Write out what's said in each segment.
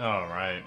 All right.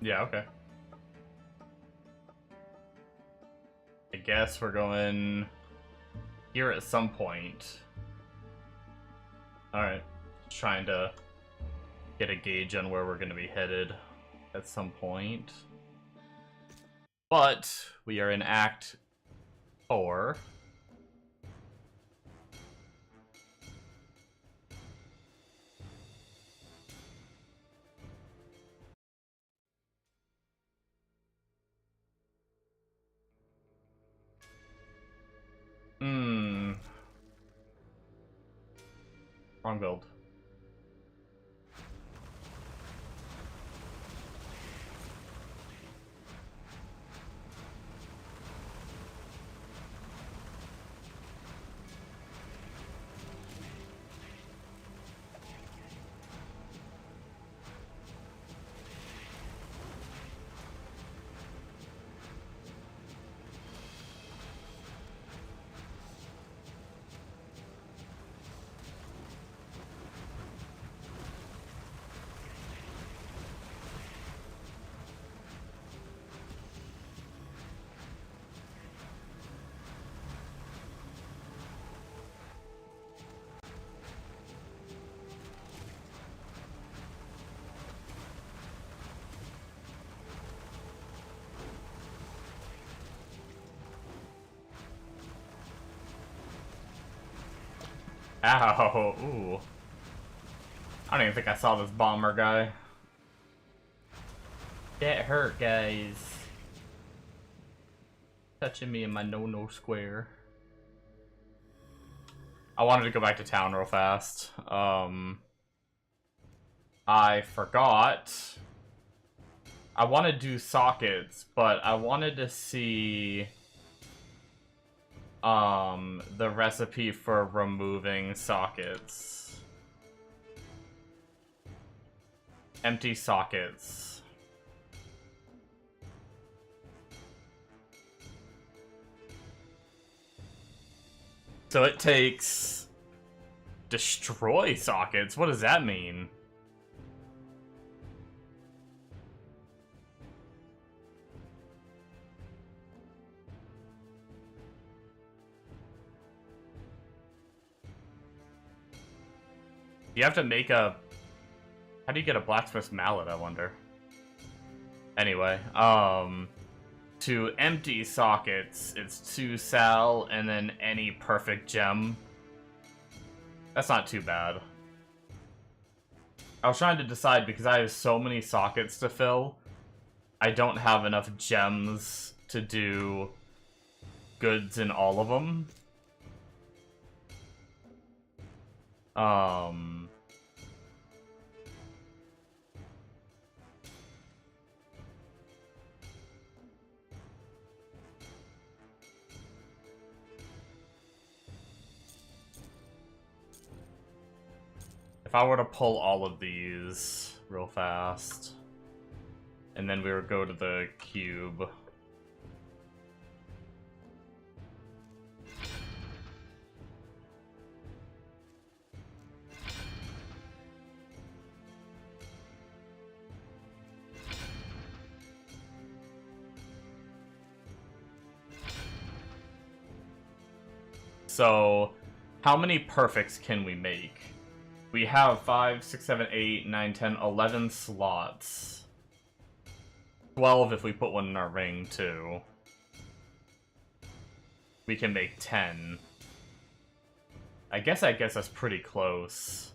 Yeah, okay. I guess we're going here at some point. Alright. Just trying to get a gauge on where we're going to be headed at some point. But we are in Act 4. Wrong build. Ow, ooh. I don't even think I saw this bomber guy. That hurt, guys. Touching me in my no-no square. I wanted to go back to town real fast. I forgot. I want to do sockets, but I wanted to see the recipe for removing sockets. Empty sockets. So it takes destroy sockets. What does that mean? You have to make a... How do you get a blacksmith's mallet, I wonder? Anyway, to empty sockets, it's 2 sal and then any perfect gem. That's not too bad. I was trying to decide because I have so many sockets to fill. I don't have enough gems to do goods in all of them. If I were to pull all of these real fast, and then we would go to the cube. So, how many perfects can we make? We have 5, 6, 7, 8, 9, 10, 11 slots. 12 if we put one in our ring, too. We can make 10. I guess that's pretty close.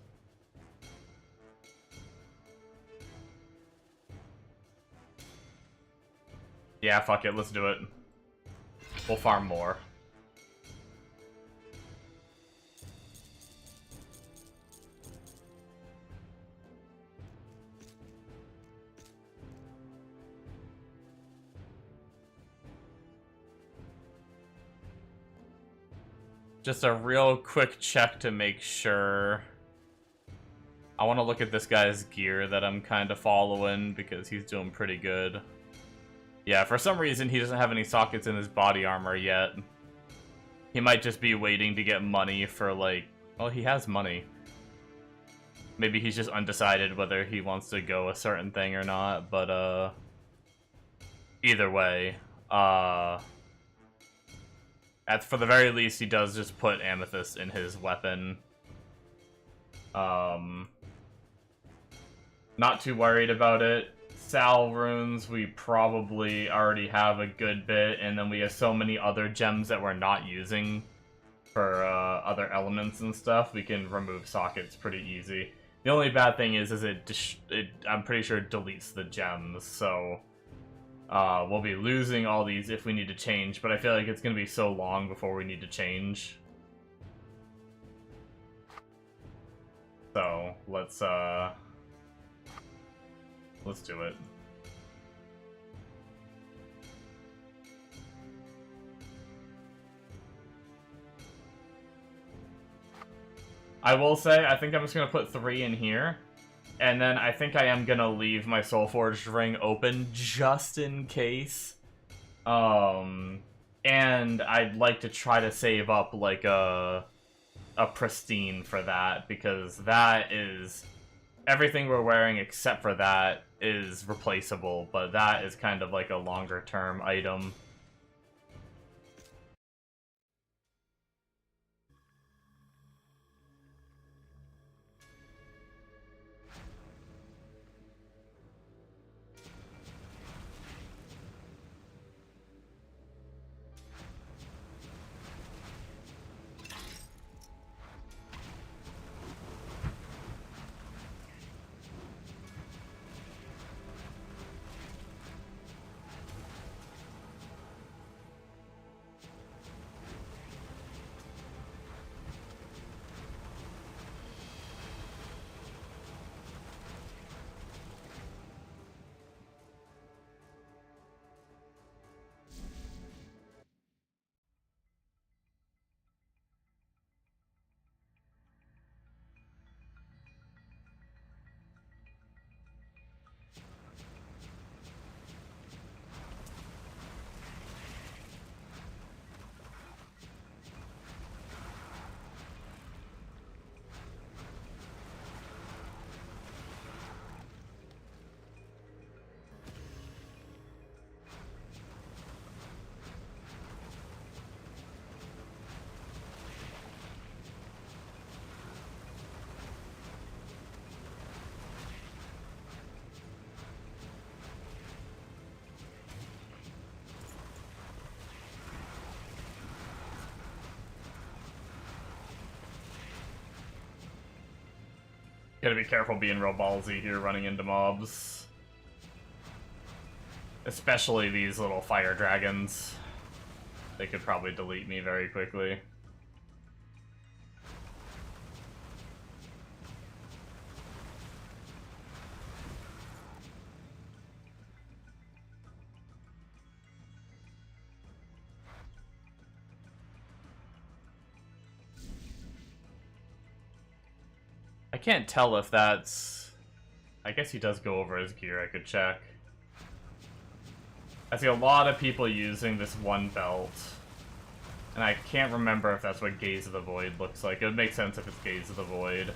Yeah, fuck it, let's do it. We'll farm more. Just a real quick check to make sure. I want to look at this guy's gear that I'm kind of following because he's doing pretty good. Yeah, for some reason he doesn't have any sockets in his body armor yet. He might just be waiting to get money for, like... Well, he has money. Maybe he's just undecided whether he wants to go a certain thing or not, but, either way, for the very least, he does just put Amethyst in his weapon. Not too worried about it. Sal runes, we probably already have a good bit, and then we have so many other gems that we're not using for other elements and stuff. We can remove sockets pretty easy. The only bad thing is I'm pretty sure it deletes the gems, so we'll be losing all these if we need to change, but I feel like it's going to be so long before we need to change. So, let's do it. I will say, I think I'm just going to put 3 in here. And then I think I am going to leave my Soulforged ring open just in case. And I'd like to try to save up like a pristine for that, because that is... Everything we're wearing except for that is replaceable, but that is kind of like a longer term item. Gotta be careful being real ballsy here running into mobs. Especially these little fire dragons. They could probably delete me very quickly. I can't tell if that's... I guess he does go over his gear, I could check. I see a lot of people using this one belt. And I can't remember if that's what Gaze of the Void looks like. It would make sense if it's Gaze of the Void.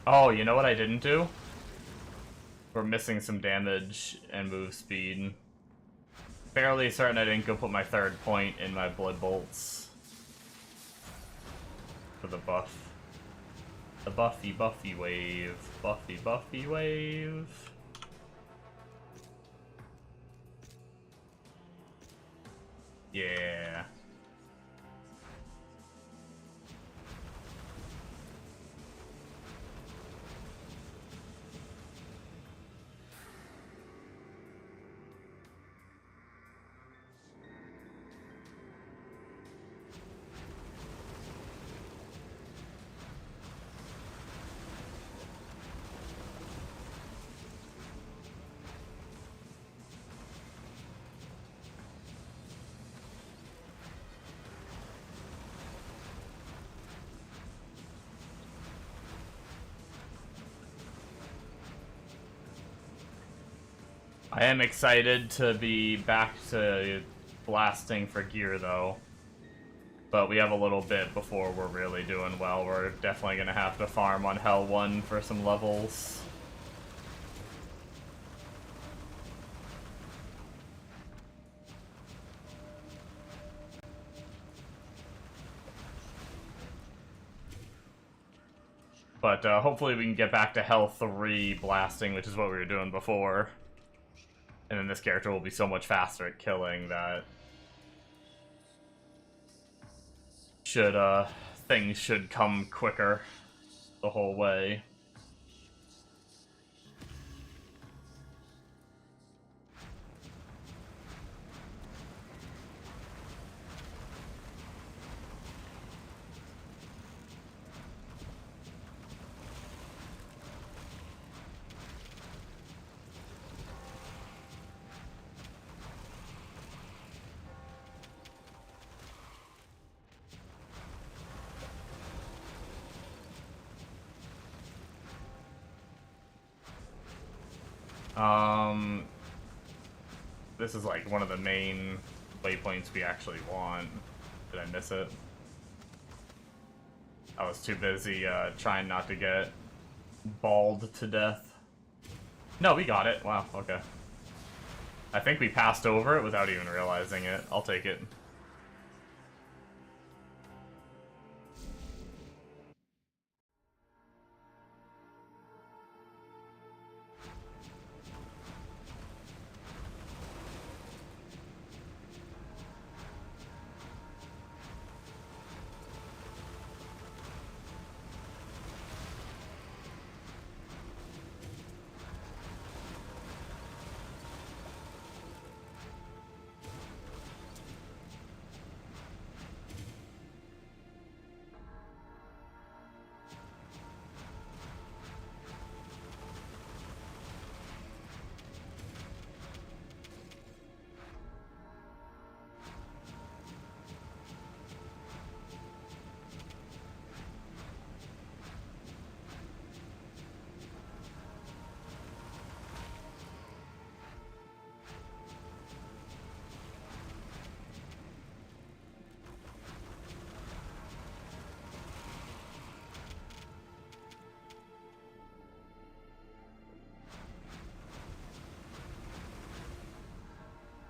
Oh, you know what I didn't do? We're missing some damage and move speed. Fairly certain I didn't go put my third point in my blood bolts. For the buff. The buffy wave. Buffy wave. Yeah. I am excited to be back to blasting for gear, though. But we have a little bit before we're really doing well. We're definitely going to have to farm on Hell 1 for some levels. But hopefully we can get back to Hell 3 blasting, which is what we were doing before. And then this character will be so much faster at killing that things should come quicker the whole way. This is like one of the main waypoints we actually want. Did I miss it? I was too busy trying not to get balled to death. No, we got it. Wow, okay. I think we passed over it without even realizing it. I'll take it.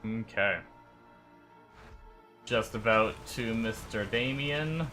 Okay. Just about to Mr. Damien.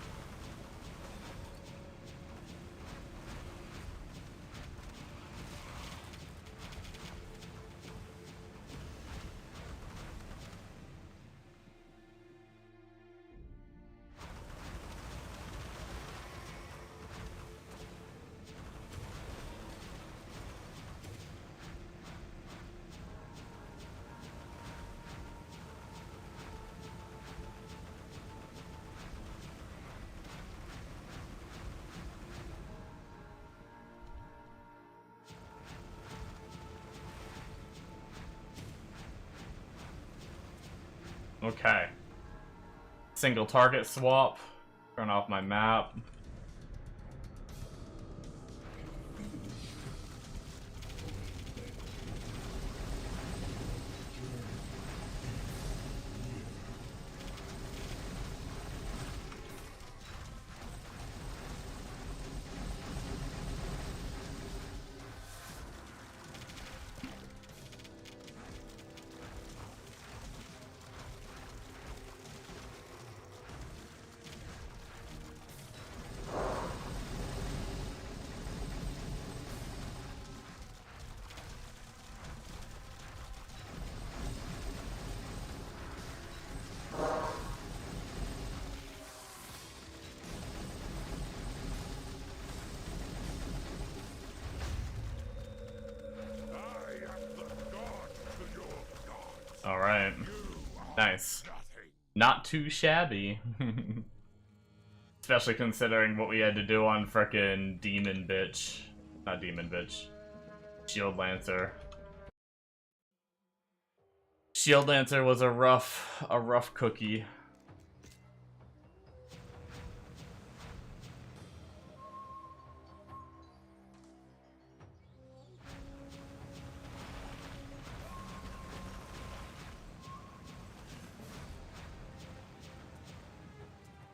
Okay. Single target swap. Turn off my map. Alright. Nice. Not too shabby. Especially considering what we had to do on frickin' Demon Bitch. Not Demon Bitch. Shield Lancer. Shield Lancer was a rough cookie.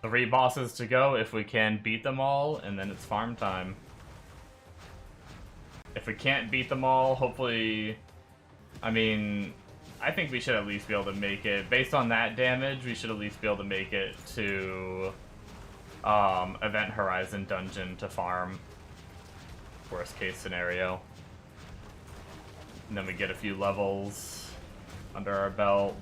Three bosses to go if we can beat them all, and then it's farm time. If we can't beat them all, hopefully... I mean, I think we should at least be able to make it. Based on that damage, we should at least be able to make it to Event Horizon Dungeon to farm. Worst case scenario. And then we get a few levels under our belt.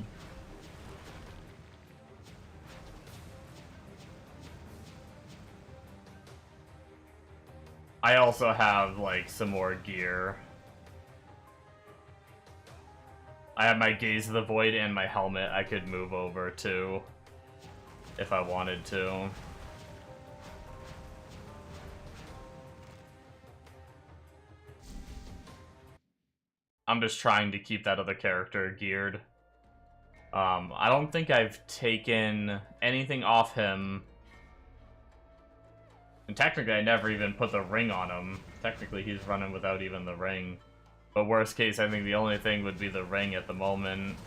I also have, like, some more gear. I have my Gaze of the Void and my helmet I could move over to, if I wanted to. I'm just trying to keep that other character geared. I don't think I've taken anything off him. And technically, I never even put the ring on him. Technically, he's running without even the ring. But worst case, I think the only thing would be the ring at the moment.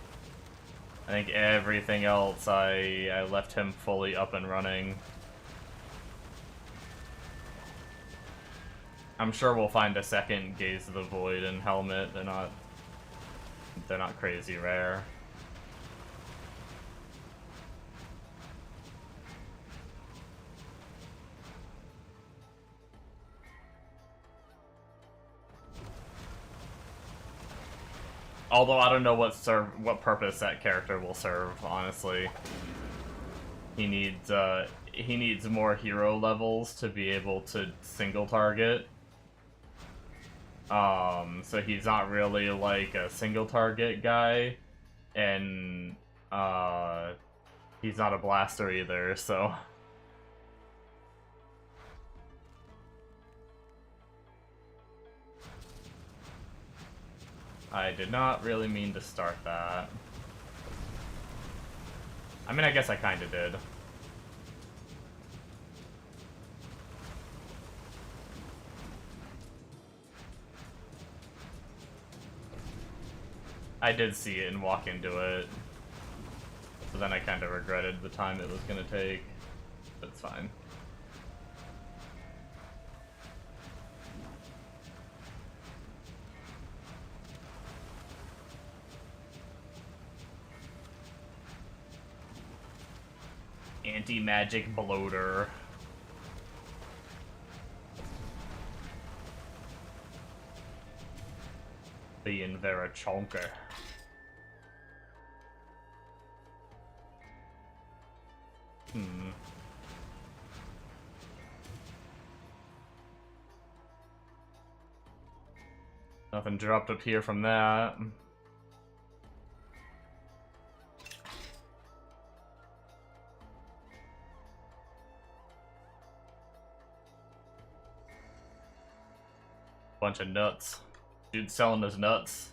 I think everything else, I left him fully up and running. I'm sure we'll find a second Gaze of the Void and helmet. They're not crazy rare. Although I don't know what purpose that character will serve, honestly. He needs more hero levels to be able to single target. So he's not really like a single target guy, and he's not a blaster either, so. I did not really mean to start that. I mean, I guess I kinda did. I did see it and walk into it. So then I kinda regretted the time it was gonna take. But it's fine. Anti-magic bloater. The Invera Chonker. Nothing dropped up here from that. Bunch of nuts. Dude selling his nuts.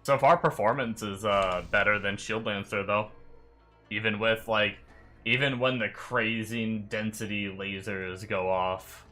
So far, performance is better than Shield Lancer, though. Even with, like, even when the crazy density lasers go off.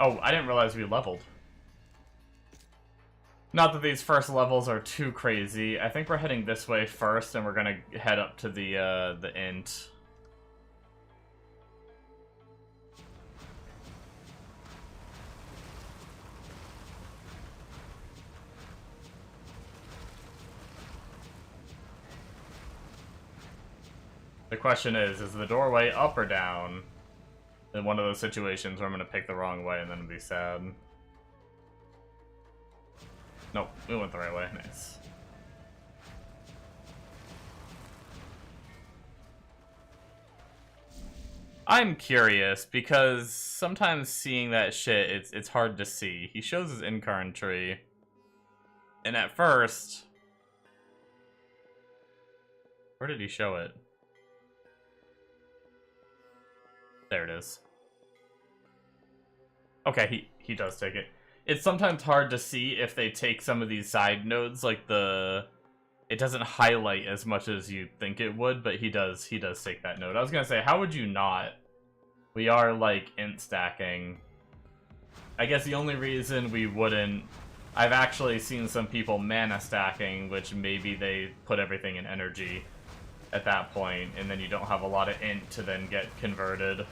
Oh, I didn't realize we leveled. Not that these first levels are too crazy. I think we're heading this way first, and we're gonna head up to the int. The question is the doorway up or down? In one of those situations where I'm gonna pick the wrong way and then be sad. Nope, we went the right way. Nice. I'm curious, because sometimes seeing that shit, it's hard to see. He shows his incarn tree, and at first... Where did he show it? There it is. Okay, he does take it. It's sometimes hard to see if they take some of these side nodes, like the... It doesn't highlight as much as you think it would, but he does take that node. I was gonna say, how would you not? We are, like, int stacking. I guess the only reason we wouldn't... I've actually seen some people mana stacking, which maybe they put everything in energy at that point, and then you don't have a lot of int to then get converted.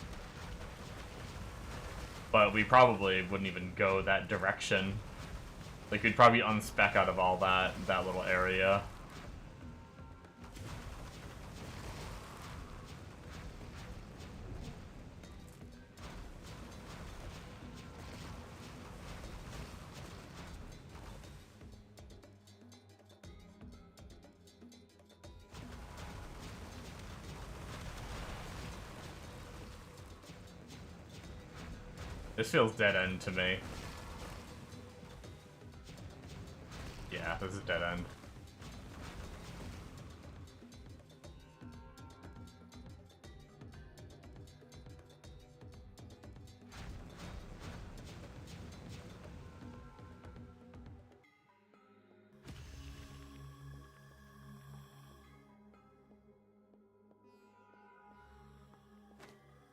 But we probably wouldn't even go that direction. Like, we'd probably unspec out of all that little area. This feels dead-end to me. Yeah, this is dead-end.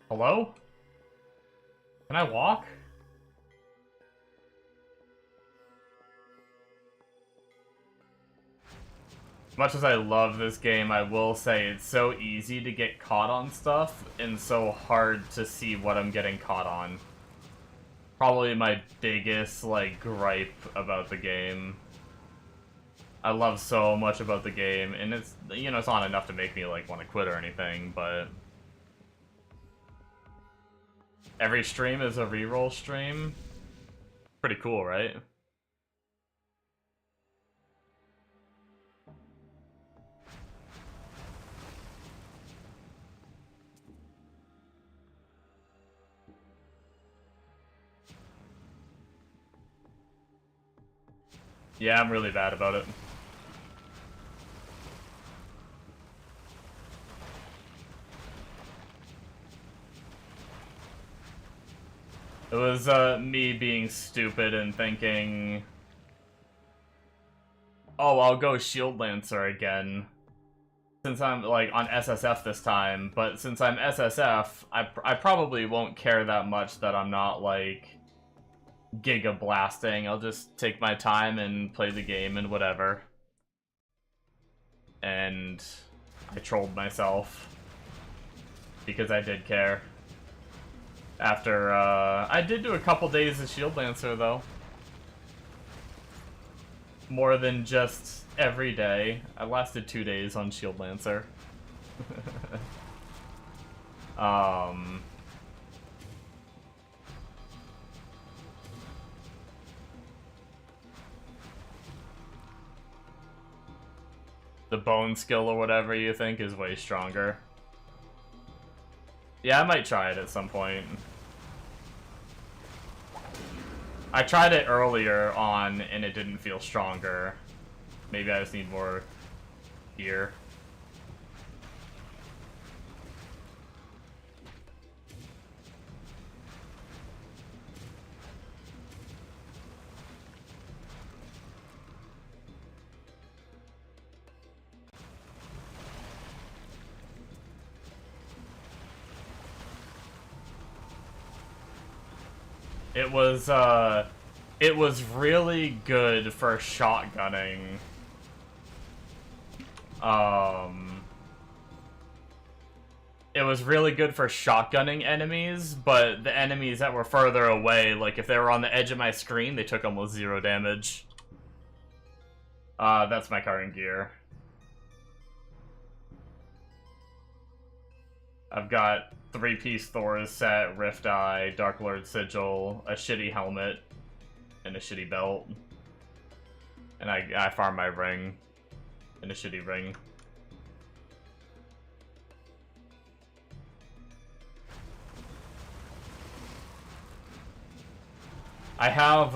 Hello? Can I walk? As much as I love this game, I will say it's so easy to get caught on stuff and so hard to see what I'm getting caught on. Probably my biggest, like, gripe about the game. I love so much about the game, and it's, you know, it's not enough to make me, like, want to quit or anything, but... Every stream is a reroll stream. Pretty cool, right? Yeah, I'm really bad about it. It was me being stupid and thinking, oh, I'll go Shield Lancer again, since I'm, like, on SSF this time, but since I'm SSF, I probably won't care that much that I'm not, like, Giga Blasting. I'll just take my time and play the game and whatever. And I trolled myself, because I did care. After, I did do a couple days of Shield Lancer, though. More than just every day. I lasted 2 days on Shield Lancer. The bone skill or whatever you think is way stronger. Yeah, I might try it at some point. I tried it earlier on, and it didn't feel stronger. Maybe I just need more gear. It was really good for shotgunning. It was really good for shotgunning enemies, but the enemies that were further away, like if they were on the edge of my screen, they took almost 0 damage. That's my current gear. I've got 3-piece Thor's set, Rift Eye, Dark Lord Sigil, a shitty helmet, and a shitty belt. And I farm my ring, and a shitty ring. I have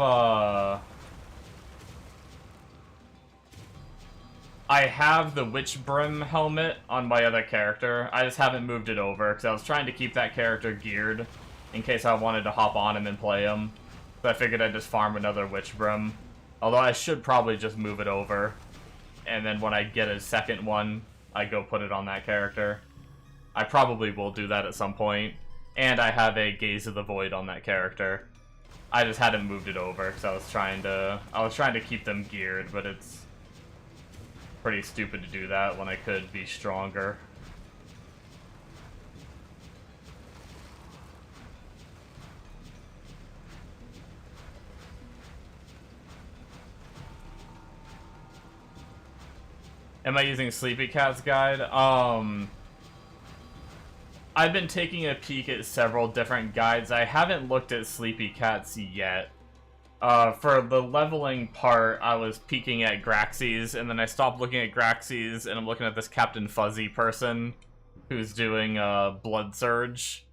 the Witch Brim helmet on my other character. I just haven't moved it over, because I was trying to keep that character geared in case I wanted to hop on him and play him. So I figured I'd just farm another Witch Brim. Although I should probably just move it over. And then when I get a second one, I go put it on that character. I probably will do that at some point. And I have a Gaze of the Void on that character. I just hadn't moved it over, because I was trying to keep them geared, but it's pretty stupid to do that when I could be stronger. Am I using Sleepy Cat's guide? I've been taking a peek at several different guides. I haven't looked at Sleepy Cat's yet. For the leveling part, I was peeking at Graxy's, and then I stopped looking at Graxy's, and I'm looking at this Captain Fuzzy person who's doing Blood Surge.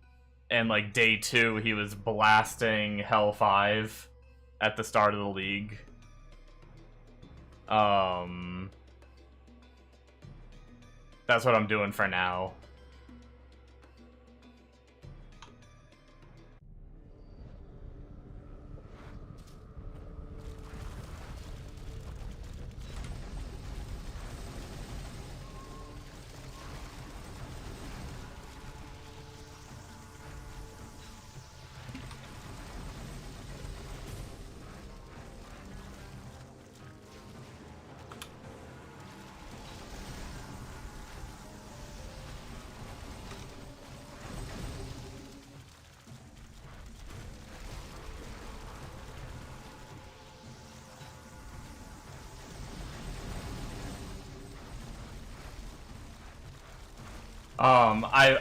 And like day 2, he was blasting Hell 5 at the start of the league. That's what I'm doing for now.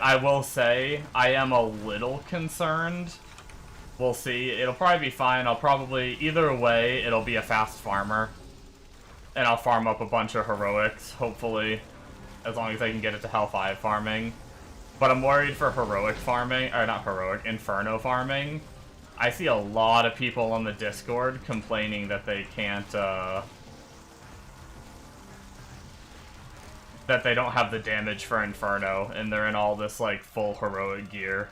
I will say, I am a little concerned. We'll see. It'll probably be fine. I'll probably, either way, it'll be a fast farmer. And I'll farm up a bunch of heroics, hopefully. As long as I can get it to Hell 5 farming. But I'm worried for heroic farming, or not heroic, Inferno farming. I see a lot of people on the Discord complaining that they can't, that they don't have the damage for Inferno, and they're in all this, like, full heroic gear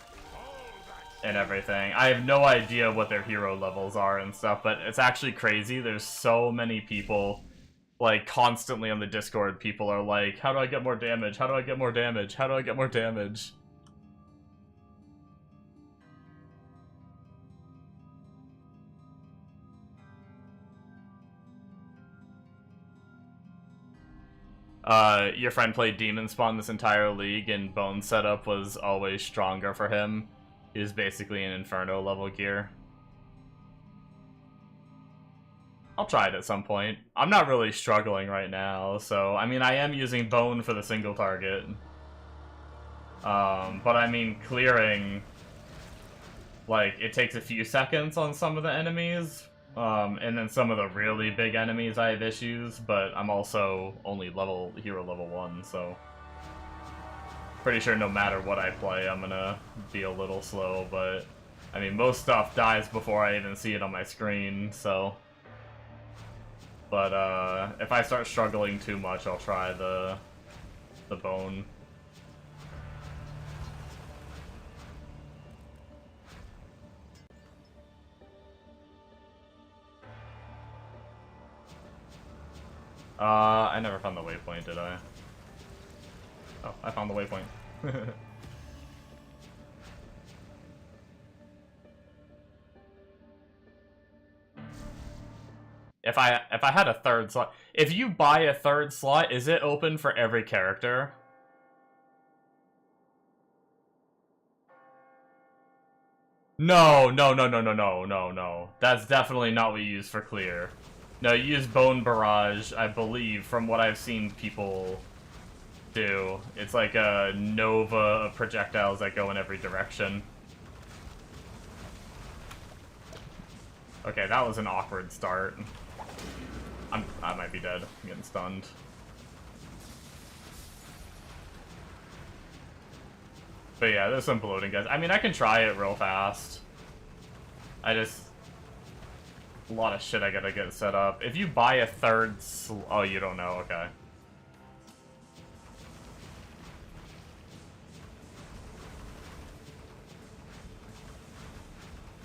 and everything. I have no idea what their hero levels are and stuff, but it's actually crazy. There's so many people, like, constantly on the Discord, people are like, how do I get more damage? How do I get more damage? How do I get more damage? Your friend played Demonspawn this entire league, and Bone setup was always stronger for him. He was basically an Inferno level gear. I'll try it at some point. I'm not really struggling right now, so, I mean, I am using Bone for the single target. But I mean, clearing, like, it takes a few seconds on some of the enemies, and then some of the really big enemies I have issues, but I'm also only hero level 1, so pretty sure no matter what I play, I'm gonna be a little slow, but I mean, most stuff dies before I even see it on my screen, so. But if I start struggling too much, I'll try the Bone. I never found the waypoint, did I? Oh, I found the waypoint. If I had a third slot, if you buy a third slot, is it open for every character? No. That's definitely not what you use for clear. No, you use Bone Barrage, I believe, from what I've seen people do. It's like a nova of projectiles that go in every direction. Okay, that was an awkward start. I might be dead. I'm getting stunned. But yeah, there's some bloating, guys. I mean, I can try it real fast. A lot of shit I gotta get set up. If you buy a third oh, you don't know, okay.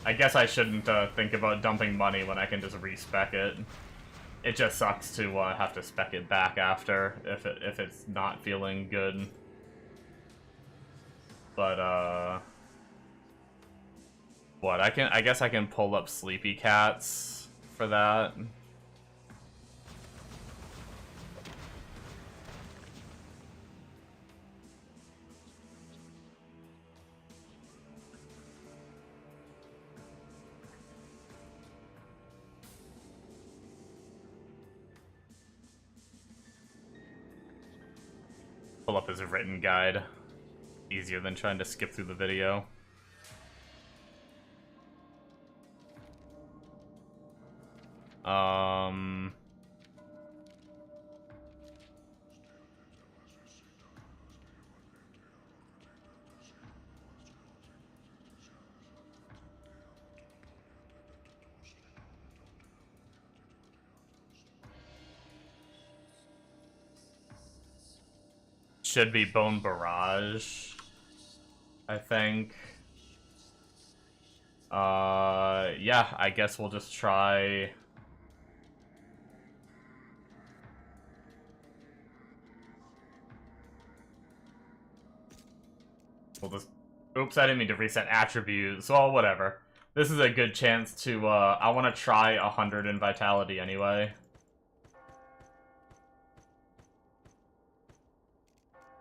I guess I shouldn't think about dumping money when I can just respec it. It just sucks to have to spec it back after if it's not feeling good. But what I guess I can pull up Sleepy Cats for that. Pull up his written guide. Easier than trying to skip through the video. Should be Bone Barrage, I think. Yeah, I guess we'll just try. We'll just, oops, I didn't mean to reset attributes. Well, whatever. This is a good chance to, I want to try 100 in Vitality anyway.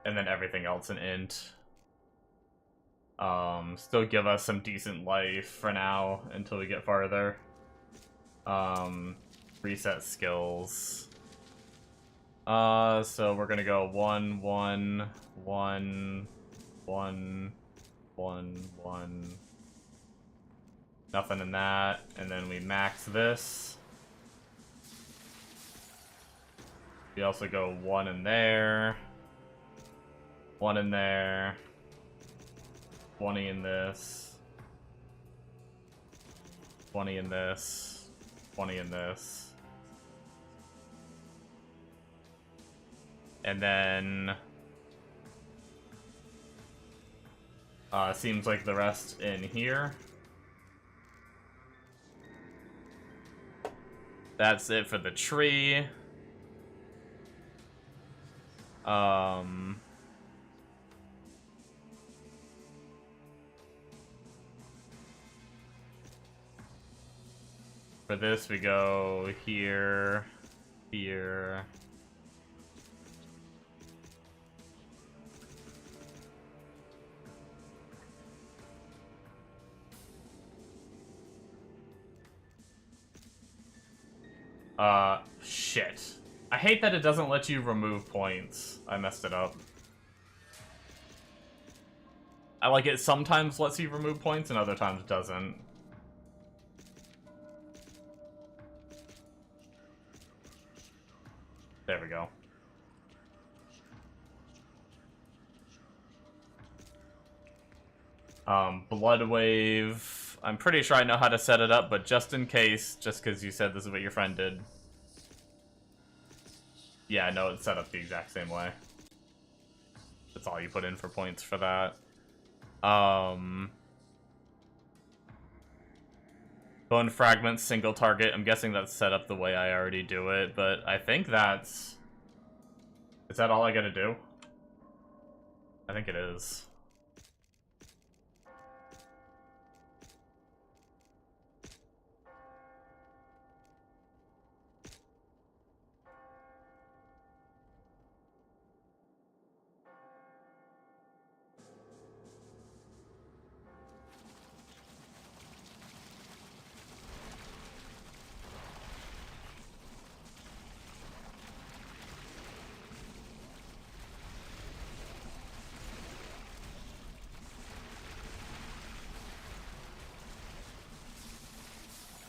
And then everything else an int. Still give us some decent life for now until we get farther. Reset skills. So we're gonna go 1, 1, 1, 1, 1, 1. Nothing in that, and then we max this. We also go 1 in there. 1 in there, 20 in this, 20 in this, 20 in this. And then, seems like the rest in here. That's it for the tree. For this, we go here, here. Shit. I hate that it doesn't let you remove points. I messed it up. I like it sometimes lets you remove points and other times doesn't. There we go. Blood Wave. I'm pretty sure I know how to set it up, but just in case, just because you said this is what your friend did. Yeah, no, it's set up the exact same way. That's all you put in for points for that. Bone Fragments, single target. I'm guessing that's set up the way I already do it, but I think that's... Is that all I gotta do? I think it is.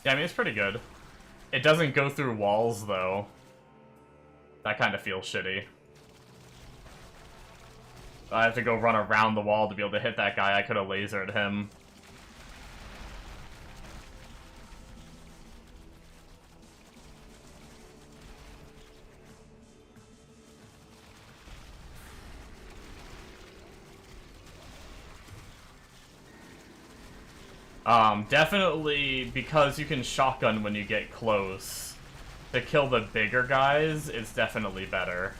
Yeah, I mean, it's pretty good. It doesn't go through walls, though. That kind of feels shitty. I have to go run around the wall to be able to hit that guy. I could have lasered him. Definitely, because you can shotgun when you get close, to kill the bigger guys, it's definitely better.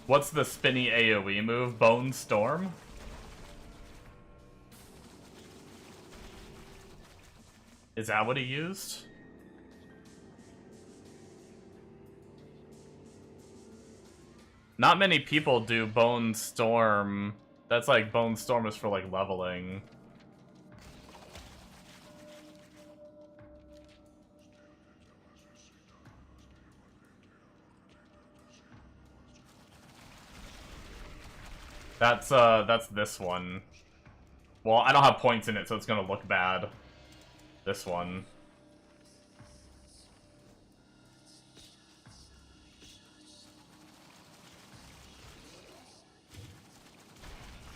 What's the spinny AoE move? Bone Storm? Is that what he used? Not many people do Bone Storm. That's like Bone Storm is for like leveling. That's this one. Well, I don't have points in it, so it's gonna look bad. This one.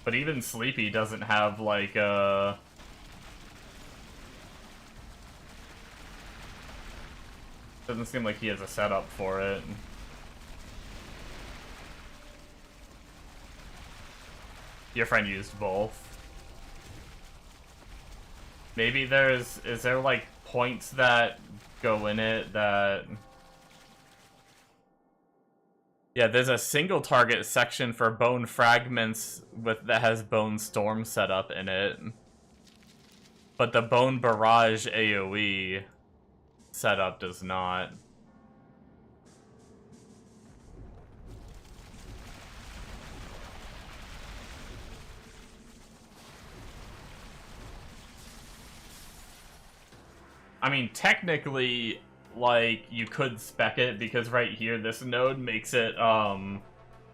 But even Sleepy doesn't have, like, doesn't seem like he has a setup for it. Your friend used both. Maybe is there like points that go in it that... Yeah, there's a single target section for bone fragments that has Bone Storm set up in it. But the Bone Barrage AoE setup does not. I mean, technically, like, you could spec it, because right here, this node makes it, no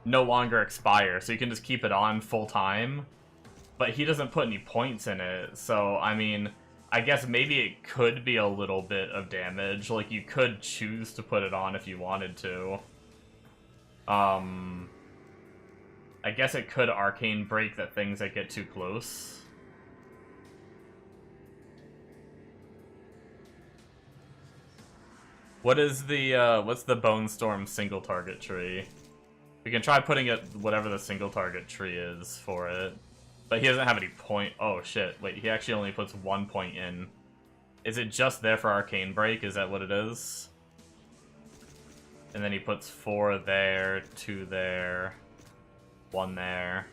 longer expire, so you can just keep it on full time. But he doesn't put any points in it, so, I mean, I guess maybe it could be a little bit of damage. Like, you could choose to put it on if you wanted to. I guess it could arcane break the things that get too close. What is the, what's the Bone Storm single target tree? We can try putting it, whatever the single target tree is for it. But he doesn't have any point. Oh shit, wait, he actually only puts 1 point in. Is it just there for Arcane Break? Is that what it is? And then he puts 4 there, 2 there, 1 there.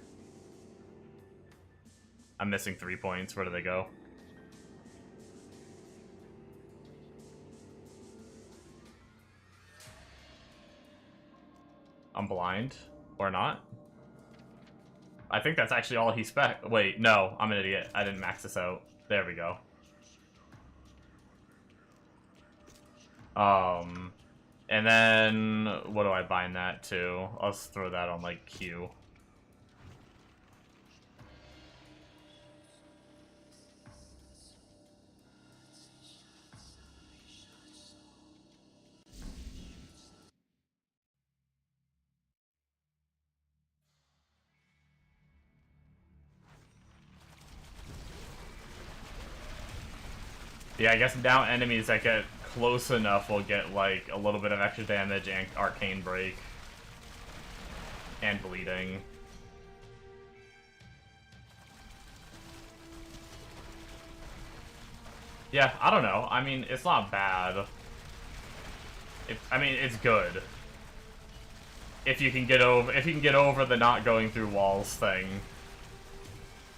I'm missing 3 points. Where do they go? I'm blind. Or not. I think that's actually all he spec. Wait, no, I'm an idiot. I didn't max this out. There we go. And then what do I bind that to? I'll just throw that on like Q. Yeah, I guess now enemies that get close enough will get, like, a little bit of extra damage and Arcane Break. And bleeding. Yeah, I don't know. I mean, it's not bad. I mean, it's good. If you can get over the not going through walls thing.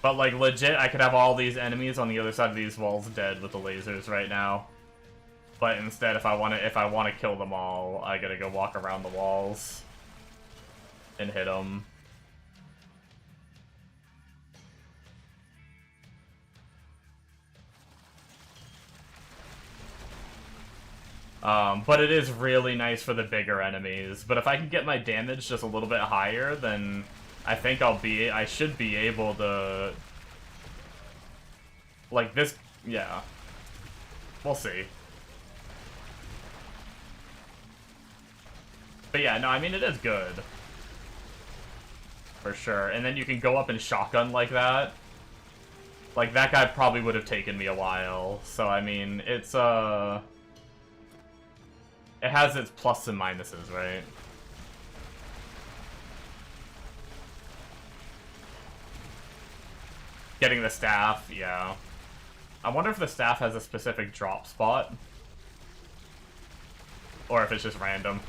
But, like, legit, I could have all these enemies on the other side of these walls dead with the lasers right now. But instead, if I want to kill them all, I gotta go walk around the walls and hit them. But it is really nice for the bigger enemies. But if I can get my damage just a little bit higher, then I think I should be able to... Like this, yeah. We'll see. But yeah, no, I mean, it is good. For sure. And then you can go up and shotgun like that. Like, that guy probably would have taken me a while. So, I mean, it's, it has its plus and minuses, right? Getting the staff, yeah. I wonder if the staff has a specific drop spot. Or if it's just random.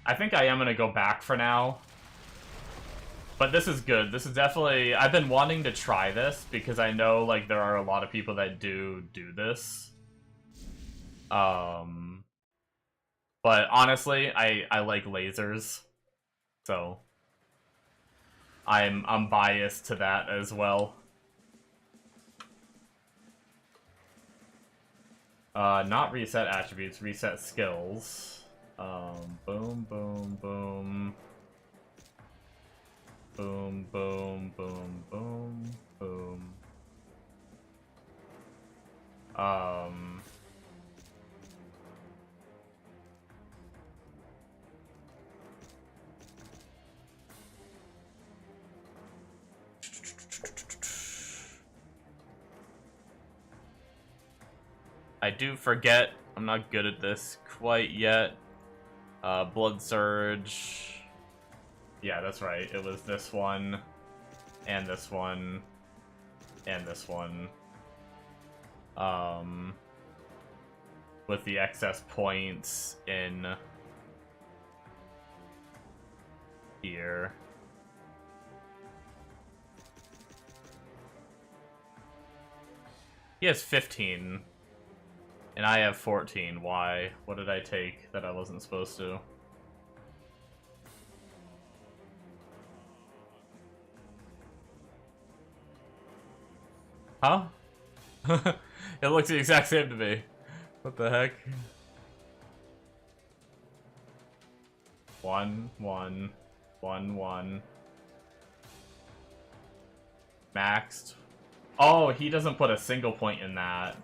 I think I am going to go back for now. But this is good. This is definitely... I've been wanting to try this because I know, like, there are a lot of people that do this. But honestly, I like lasers. So I'm biased to that as well. Not reset attributes, reset skills. Boom, boom, boom. Boom, boom, boom, boom, boom. I do forget. I'm not good at this quite yet. Blood Surge. Yeah, that's right. It was this one, and this one, and this one. With the excess points in here. He has 15. And I have 14. Why? What did I take that I wasn't supposed to? Huh? It looks the exact same to me. What the heck? 1, 1, 1, 1. Maxed. Oh, he doesn't put a single point in that.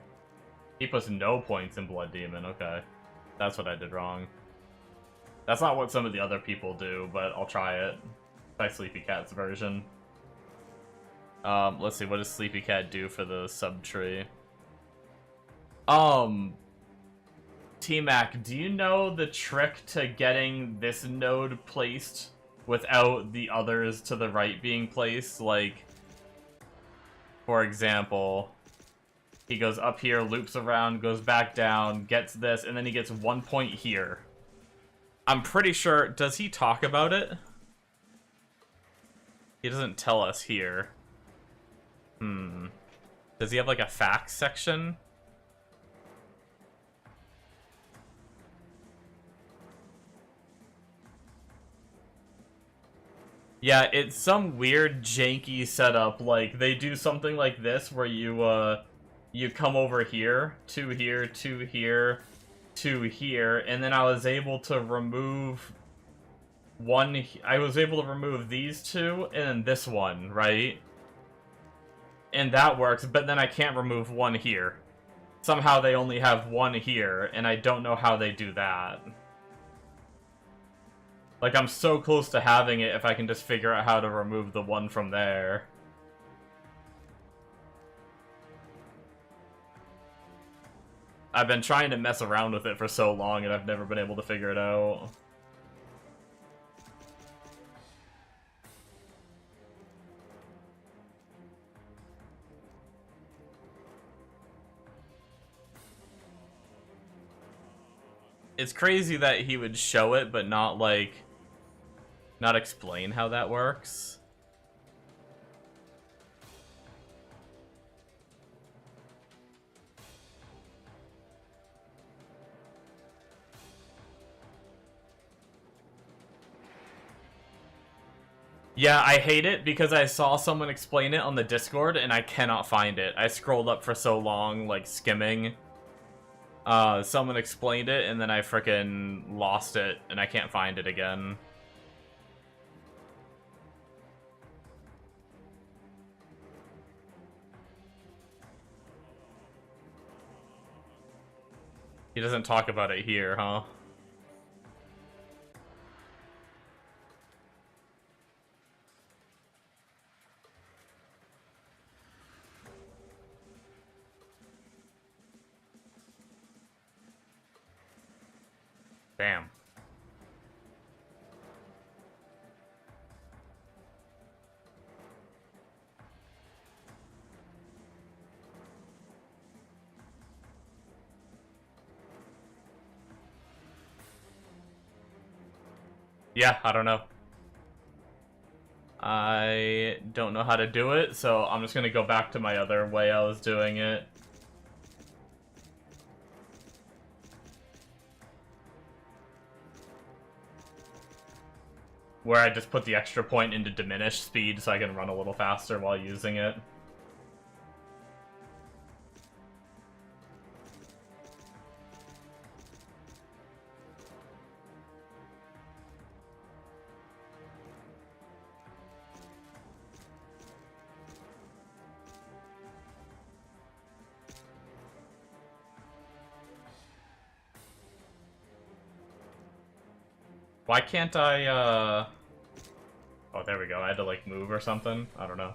He puts no points in Blood Demon, okay. That's what I did wrong. That's not what some of the other people do, but I'll try it. Try Sleepy Cat's version. Let's see, what does Sleepy Cat do for the subtree? T-Mac, do you know the trick to getting this node placed without the others to the right being placed? Like, for example... He goes up here, loops around, goes back down, gets this, and then he gets 1 point here. I'm pretty sure... Does he talk about it? He doesn't tell us here. Does he have, like, a facts section? Yeah, it's some weird, janky setup. Like, they do something like this where you come over here, 2 here, 2 here, 2 here, and then I was able to remove one... I was able to remove these 2, and then this one, right? And that works, but then I can't remove 1 here. Somehow they only have 1 here, and I don't know how they do that. Like, I'm so close to having it if I can just figure out how to remove the 1 from there. I've been trying to mess around with it for so long, and I've never been able to figure it out. It's crazy that he would show it, but not, like... not explain how that works. Yeah, I hate it because I saw someone explain it on the Discord and I cannot find it. I scrolled up for so long, like skimming. Someone explained it and then I frickin' lost it and I can't find it again. He doesn't talk about it here, huh? Damn. Yeah, I don't know. I don't know how to do it, so I'm just gonna go back to my other way I was doing it. Where I just put the extra point into diminished speed so I can run a little faster while using it. Why can't I, Oh, there we go. I had to, like, move or something. I don't know.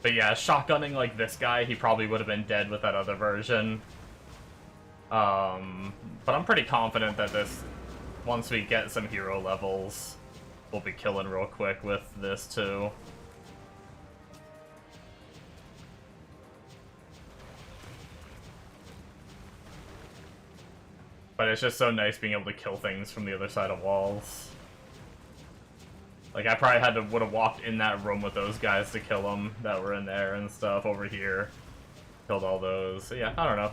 But yeah, shotgunning like this guy, he probably would have been dead with that other version. But I'm pretty confident that this, once we get some hero levels, we'll be killing real quick with this too. But it's just so nice being able to kill things from the other side of walls. Like, I probably would have walked in that room with those guys to kill them that were in there and stuff over here. Killed all those. So yeah, I don't know.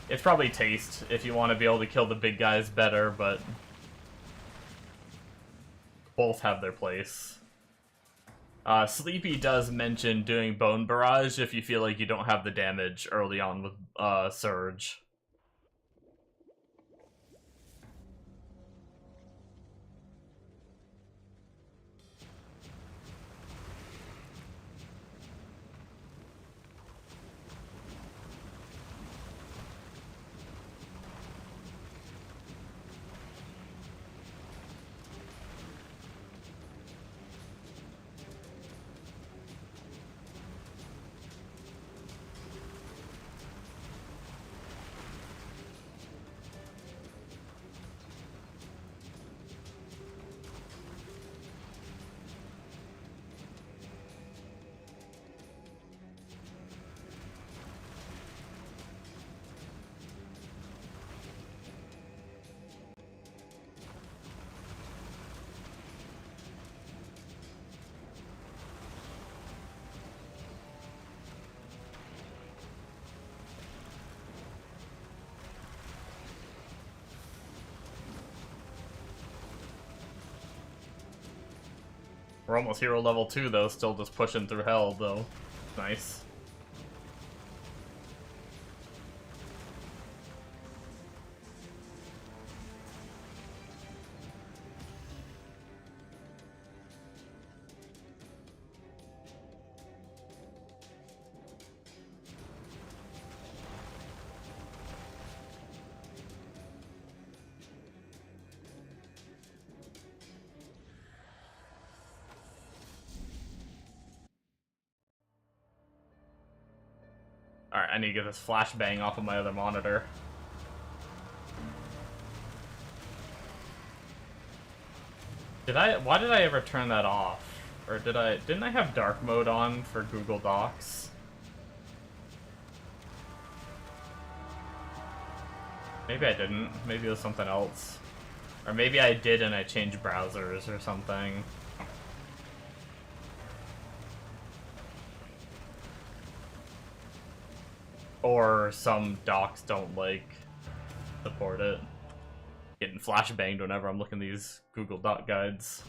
It's probably taste if you want to be able to kill the big guys better, but both have their place. Sleepy does mention doing Bone Barrage if you feel like you don't have the damage early on with Surge. We're almost hero level 2 though, still just pushing through hell though. Nice. Alright, I need to get this flashbang off of my other monitor. Why did I ever turn that off? Or didn't I have dark mode on for Google Docs? Maybe I didn't. Maybe it was something else. Or maybe I did and I changed browsers or something. Or some docs don't, like, support it. Getting flashbanged whenever I'm looking at these Google Doc guides.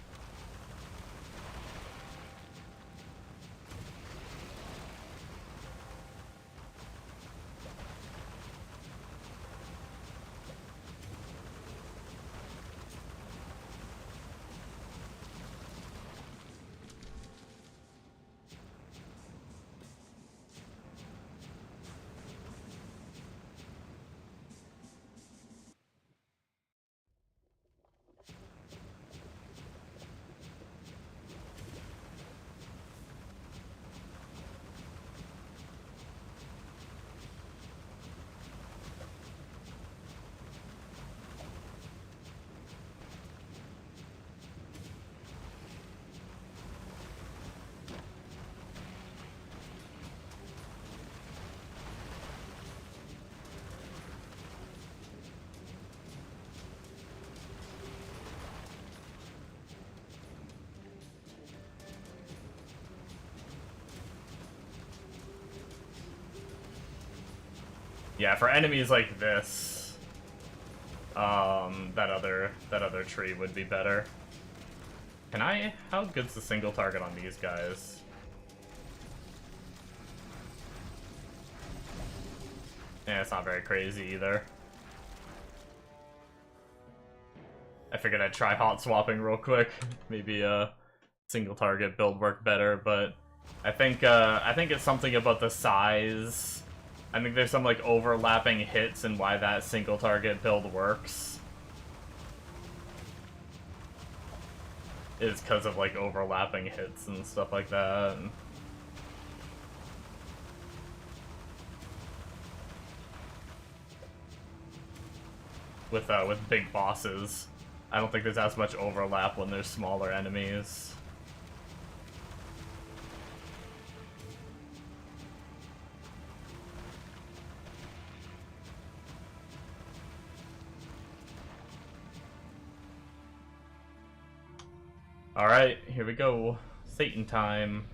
Yeah, for enemies like this, that other tree would be better. Can I? How good's the single target on these guys? Yeah, it's not very crazy either. I figured I'd try hot swapping real quick. Maybe a single target build work better, but I think it's something about the size. I think there's some, like, overlapping hits and why that single target build works. Is because of, like, overlapping hits and stuff like that. With big bosses, I don't think there's as much overlap when there's smaller enemies. Alright, here we go. Satan time.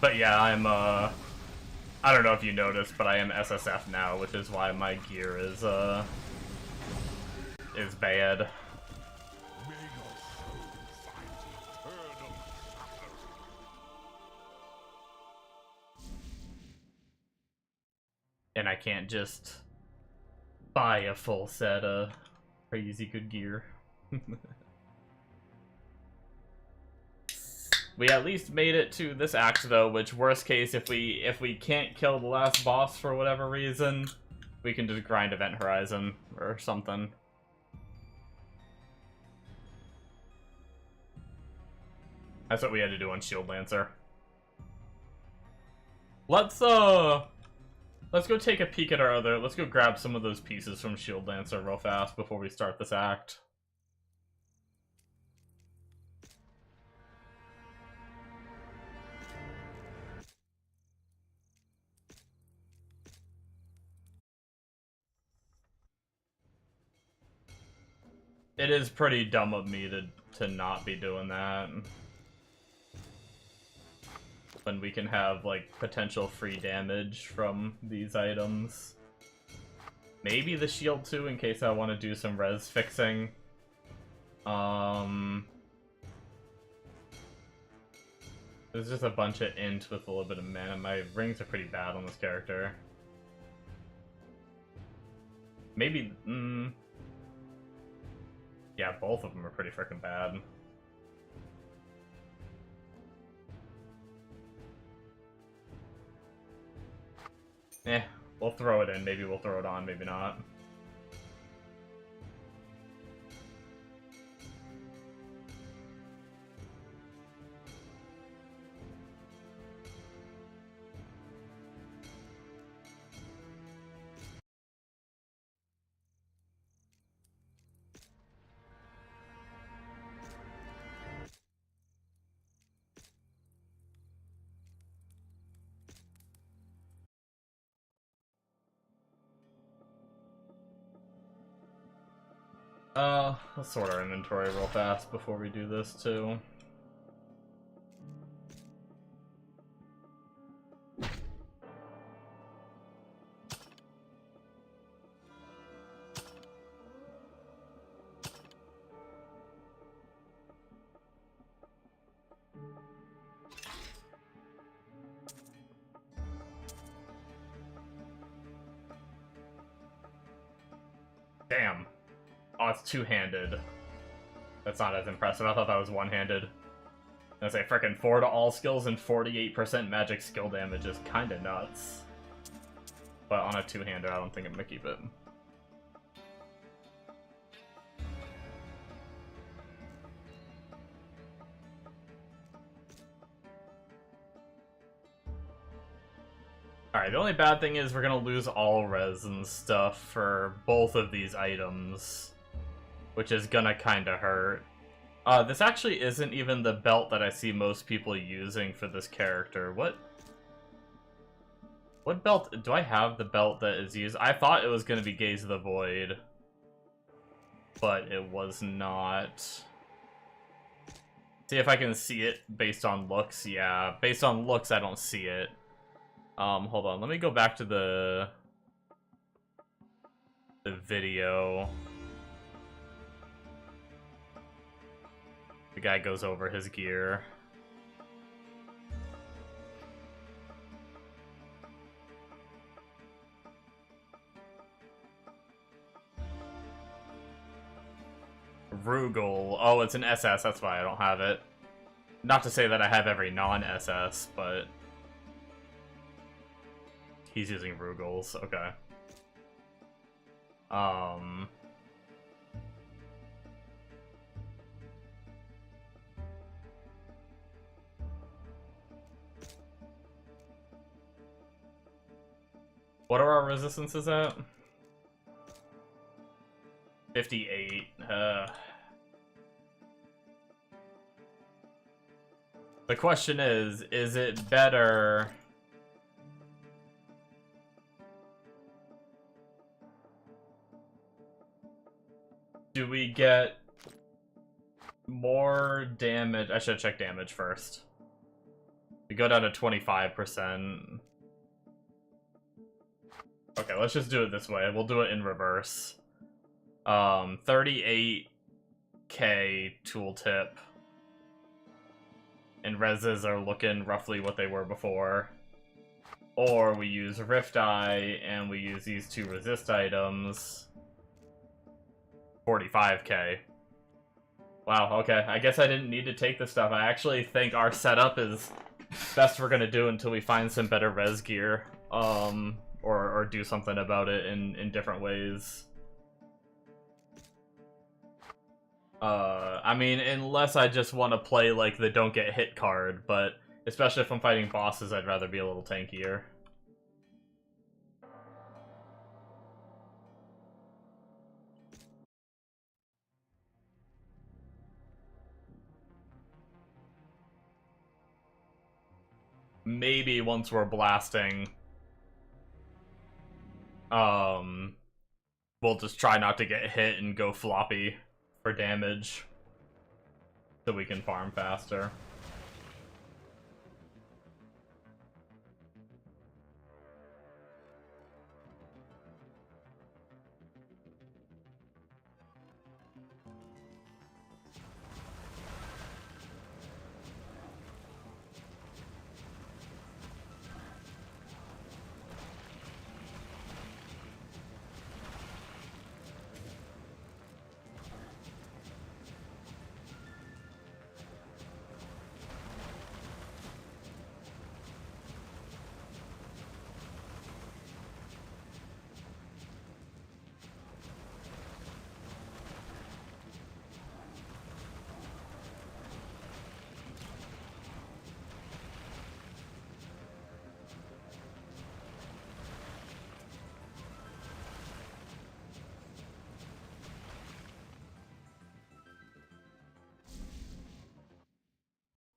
But yeah, I'm, I don't know if you noticed, but I am SSF now, which is why my gear is bad. And I can't just buy a full set of crazy good gear. We at least made it to this act though, which worst case, if we can't kill the last boss for whatever reason, we can just grind Event Horizon or something. That's what we had to do on Shield Lancer. Let's go take a peek at our other, let's go grab some of those pieces from Shield Lancer real fast before we start this act. It is pretty dumb of me to not be doing that. When we can have, like, potential free damage from these items. Maybe the shield too, in case I want to do some res fixing. But There's just a bunch of int with a little bit of mana. My rings are pretty bad on this character. Maybe, yeah, both of them are pretty freaking bad. Eh, we'll throw it in. Maybe we'll throw it on, maybe not. Let's sort our inventory real fast before we do this, too. Damn. Oh, it's two-handed. That's not as impressive. I thought that was one-handed. I say frickin' 4 to all skills and 48% magic skill damage is kinda nuts. But on a two-hander, I don't think I'm gonna keep it. Alright, the only bad thing is we're gonna lose all res and stuff for both of these items, which is gonna kinda hurt. This actually isn't even the belt that I see most people using for this character. What belt? Do I have the belt that is used? I thought it was gonna be Gaze of the Void, but it was not. See if I can see it based on looks. Yeah, based on looks, I don't see it. Hold on, let me go back to the video. The guy goes over his gear. Reroll. Oh, it's an SS, that's why I don't have it. Not to say that I have every non-SS, but he's using Rugol's. Okay. What are our resistances at? 58. The question is it better... Do we get more damage? I should check damage first. We go down to 25%. Okay, let's just do it this way. We'll do it in reverse. 38k tooltip. And reses are looking roughly what they were before. Or we use Rift Eye and we use these two resist items. 45k. Wow, okay. I guess I didn't need to take this stuff. I actually think our setup is best we're gonna do until we find some better res gear. Or do something about it in different ways. I mean, unless I just want to play like the don't get hit card, but especially if I'm fighting bosses, I'd rather be a little tankier. Maybe once we're blasting, we'll just try not to get hit and go floppy for damage so we can farm faster.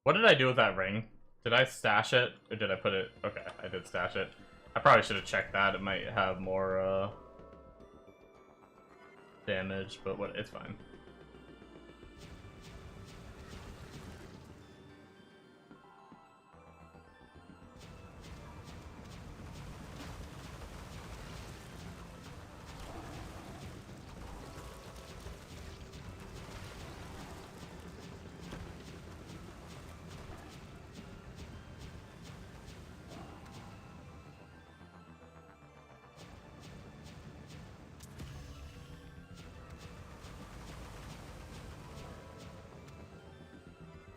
What did I do with that ring? Did I stash it? Or did I put it... Okay, I did stash it. I probably should have checked that. It might have more, damage, but what? It's fine.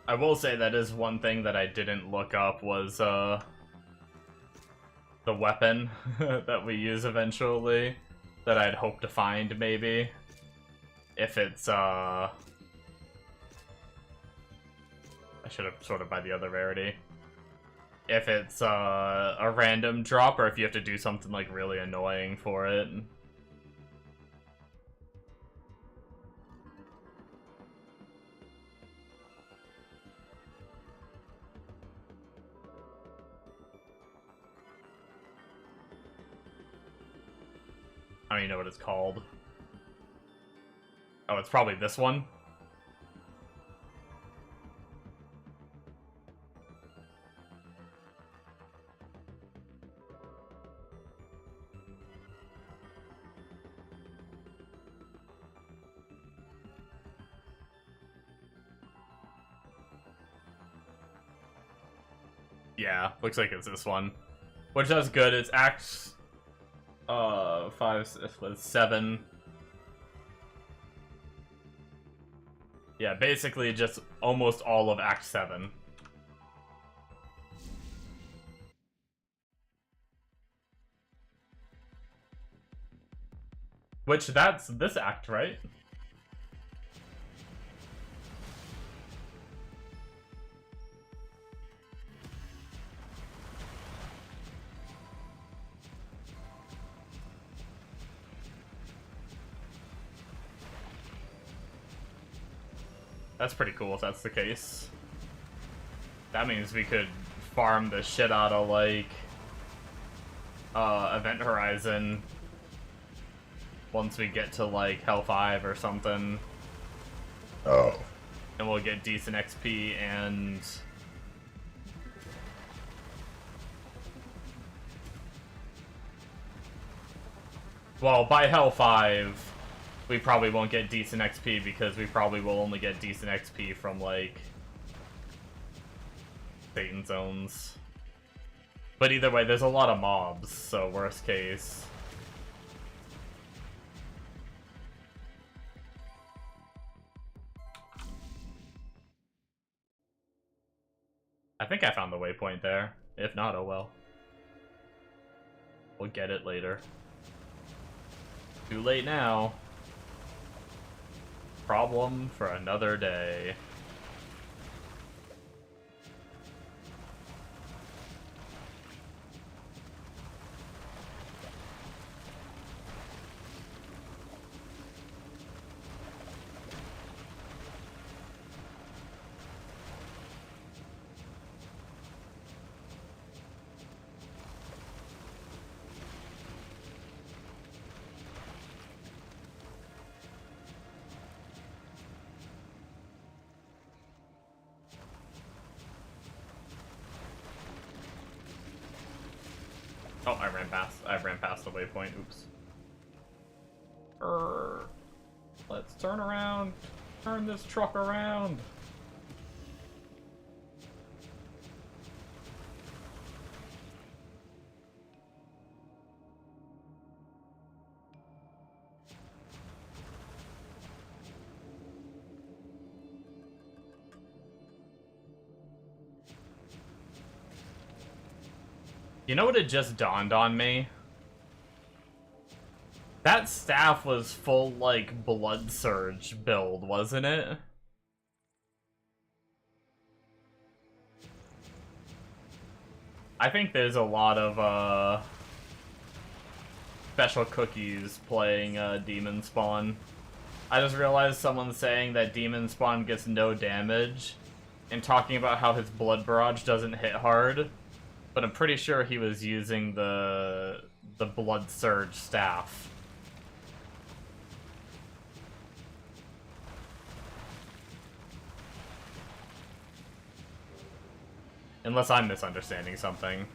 I will say that is one thing that I didn't look up was, the weapon that we use eventually, that I'd hope to find, maybe. If it's, I should have sorted by the other rarity. If it's, a random drop, or if you have to do something, like, really annoying for it. I don't even know what it's called. Oh, it's probably this one. Yeah, looks like it's this one. Which does good. It's Act 7. Yeah, basically just almost all of Act 7. Which, that's this act, right? That's pretty cool if that's the case. That means we could farm the shit out of, like, Event Horizon once we get to, like, Hell 5 or something. Oh. And we'll get decent XP and... Well, by Hell 5... we probably won't get decent XP because we probably will only get decent XP from, like, Satan zones. But either way, there's a lot of mobs, so worst case. I think I found the waypoint there. If not, oh well. We'll get it later. Too late now. Problem for another day. Oh, I ran past the waypoint. Oops. Let's turn around. Turn this truck around. You know what it just dawned on me? That staff was full, like, Blood Surge build, wasn't it? I think there's a lot of, special cookies playing, Demonspawn. I just realized someone saying that Demonspawn gets no damage and talking about how his blood barrage doesn't hit hard, but I'm pretty sure he was using the blood surge staff. Unless I'm misunderstanding something.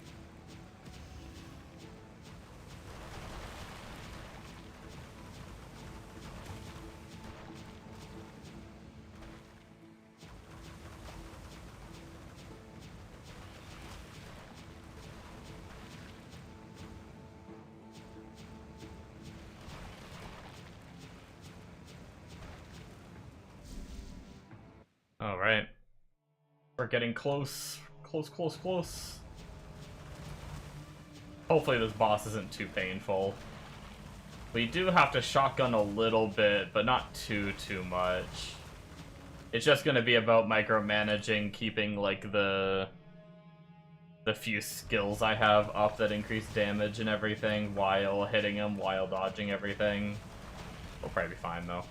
Alright. We're getting close. Close. Hopefully this boss isn't too painful. We do have to shotgun a little bit, but not too much. It's just gonna be about micromanaging, keeping, like, the few skills I have up that increase damage and everything while hitting him, while dodging everything. We'll probably be fine, though.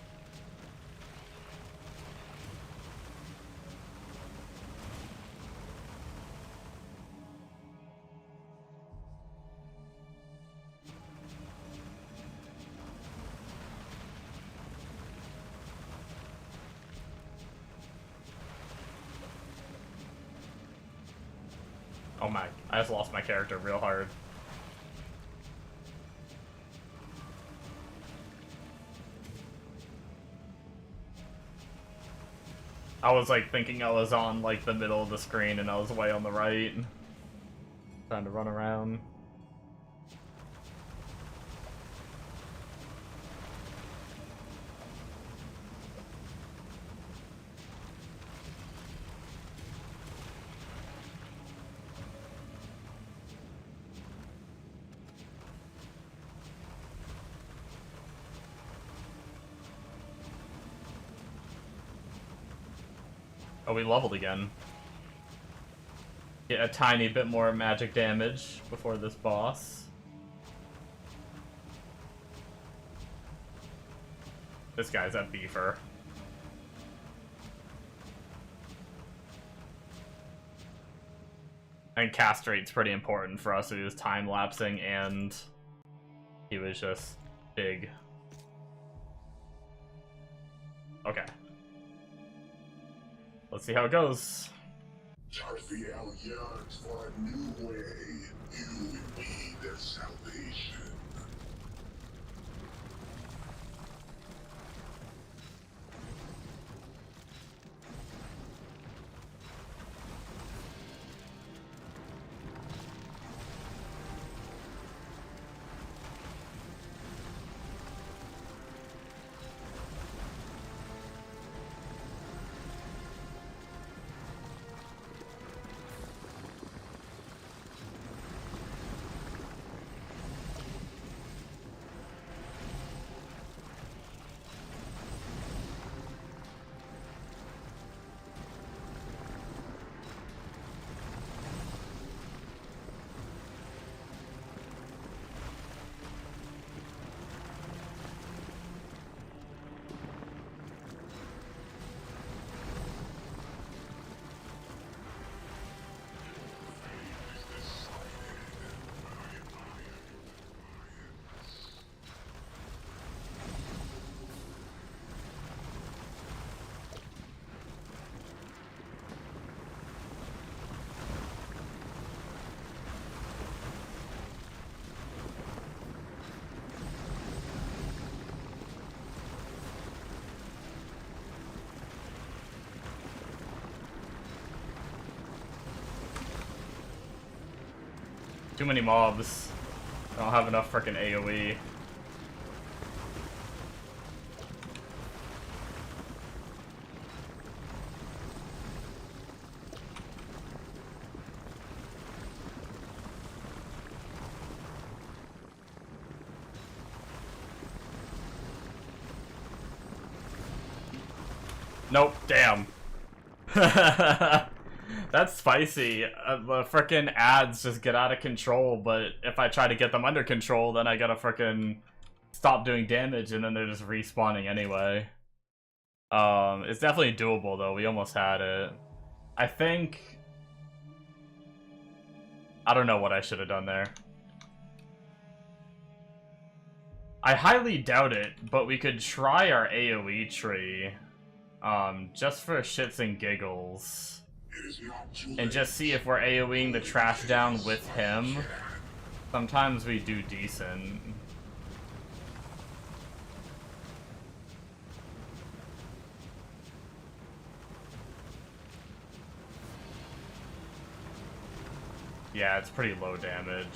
Oh my, I just lost my character real hard. I was like thinking I was on like the middle of the screen and I was way on the right. Trying to run around. Oh, we leveled again. Get a tiny bit more magic damage before this boss. This guy's a beefer. And cast rate's pretty important for us. He was time-lapsing and he was just big. Okay. Let's see how it goes. Tarthiel yearns for a new way. You need their salvation. Too many mobs. I don't have enough frickin' AoE. Nope, damn. That's spicy. The frickin' ads just get out of control, but if I try to get them under control, then I gotta frickin' stop doing damage, and then they're just respawning anyway. It's definitely doable, though. We almost had it. I think... I don't know what I should have done there. I highly doubt it, but we could try our AoE tree. Just for shits and giggles. And just see if we're AoEing the trash down with him. Sometimes we do decent. Yeah, it's pretty low damage.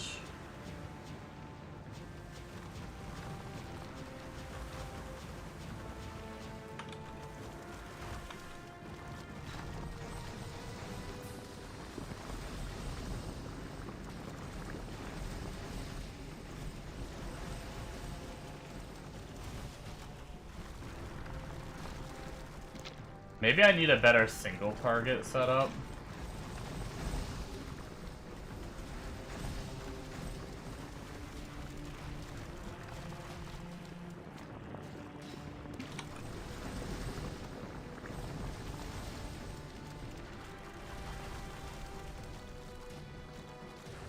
Maybe I need a better single target setup.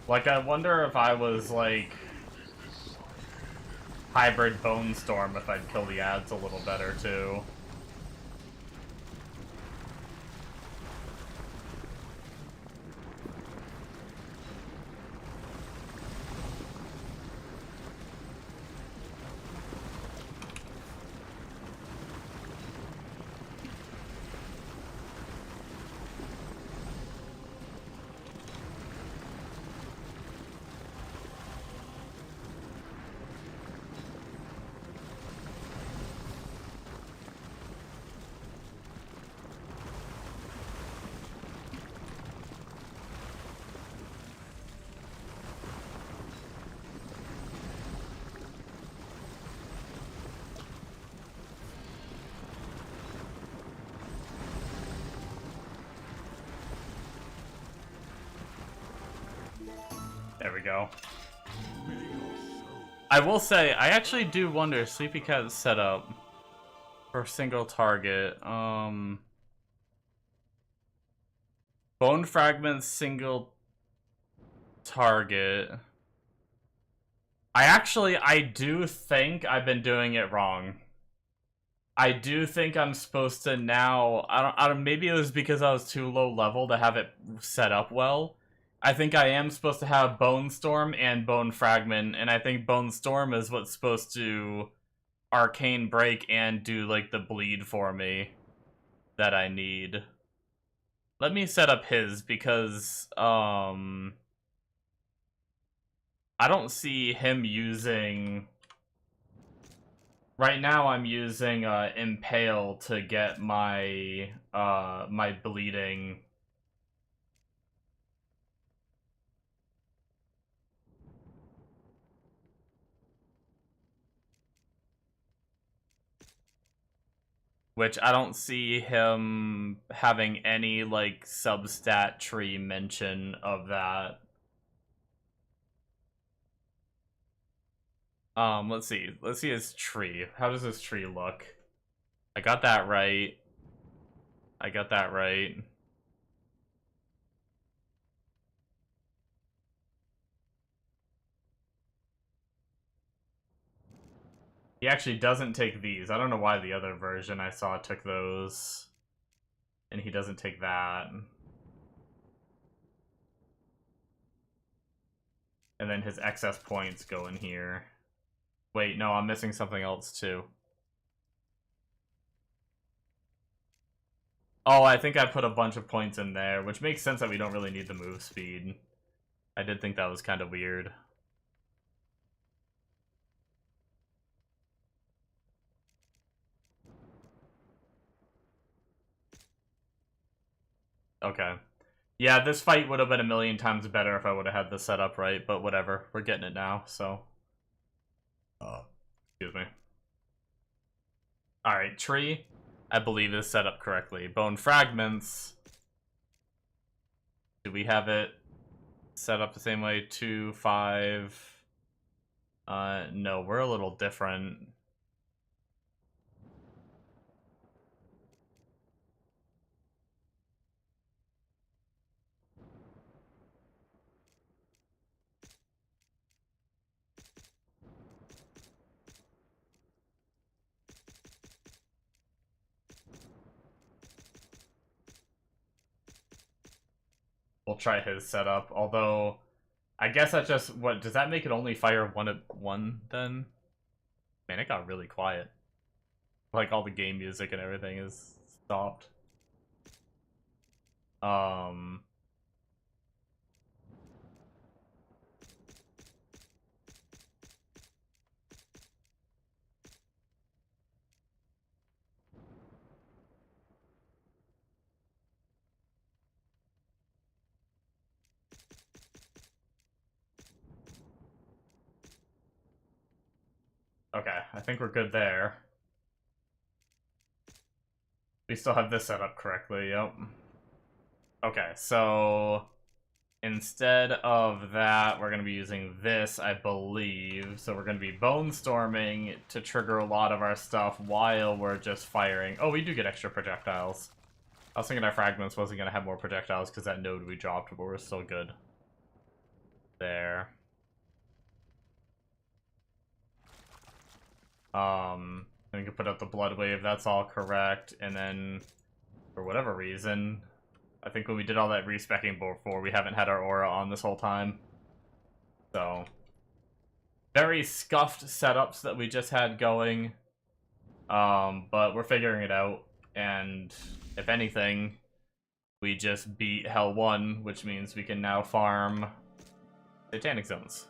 Like, I wonder if I was, like, hybrid Bone Storm, if I'd kill the ads a little better, too. There we go. I will say, I actually do wonder Sleepy Cat's setup for single target. Bone Fragments, single target. I do think I've been doing it wrong. I do think I'm supposed to now, I don't, maybe it was because I was too low level to have it set up well. I think I am supposed to have Bone Storm and Bone Fragment, and I think Bone Storm is what's supposed to Arcane Break and do, like, the bleed for me that I need. Let me set up his, because, I don't see him using... Right now I'm using, Impale to get my, my bleeding... Which I don't see him having any, like, substat tree mention of that. Let's see. Let's see his tree. How does his tree look? I got that right. I got that right. He actually doesn't take these. I don't know why the other version I saw took those. And he doesn't take that. And then his excess points go in here. Wait, no, I'm missing something else too. Oh, I think I put a bunch of points in there, which makes sense that we don't really need the move speed. I did think that was kind of weird. Okay. Yeah, this fight would have been a million times better if I would have had this set up right, but whatever. We're getting it now, so... excuse me. Alright, tree, I believe is set up correctly. Bone Fragments... Do we have it set up the same way? 2, 5... no, we're a little different. we'll try his setup. Although, I guess that just what does that make it only fire one at one then? Man, it got really quiet. Like all the game music and everything is stopped. Okay, I think we're good there. We still have this set up correctly, yep. Okay, so instead of that, we're going to be using this, I believe. So we're going to be bone storming to trigger a lot of our stuff while we're just firing. Oh, we do get extra projectiles. I was thinking our fragments wasn't going to have more projectiles because that node we dropped, but we're still good. There. Then we can put up the blood wave, that's all correct, and then, for whatever reason, I think when we did all that respecking before, we haven't had our aura on this whole time. So, very scuffed setups that we just had going, but we're figuring it out, and if anything, we just beat Hell 1, which means we can now farm Satanic Zones.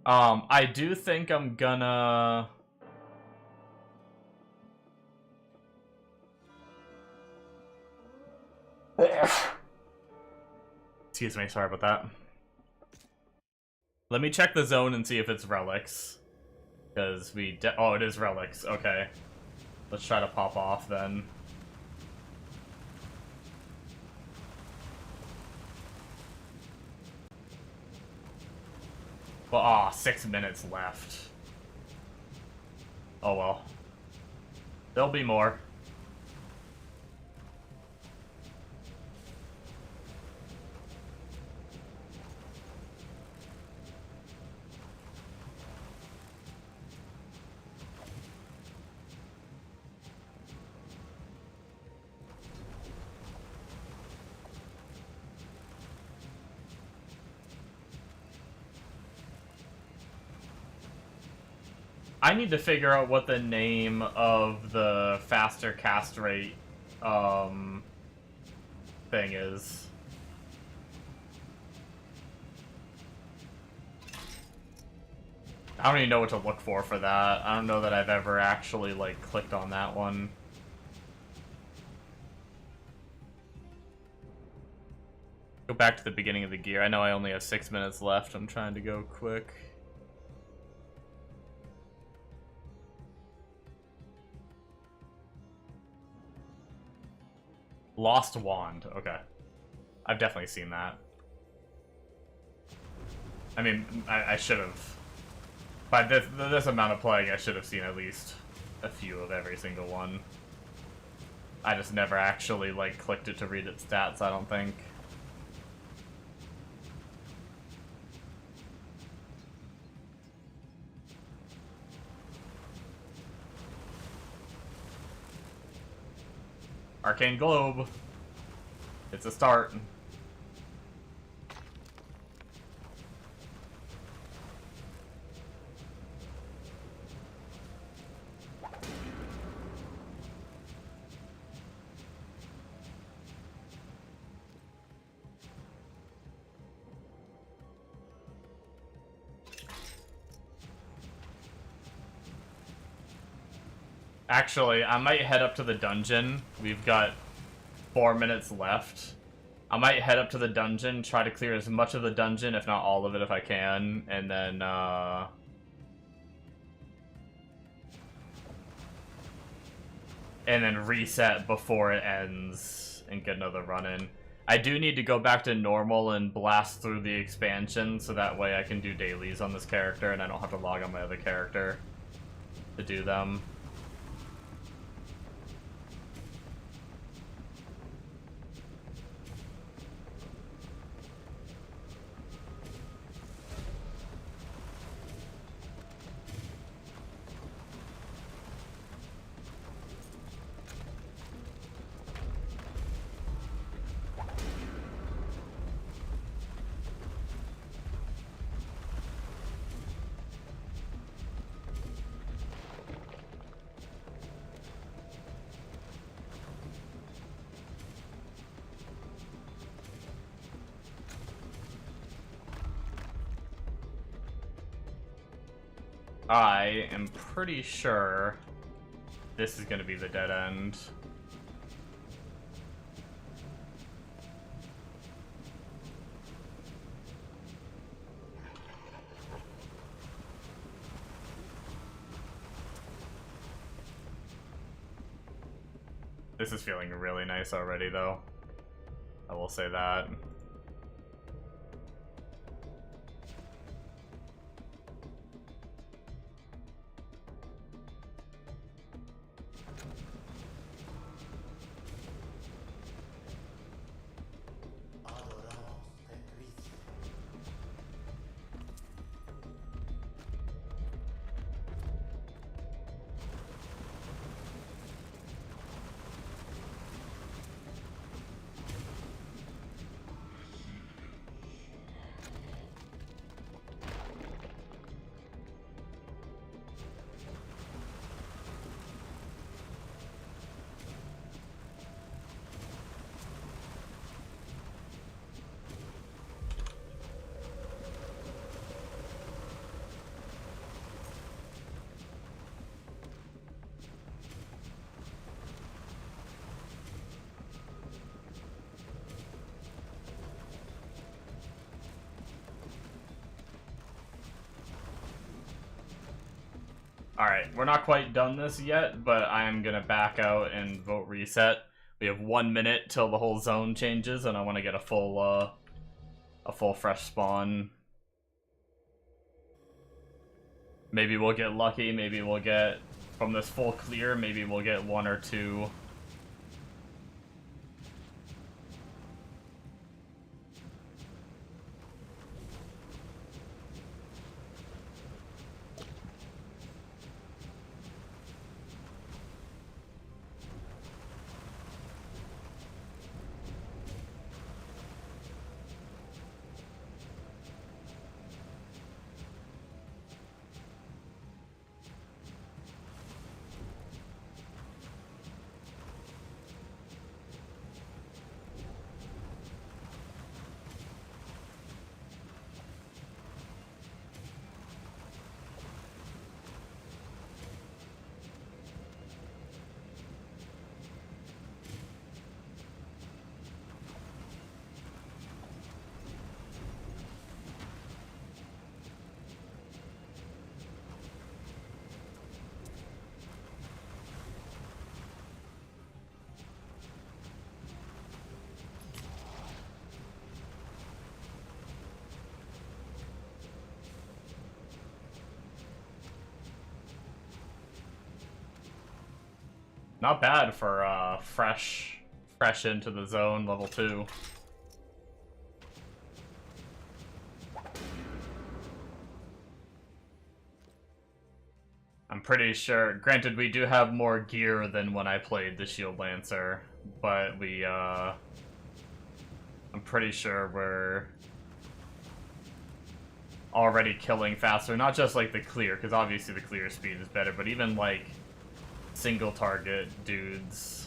I do think I'm gonna... Excuse me, sorry about that. Let me check the zone and see if it's relics. Because we... oh, it is relics. Okay. Let's try to pop off then. Well, aw, 6 minutes left. Oh well. There'll be more. I need to figure out what the name of the faster cast rate thing is. I don't even know what to look for that. I don't know that I've ever actually, like, clicked on that one. Go back to the beginning of the gear. I know I only have 6 minutes left. I'm trying to go quick. Lost Wand. Okay. I've definitely seen that. I mean, I should have. By this amount of playing, I should have seen at least a few of every single one. I just never actually, like, clicked it to read its stats, I don't think. Arcane Globe. It's a start. Actually, I might head up to the dungeon. We've got 4 minutes left. I might head up to the dungeon, try to clear as much of the dungeon, if not all of it if I can, and then reset before it ends and get another run in. I do need to go back to normal and blast through the expansion, so that way I can do dailies on this character and I don't have to log on my other character to do them. I am pretty sure this is going to be the dead end. This is feeling really nice already, though. I will say that. Alright, we're not quite done this yet, but I am gonna back out and vote reset. We have 1 minute till the whole zone changes, and I want to get a full fresh spawn. Maybe we'll get lucky, maybe we'll get, from this full clear, maybe we'll get 1 or 2. Not bad for fresh into the zone, level 2. I'm pretty sure, granted we do have more gear than when I played the Shield Lancer, but I'm pretty sure we're already killing faster, not just like the clear, because obviously the clear speed is better, but even like single target dudes.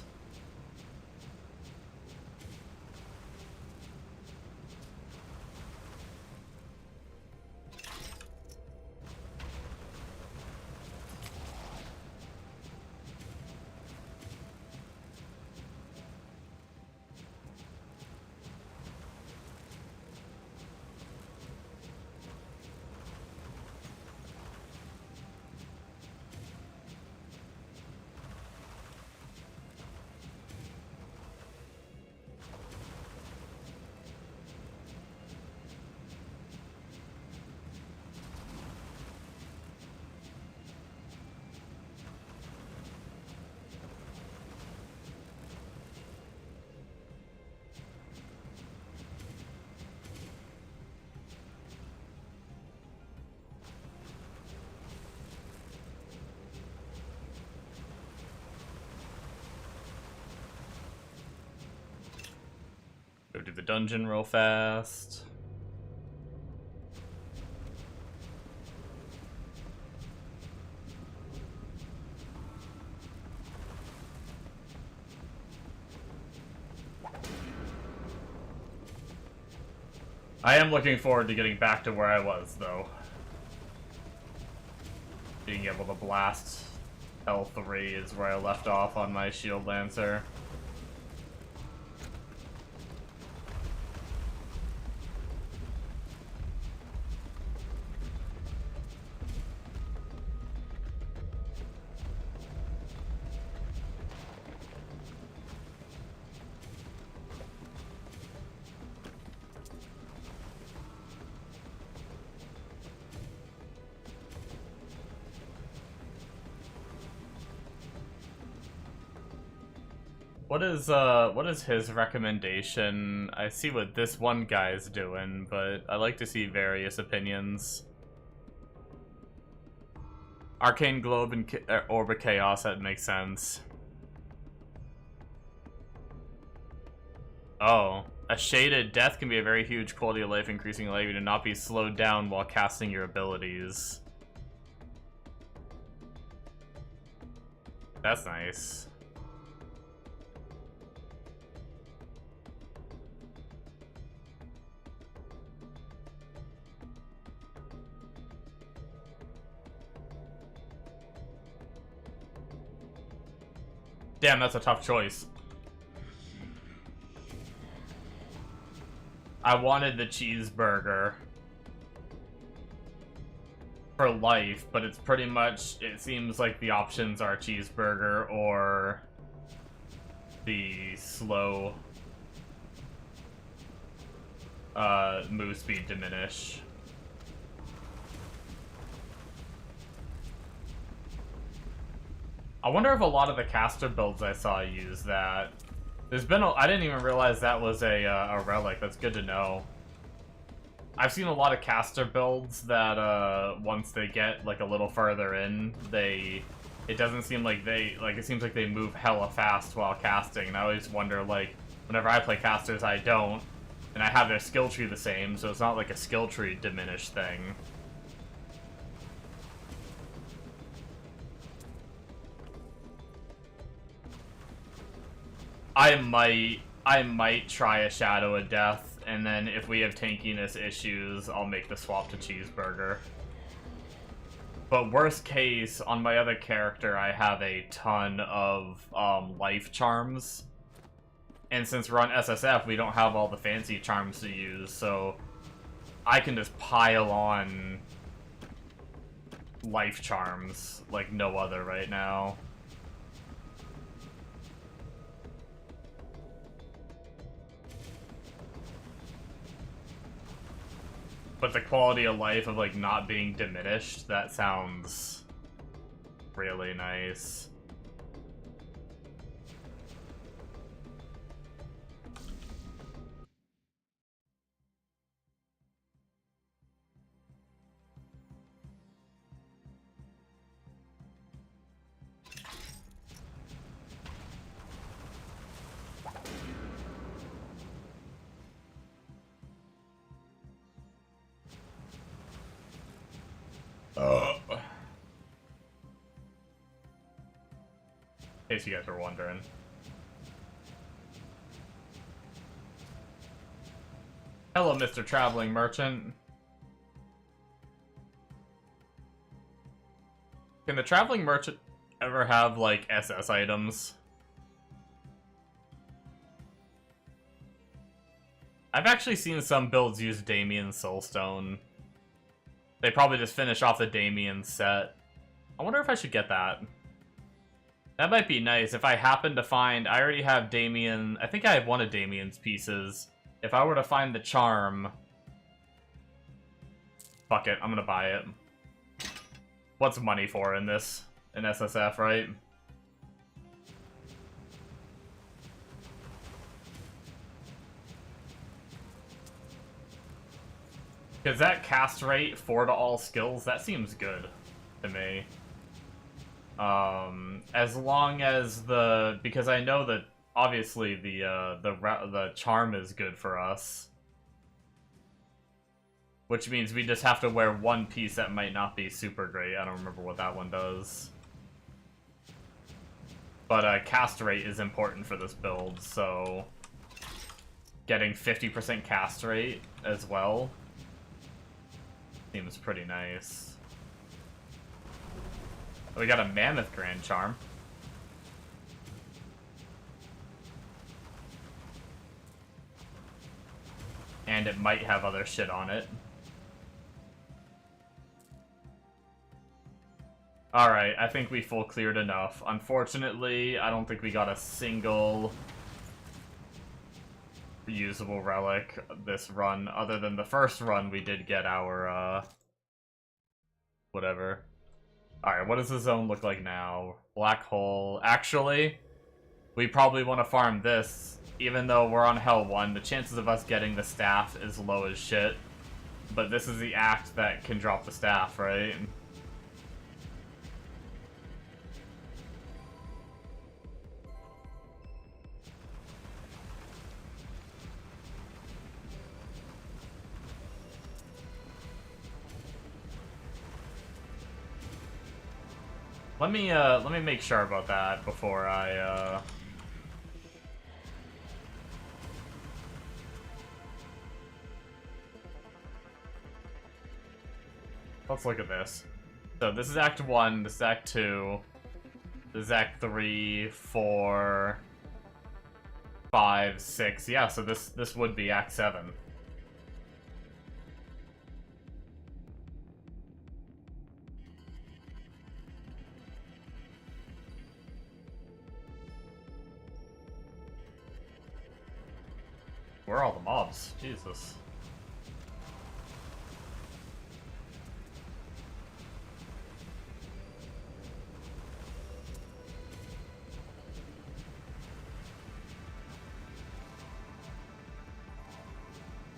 Go do the dungeon real fast. I am looking forward to getting back to where I was, though. being able to blast L3 is where I left off on my Shield Lancer. What is his recommendation? I see what this one guy's doing, but I like to see various opinions. Arcane Globe and Orb of Chaos, that makes sense. Oh, a shaded death can be a very huge quality of life increasing, allowing you to not be slowed down while casting your abilities. That's nice. Damn, that's a tough choice. I wanted the cheeseburger for life, but it's pretty much, it seems like the options are cheeseburger or the slow move speed diminish. I wonder if a lot of the caster builds I saw use that. There's been I didn't even realize that was a relic. That's good to know. I've seen a lot of caster builds that once they get like a little further in, it doesn't seem like it seems like they move hella fast while casting. And I always wonder, like, whenever I play casters, I don't, and I have their skill tree the same, so it's not like a skill tree diminished thing. I might try a Shadow of Death, and then if we have tankiness issues, I'll make the swap to cheeseburger. But worst case, on my other character, I have a ton of life charms. And since we're on SSF, we don't have all the fancy charms to use, so I can just pile on life charms like no other right now. But the quality of life of, like, not being diminished, that sounds really nice. In case you guys were wondering. Hello, Mr. Traveling Merchant. Can the Traveling Merchant ever have, like, SS items? I've actually seen some builds use Damien's Soulstone. They probably just finish off the Damien set. I wonder if I should get that. That might be nice if I happen to find... I already have Damien... I think I have one of Damien's pieces. If I were to find the charm... Fuck it, I'm gonna buy it. What's money for in this? In SSF, right? Because that cast rate 4 to all skills, that seems good to me. As long as because I know that obviously the charm is good for us, which means we just have to wear one piece that might not be super great. I don't remember what that one does, but cast rate is important for this build, so getting 50% cast rate as well seems pretty nice. We got a Mammoth Grand Charm. And it might have other shit on it. Alright, I think we full cleared enough. Unfortunately, I don't think we got a single reusable relic this run, other than the first run we did get our, whatever. Alright, what does the zone look like now? Black hole. Actually, we probably want to farm this. Even though we're on Hell 1, the chances of us getting the staff is low as shit. But this is the act that can drop the staff, right? Let me make sure about that before I, Let's look at this. So this is Act 1, this is Act 2, this is Act 3, 4, 5, 6. Yeah, so this would be Act 7. Where are all the mobs? Jesus.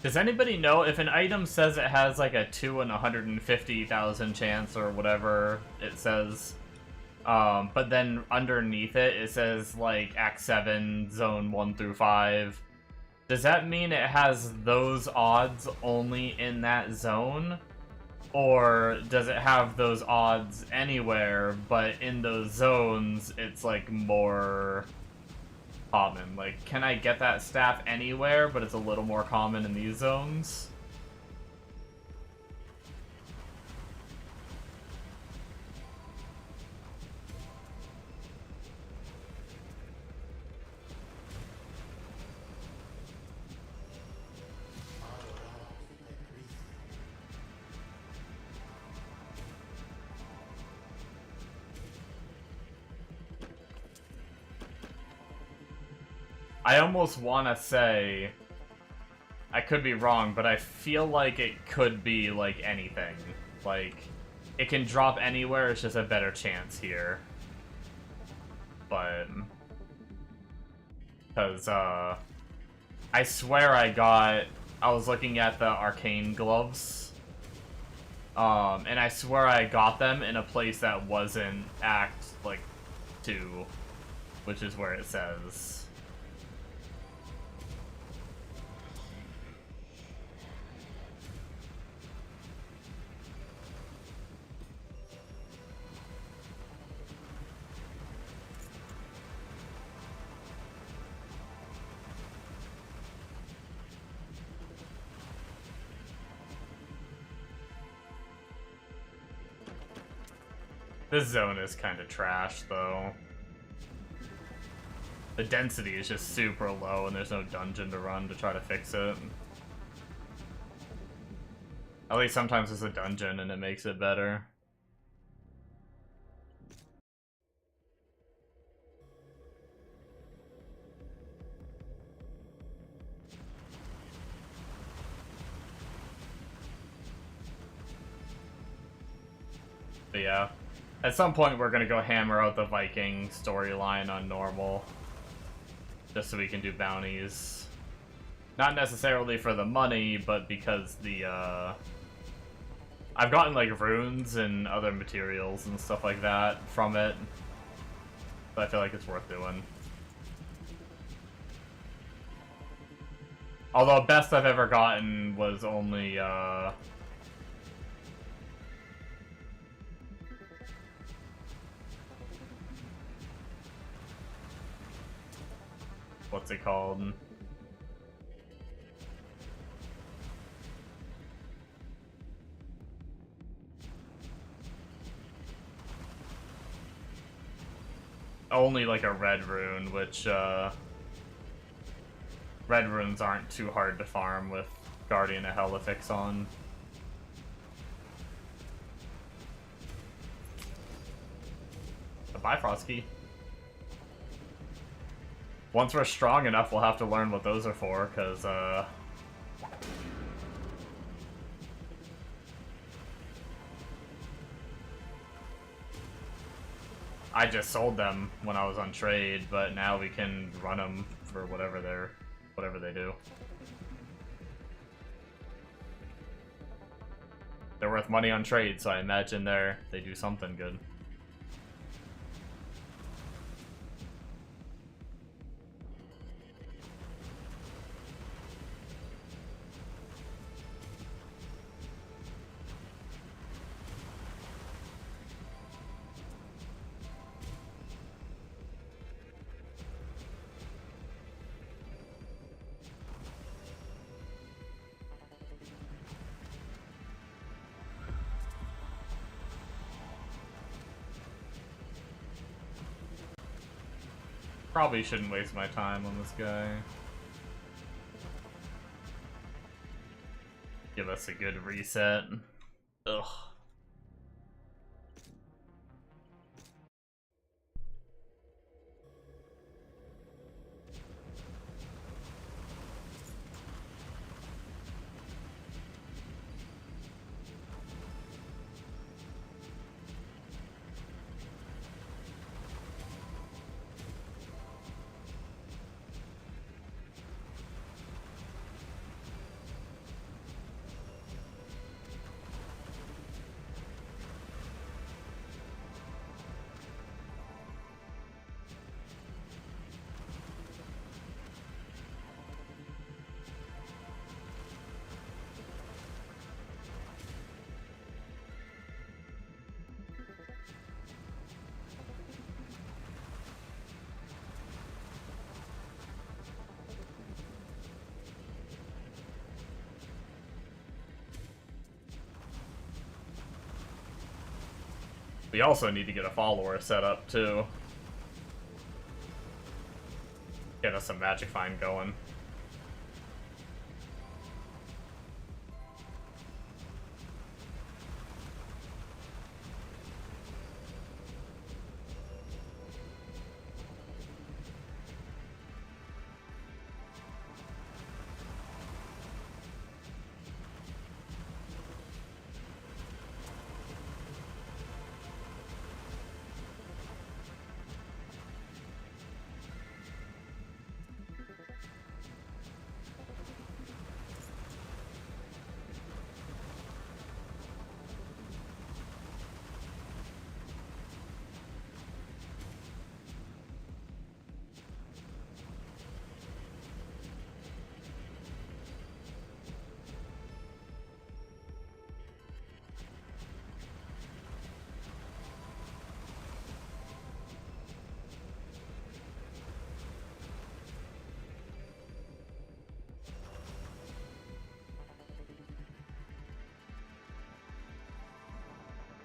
Does anybody know if an item says it has like a 2 in 150,000 chance or whatever it says, but then underneath it says like Act 7, Zone 1 through 5, does that mean it has those odds only in that zone? Or does it have those odds anywhere, but in those zones it's like more common? Like, can I get that staff anywhere, but it's a little more common in these zones? I almost want to say, I could be wrong, but I feel like it could be, like, anything. Like, it can drop anywhere, it's just a better chance here. But, because, I swear I was looking at the arcane gloves, and I swear I got them in a place that wasn't Act, like, 2, which is where it says. This zone is kind of trash, though. The density is just super low, and there's no dungeon to run to try to fix it. At least sometimes there's a dungeon, and it makes it better. But yeah. At some point, we're gonna go hammer out the Viking storyline on normal. Just so we can do bounties. Not necessarily for the money, but because the, I've gotten, like, runes and other materials and stuff like that from it. So I feel like it's worth doing. Although, best I've ever gotten was only, what's it called? only like a red rune, which red runes aren't too hard to farm with Guardian of Helifix on. The Bifrost Key. Once we're strong enough, we'll have to learn what those are for, because I just sold them when I was on trade, but now we can run them for whatever they do. They're worth money on trade, so I imagine they do something good. Probably shouldn't waste my time on this guy. Give us a good reset. Ugh. We also need to get a follower set up, too. Get us some Magic Find going.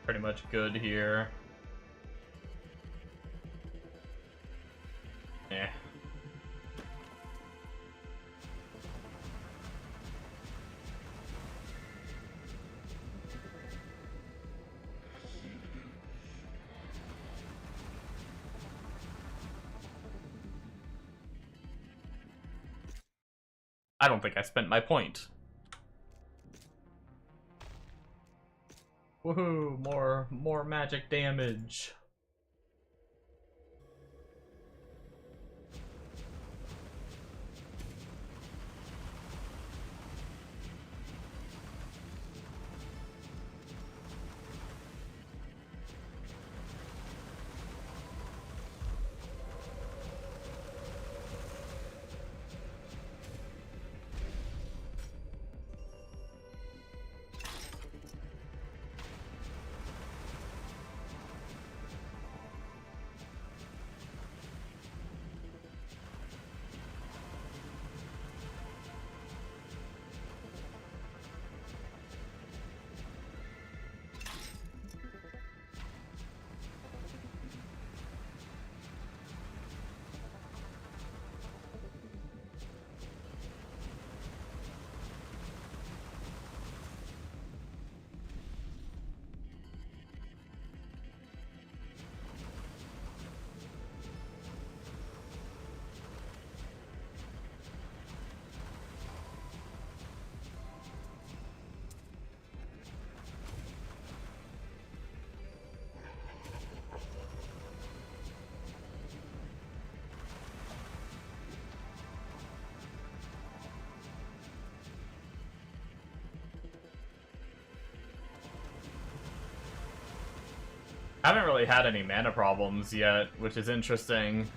Pretty much good here. Eh. I don't think I spent my point. Woohoo! More magic damage. Haven't really had any mana problems yet, which is interesting.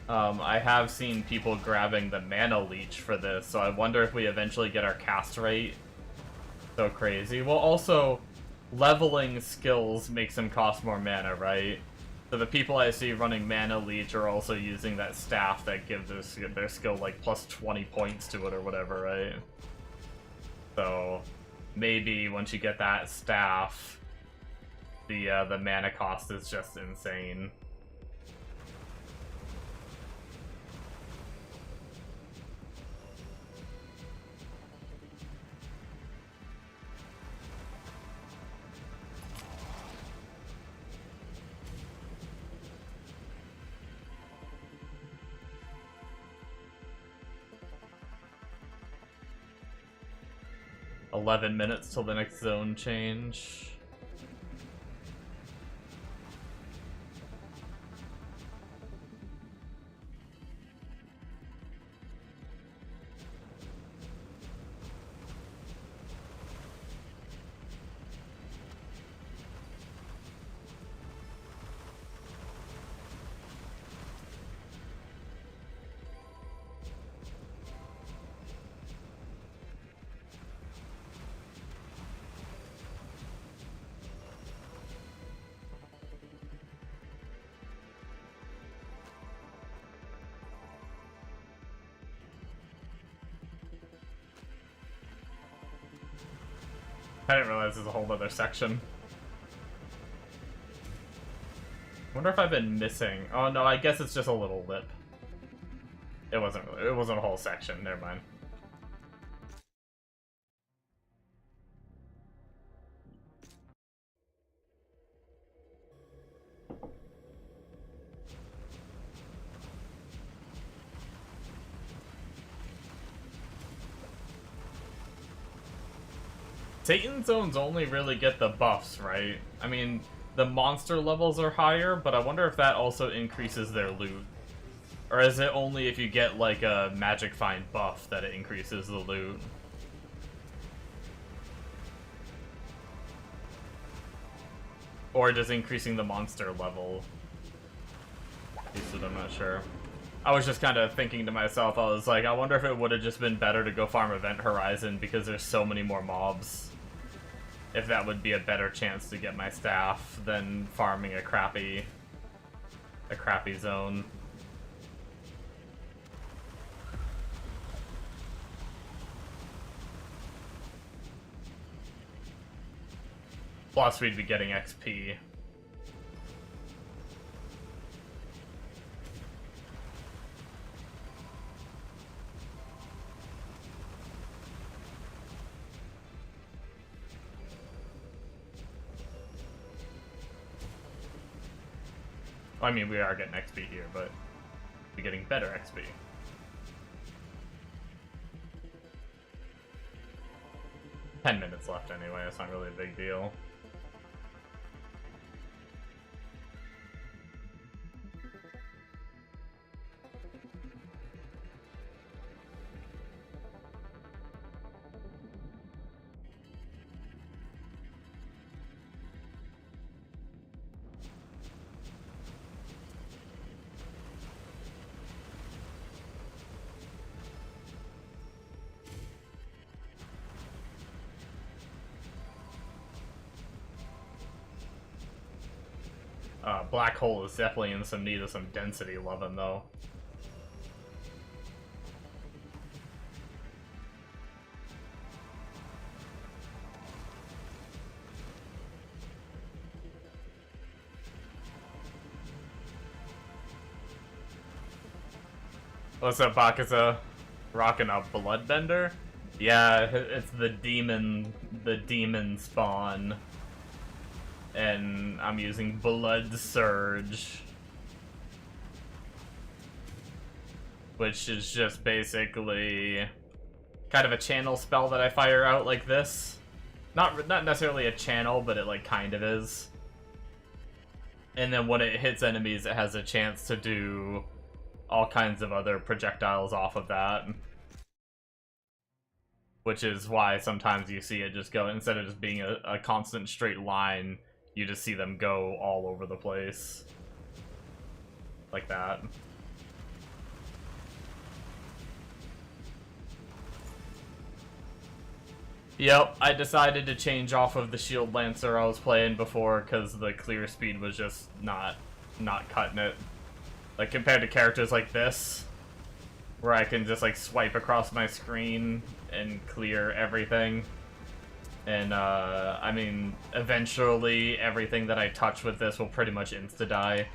I have seen people grabbing the mana leech for this, so I wonder if we eventually get our cast rate so crazy. Well, also, leveling skills makes them cost more mana, right? So the people I see running mana leech are also using that staff that gives their skill like plus 20 points to it or whatever, right? So maybe once you get that staff, the mana cost is just insane. $11 till the next zone change. I didn't realize there's a whole other section. Wonder if I've been missing. Oh no, I guess it's just a little lip. It wasn't a whole section, never mind. Satan zones only really get the buffs, right? I mean, the monster levels are higher, but I wonder if that also increases their loot. Or is it only if you get, like, a magic find buff that it increases the loot? Or does increasing the monster level? I'm not sure. I was just kind of thinking to myself, I was like, I wonder if it would have just been better to go farm Event Horizon because there's so many more mobs. If that would be a better chance to get my staff than farming a crappy zone. Plus we'd be getting XP. I mean, we are getting XP here, but we're getting better XP. $10 left anyway, it's not really a big deal. Black Hole is definitely in some need of some density loving, though. What's up, Bakaza? Rocking a Bloodbender? Yeah, it's the Demonspawn. And I'm using Blood Surge, which is just basically kind of a channel spell that I fire out like this. Not necessarily a channel, but it like kind of is. And then when it hits enemies, it has a chance to do all kinds of other projectiles off of that. Which is why sometimes you see it just go, instead of just being a constant straight line, you just see them go all over the place. Like that. Yep, I decided to change off of the Shield Lancer I was playing before because the clear speed was just not cutting it. Like, compared to characters like this, where I can just, like, swipe across my screen and clear everything. And, I mean, eventually everything that I touch with this will pretty much insta-die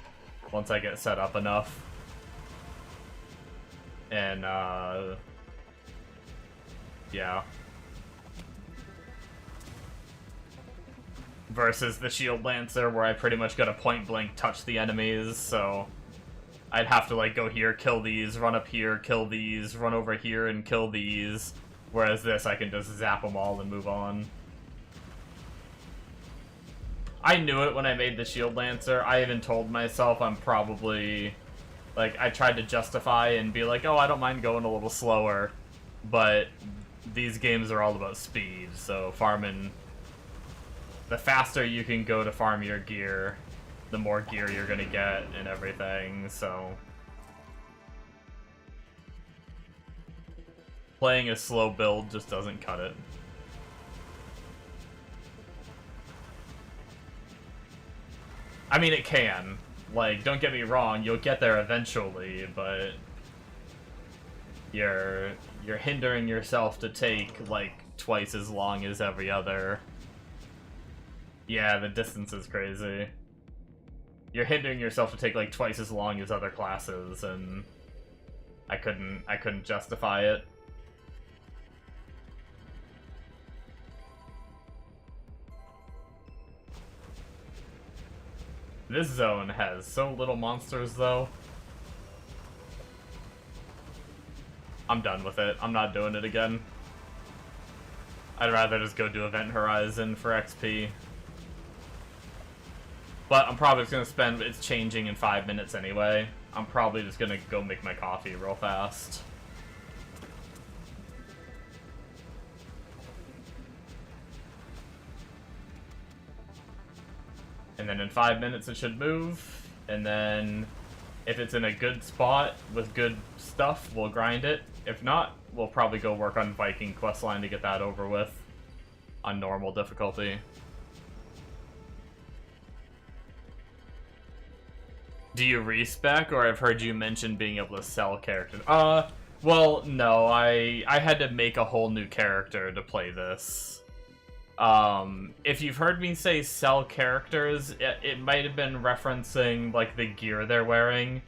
once I get set up enough. And, yeah. Versus the Shield Lancer, where I pretty much gotta point-blank touch the enemies, so I'd have to, like, go here, kill these, run up here, kill these, run over here and kill these, whereas this, I can just zap them all and move on. I knew it when I made the Shield Lancer. I even told myself I'm probably... Like, I tried to justify and be like, oh, I don't mind going a little slower, but these games are all about speed, so farming... The faster you can go to farm your gear, the more gear you're gonna get and everything, so... Playing a slow build just doesn't cut it. I mean, it can. Like, don't get me wrong, you'll get there eventually, but... You're hindering yourself to take, like, twice as long as every other... Yeah, the distance is crazy. You're hindering yourself to take like twice as long as other classes, and I couldn't justify it. This zone has so little monsters though. I'm done with it. I'm not doing it again. I'd rather just go do Event Horizon for XP. But I'm probably just gonna spend, it's changing in 5 minutes anyway. I'm probably just gonna go make my coffee real fast. And then in 5 minutes it should move. And then if it's in a good spot with good stuff, we'll grind it. If not, we'll probably go work on Viking questline to get that over with on normal difficulty. Do you respec, or I've heard you mention being able to sell characters? Well, no, I had to make a whole new character to play this. If you've heard me say sell characters, it might have been referencing, like, the gear they're wearing.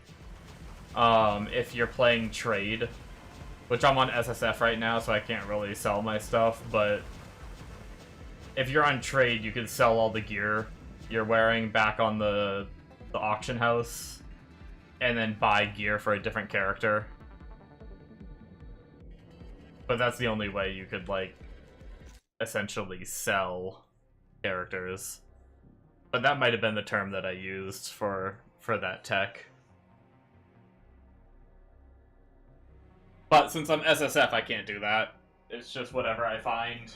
If you're playing trade, which I'm on SSF right now, so I can't really sell my stuff, but if you're on trade, you can sell all the gear you're wearing back on the auction house, and then buy gear for a different character. But that's the only way you could, like, essentially sell characters. But that might have been the term that I used for that tech. But since I'm SSF, I can't do that. It's just whatever I find.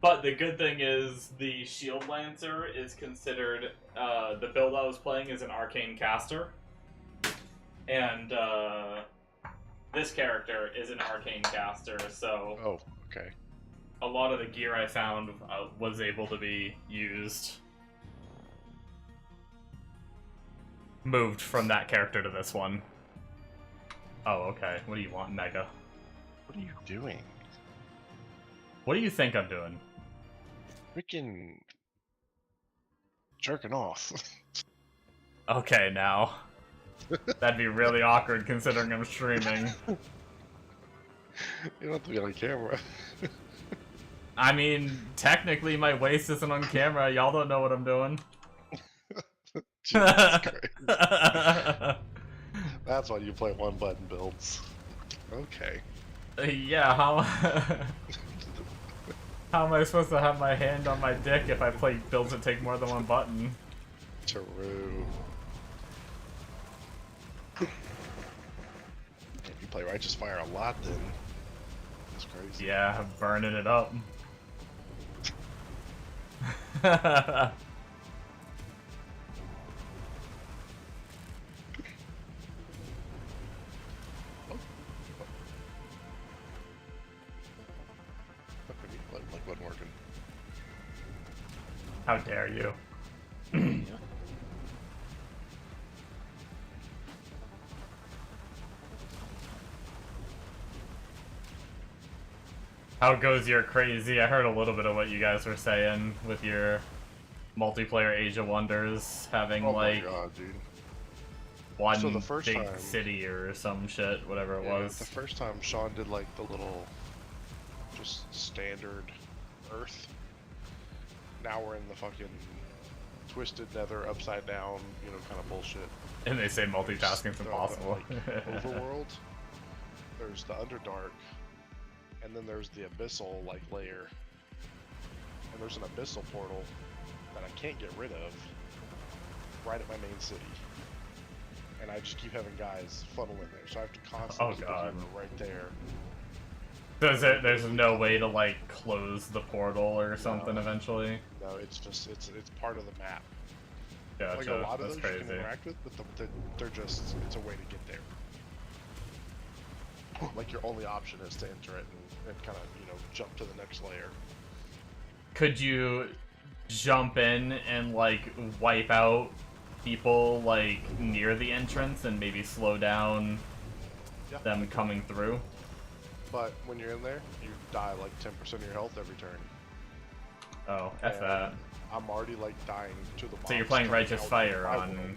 But the good thing is the Shield Lancer is considered, the build I was playing is an Arcane Caster. And this character is an Arcane Caster, so... Oh, okay. A lot of the gear I found was able to be used. Moved from that character to this one. Oh, okay. What do you want, Mega? What are you doing? What do you think I'm doing? Freaking jerking off. Okay, now. That'd be really awkward considering I'm streaming. You don't have to be on camera. I mean, technically my waist isn't on camera. Y'all don't know what I'm doing. Jesus Christ. That's why you play one button builds. Okay. Yeah, how am I supposed to have my hand on my dick if I play builds that take more than one button? True. If you play Righteous Fire a lot, then that's crazy. Yeah, I'm burning it up. Like wasn't working. How dare you? Yeah. How goes your crazy? I heard a little bit of what you guys were saying with your multiplayer Age of Wonders having Oh like my god, dude. one So the first big time, city or some shit, whatever it yeah, was. the first time Sean did like the little, just standard Earth. Now we're in the fucking twisted nether, upside down, you know, kind of bullshit. And they say multitasking's impossible. Like, overworld. There's the Underdark, and then there's the abyssal like layer. And there's an abyssal portal that I can't get rid of right at my main city. And I just keep having guys funnel in there, so I have to constantly keep a hero right there. There's no way to like close the portal or something eventually? No, it's just it's part of the map. Gotcha. Like a lot of That's those crazy. you can interact with, but they're just it's a way to get there. Like your only option is to enter it and kind of, you know, jump to the next layer. Could you jump in and like wipe out people like near the entrance and maybe slow down them coming through? But when you're in there, you die like 10% of your health every turn. Oh, F that. I'm already like dying to the boss. So you're playing Righteous Fire on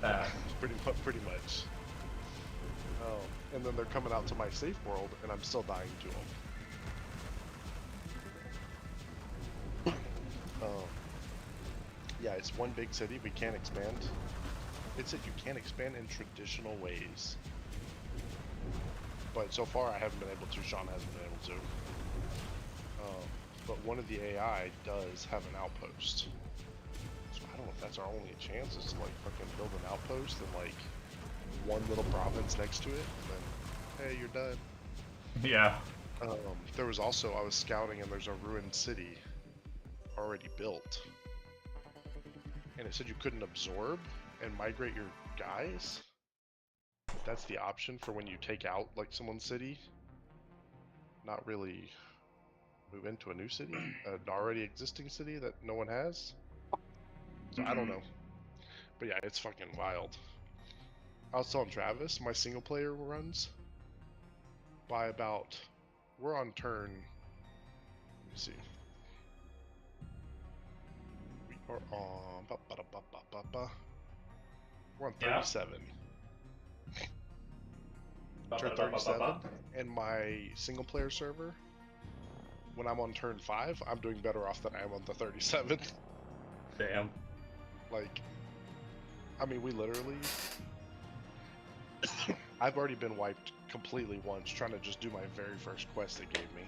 that. Pretty much. Oh, and then they're coming out to my safe world, and I'm still dying to them. Yeah, it's one big city. We can't expand. It said you can't expand in traditional ways. But so far, I haven't been able to. Sean hasn't been able to. But one of the AI does have an outpost. So I don't know if that's our only chance is to like fucking build an outpost and like one little province next to it, and then hey, you're done. Yeah. There was also, I was scouting and there's a ruined city already built. And it said you couldn't absorb and migrate your guys. But that's the option for when you take out like someone's city. Not really move into a new city, an already existing city that no one has. So I don't know. But yeah, it's fucking wild. I was telling Travis, my single player runs by about, we're on turn, let me see. We are on, we're on 37. Turn 37, and my single player server, when I'm on turn 5, I'm doing better off than I am on the 37. Damn. Like, I mean, we literally, I've already been wiped completely once trying to just do my very first quest they gave me,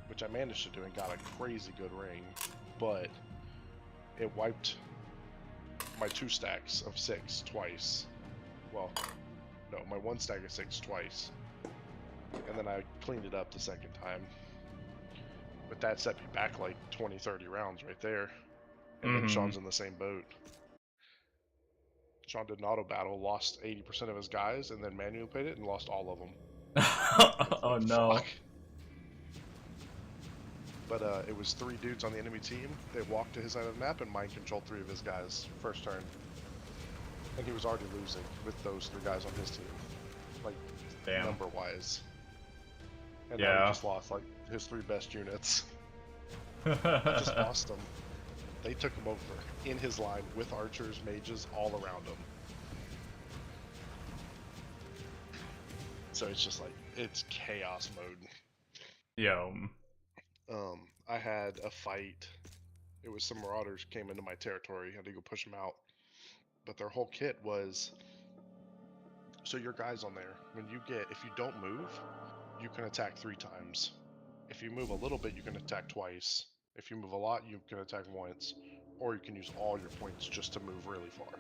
which I managed to do and got a crazy good ring, but it wiped my 2 stacks of 6 twice. Well, no, my 1 stack of 6 twice. And then I cleaned it up the second time. But that set me back like 20-30 rounds right there. And then Sean's in the same boat. Sean did an auto battle, lost 80% of his guys, and then manually played it and lost all of them. Oh no. Fuck. But it was 3 dudes on the enemy team. They walked to his side of the map and mind controlled 3 of his guys first turn. And he was already losing with those 3 guys on his team. Like, number wise. And now he just lost like his 3 best units. I just lost them. They took him over in his line with archers, mages all around him. So it's just like, it's chaos mode. Yo. I had a fight. It was some marauders came into my territory. I had to go push them out. But their whole kit was, so your guys on there, when you get, if you don't move, you can attack 3 times. If you move a little bit, you can attack twice. If you move a lot, you can attack once. Or you can use all your points just to move really far.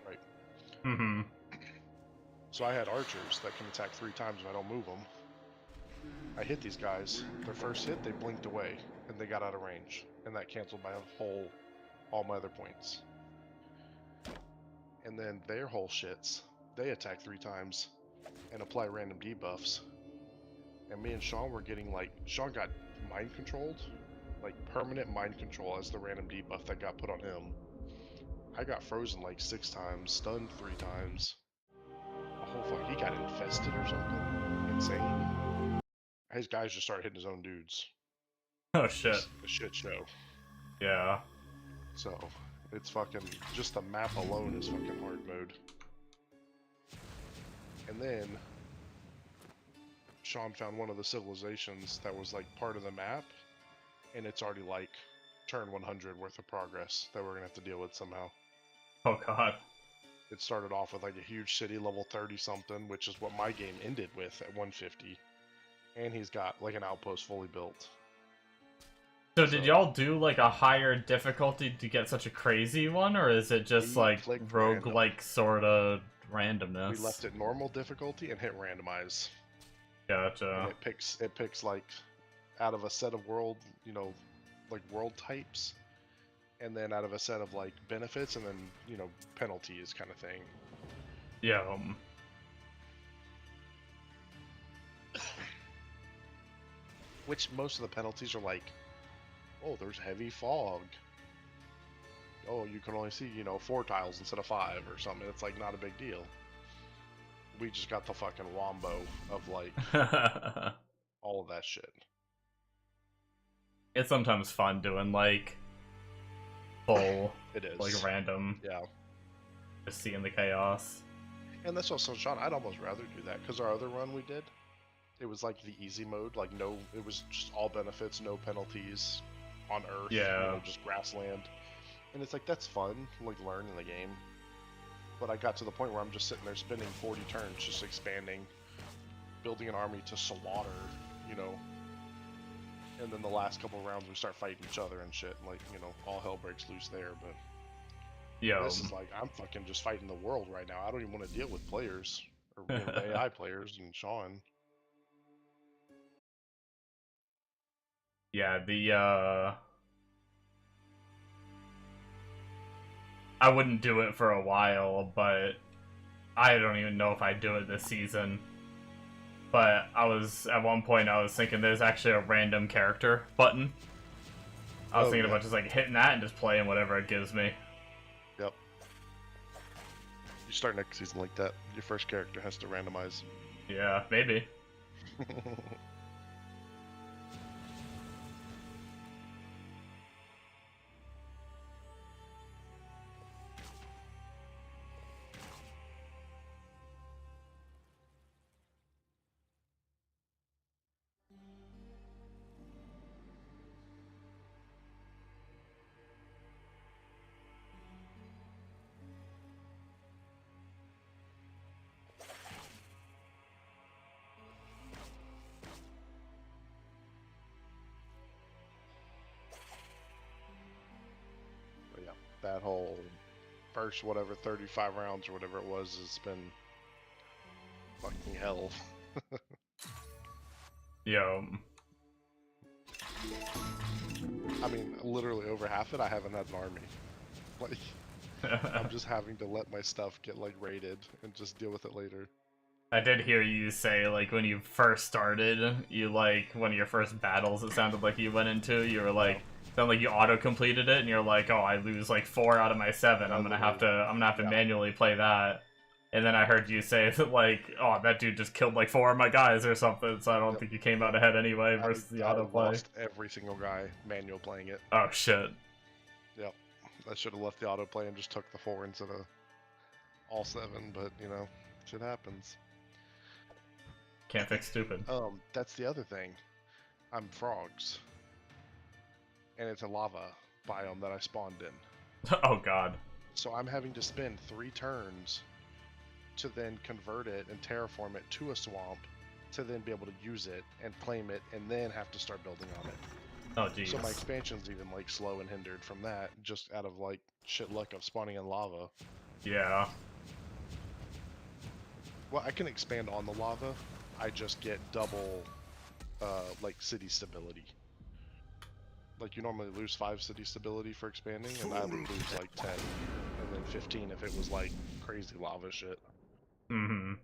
Right? Mm-hmm. So I had archers that can attack 3 times if I don't move them. I hit these guys. Their first hit, they blinked away, and they got out of range, and that canceled my all my other points. And then their whole shits, they attack 3 times and apply random debuffs. And me and Sean were getting like, Sean got mind controlled, like permanent mind control as the random debuff that got put on him. I got frozen like 6 times, stunned 3 times. A whole fuck, he got infested or something. Insane. His guys just started hitting his own dudes. Oh shit. It's a shit show. Yeah. So, it's fucking, just the map alone is fucking hard mode. And then, Sean found one of the civilizations that was like part of the map, and it's already like turn 100 worth of progress that we're gonna have to deal with somehow. Oh god. It started off with like a huge city, level 30 something, which is what my game ended with at 150. And he's got like an outpost fully built. So did y'all do like a higher difficulty to get such a crazy one, or is it just like roguelike sort of randomness? We left it normal difficulty and hit randomize. Gotcha. And it picks like out of a set of world, you know, like world types, and then out of a set of like benefits, and then, you know, penalties kind of thing. Yeah. Which most of the penalties are like, oh, there's heavy fog. Oh, you can only see, you know, 4 tiles instead of 5 or something. It's like not a big deal. We just got the fucking wombo of like all of that shit. It's sometimes fun doing like full, it is like random. Yeah. Just seeing the chaos. And that's also, Sean, I'd almost rather do that, because our other run we did, it was like the easy mode, like no, it was just all benefits, no penalties on Earth, yeah, you know, just grassland. And it's like, that's fun, like learning the game. But I got to the point where I'm just sitting there spending 40 turns, just expanding, building an army to slaughter, you know. And then the last couple of rounds we start fighting each other and shit, and like, you know, all hell breaks loose there, but... Yeah. This is like, I'm fucking just fighting the world right now. I don't even want to deal with players, or you know, the AI players and Sean. Yeah, I wouldn't do it for a while, but I don't even know if I'd do it this season. But at one point I was thinking there's actually a random character button. I was thinking about just like hitting that and just playing whatever it gives me. Yep. You start next season like that. Your first character has to randomize. Yeah, maybe. But yeah, that whole first, whatever, 35 rounds or whatever it was, has been fucking hell. Yo. I mean, literally over half it, I haven't had an army. Like, I'm just having to let my stuff get, like, raided and just deal with it later. I did hear you say, like, when you first started, you, like, one of your first battles it sounded like you went into, you were like, sounded like you auto-completed it, and you're like, oh, I lose, like, 4 out of my 7, I'm gonna have to manually play that. And then I heard you say that, like, oh, that dude just killed, like, 4 of my guys or something, so I don't think you came out ahead anyway versus the autoplay. I lost every single guy manual playing it. Oh, shit. Yep. I should have left the autoplay and just took the 4 instead of all 7, but, you know, shit happens. Can't fix stupid. That's the other thing. I'm frogs. And it's a lava biome that I spawned in. Oh, God. So I'm having to spend 3 turns to then convert it and terraform it to a swamp to then be able to use it and claim it and then have to start building on it. Oh, geez. So my expansion's even, like, slow and hindered from that, just out of, like, shit luck of spawning in lava. Yeah. Well, I can expand on the lava. I just get double like city stability. Like you normally lose 5 city stability for expanding, and I would lose like 10, and then 15 if it was like crazy lava shit. Mm-hmm.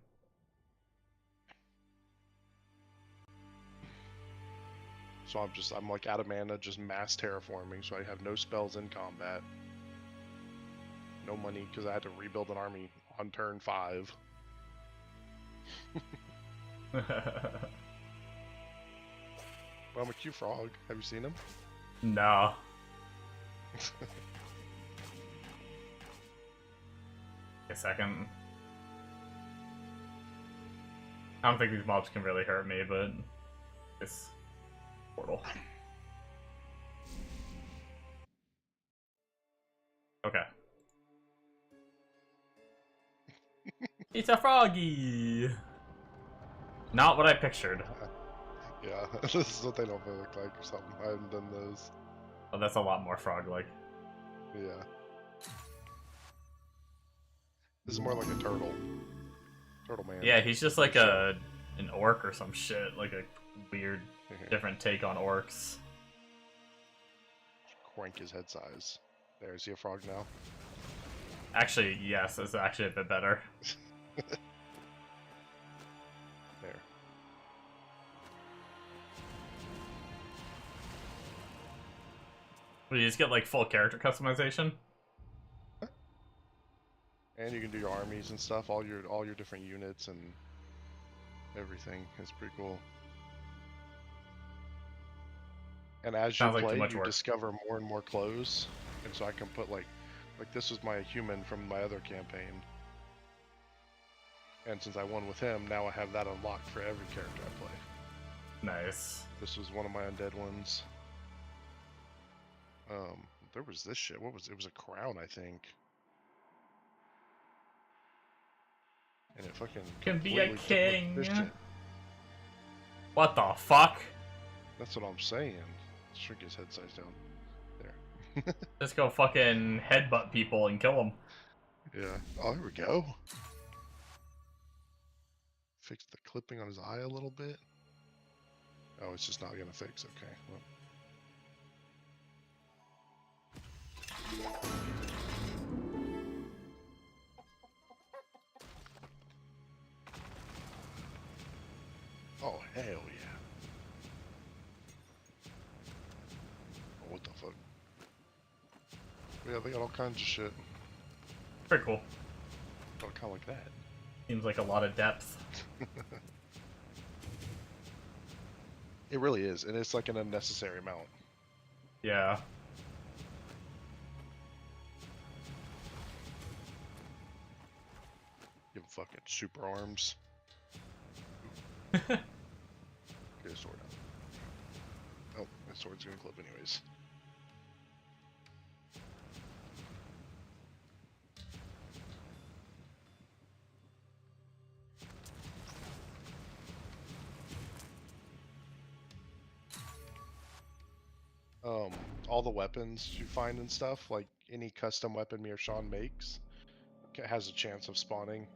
So I'm like out of mana, just mass terraforming, so I have no spells in combat. No money, because I had to rebuild an army on turn 5. But I'm a cute frog. Have you seen him? No. A second. I don't think these mobs can really hurt me, but it's portal. Okay. It's a froggy! Not what I pictured. Yeah, this is what they normally look like or something. I haven't done those. Oh, that's a lot more frog-like. Yeah. This is more like a turtle. Turtle man. Yeah, he's just like an orc or some shit. Like a weird, different take on orcs. Crank his head size. There, is he a frog now? Actually, yes, it's actually a bit better. There. You just get like full character customization. And you can do your armies and stuff, all your different units and everything. It's pretty cool. And as Sounds you like too play, much you work. discover more and more clothes. And so I can put like this was my human from my other campaign. And since I won with him, now I have that unlocked for every character I play. Nice. This was one of my undead ones. There was this shit. What was it? It was a crown, I think. And it fucking Can be a completely king. this shit. What the fuck? That's what I'm saying. Shrink his head size down. There. Just go fucking headbutt people and kill them. Yeah. Oh, here we go. Fix the clipping on his eye a little bit. Oh, it's just not gonna fix. Okay. Well. Oh, hell yeah. Oh, what the fuck? Yeah, they got all kinds of shit. Pretty cool. Oh, kind of like that. Seems like a lot of depth. It really is, and it's like an unnecessary amount. Yeah. Give him fucking super arms. Get a sword out. Oh, my sword's gonna clip anyways. All the weapons you find and stuff, like any custom weapon me or Sean makes, has a chance of spawning.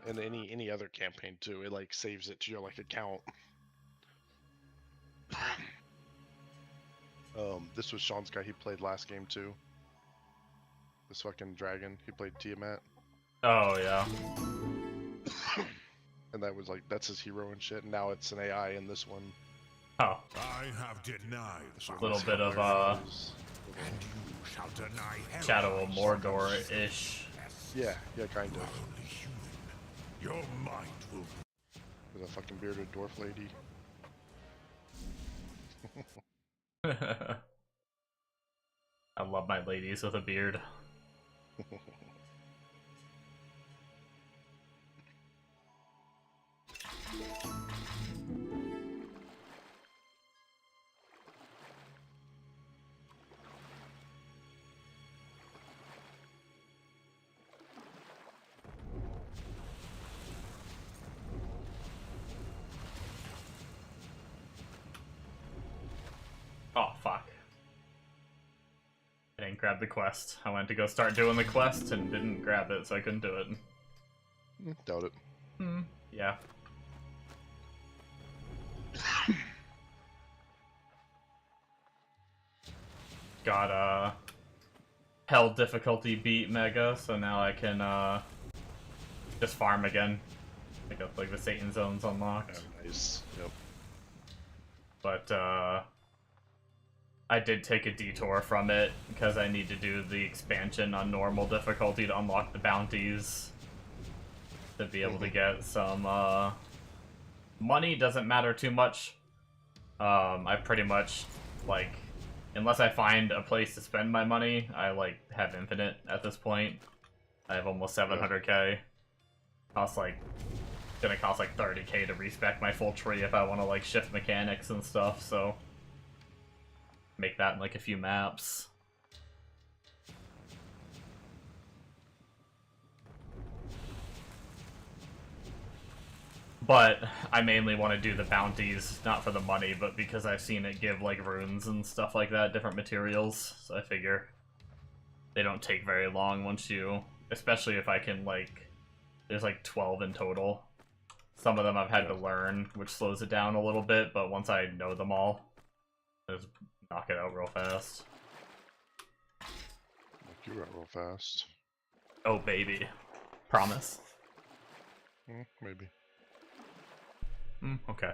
In any other campaign too, it like saves it to your like account. This was Sean's guy he played last game too. This fucking dragon, he played Tiamat. Oh, yeah. And that was like, that's his hero and shit, and now it's an AI in this one. Oh. I have denied A little bit of, and you shall deny Shadow of Mordor-ish. Yeah, kind of. only human. Your might will There's a fucking bearded dwarf lady. I love my ladies with a beard. Oh, fuck. I didn't grab the quest. I went to go start doing the quest and didn't grab it, so I couldn't do it. Doubt it. Yeah. got Hell difficulty beat Mega, so now I can just farm again. Like the Satan Zone's unlocked. Yeah, nice. Yep. But I did take a detour from it because I need to do the expansion on normal difficulty to unlock the bounties. To be able to get some money doesn't matter too much. I pretty much, like, unless I find a place to spend my money, I, like, have infinite at this point. I have almost 700k. Gonna cost like 30k to respec my full tree if I want to, like, shift mechanics and stuff, so make that in, like, a few maps. But I mainly want to do the bounties, not for the money, but because I've seen it give, like, runes and stuff like that, different materials, so I figure they don't take very long once you... Especially if I can, like... There's, like, 12 in total. Some of them I've had to learn, which slows it down a little bit, but once I know them all, I just knock it out real fast. You went real fast. Oh, baby. Promise. Maybe. Okay.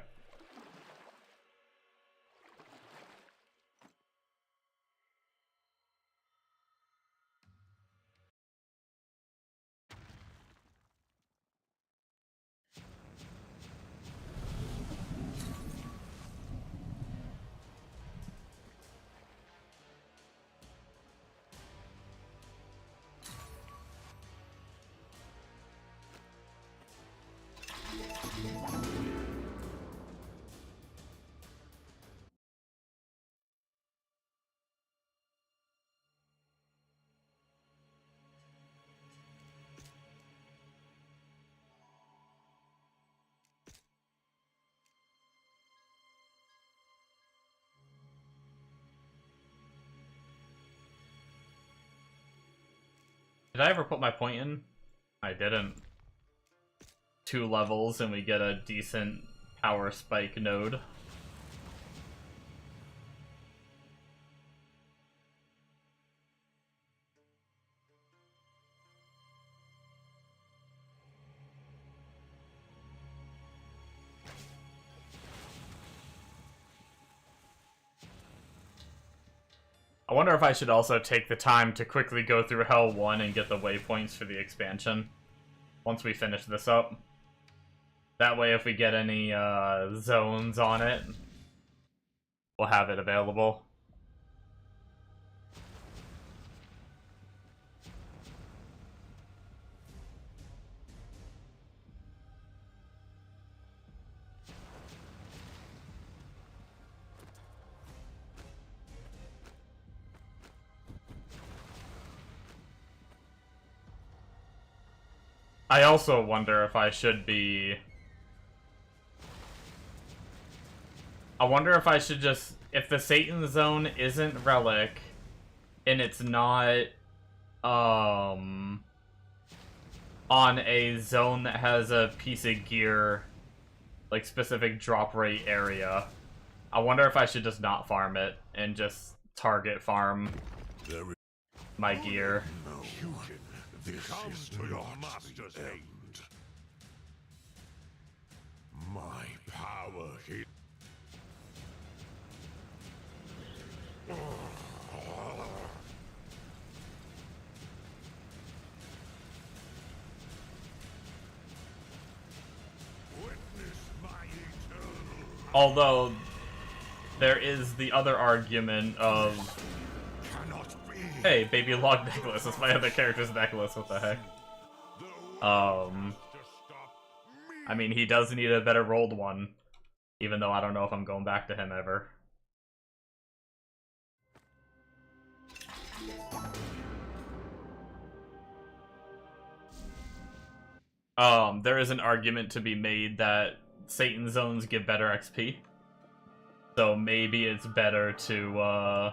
Did I ever put my point in? I didn't. 2 levels and we get a decent power spike node. I wonder if I should also take the time to quickly go through Hell 1 and get the waypoints for the expansion once we finish this up. That way, if we get any zones on it, we'll have it available. I also wonder if I should be... I wonder if I should just... If the Satan Zone isn't Relic, and it's not, on a zone that has a piece of gear, like, specific drop rate area, I wonder if I should just not farm it, and just target farm my gear. Come to your master's end. My power is... Witness my eternal... Although, there is the other argument of... Hey, baby log necklace. That's my other character's necklace. What the heck? I mean, he does need a better rolled one. Even though I don't know if I'm going back to him ever. There is an argument to be made that Satan zones give better XP. So maybe it's better to,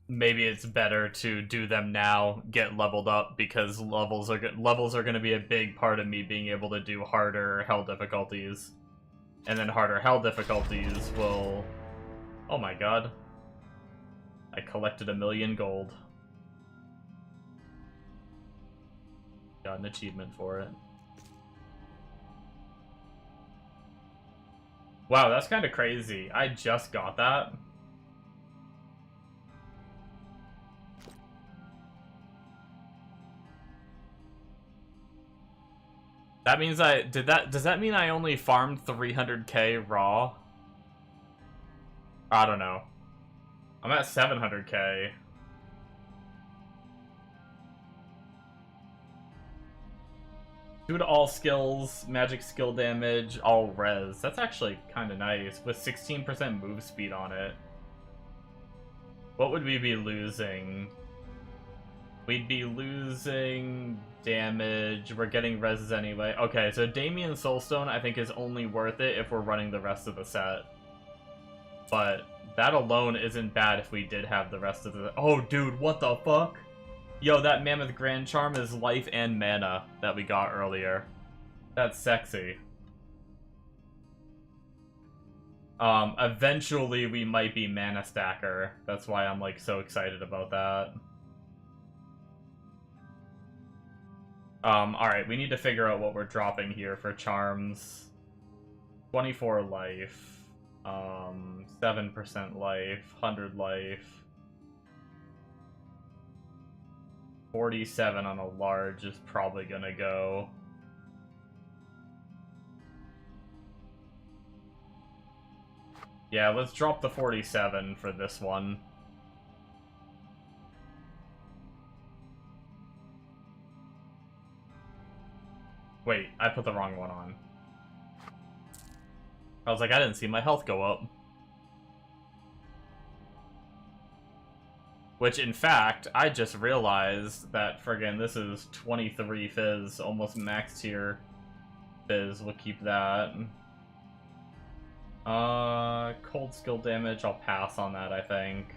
maybe it's better to do them now, get leveled up, because levels are going to be a big part of me being able to do harder hell difficulties. And then harder hell difficulties will... Oh my god. I collected 1,000,000 gold. Got an achievement for it. Wow, that's kind of crazy. I just got that. That means I did that. Does that mean I only farmed 300k raw? I don't know. I'm at 700k. Due to all skills, magic skill damage, all res. That's actually kind of nice, with 16% move speed on it. What would we be losing? We'd be losing damage. We're getting reses anyway. Okay, so Damien Soulstone I think is only worth it if we're running the rest of the set. But that alone isn't bad if we did have the rest of the... Oh, dude, what the fuck? Yo, that Mammoth Grand Charm is life and mana that we got earlier. That's sexy. Eventually we might be Mana Stacker. That's why I'm, like, so excited about that. Alright, we need to figure out what we're dropping here for charms. 24 life. 7% life. 100 life. 47 on a large is probably gonna go. Yeah, let's drop the 47 for this one. Wait, I put the wrong one on. I was like, I didn't see my health go up. Which, in fact, I just realized that, friggin', this is 23 Fizz, almost max tier Fizz. We'll keep that. Cold skill damage, I'll pass on that, I think.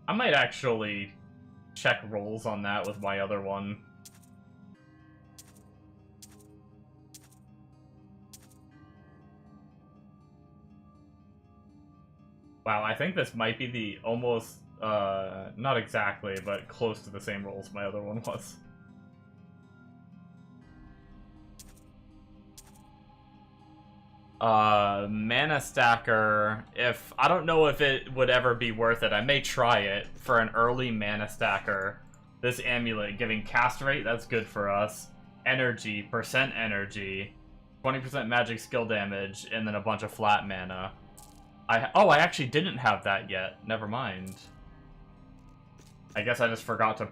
I might actually check rolls on that with my other one. Wow, I think this might be the almost, not exactly, but close to the same rolls my other one was. Mana Stacker, if... I don't know if it would ever be worth it. I may try it for an early Mana Stacker. This amulet, giving cast rate, that's good for us. Energy, percent energy, 20% magic skill damage, and then a bunch of flat mana. I actually didn't have that yet. Never mind. I guess I just forgot to...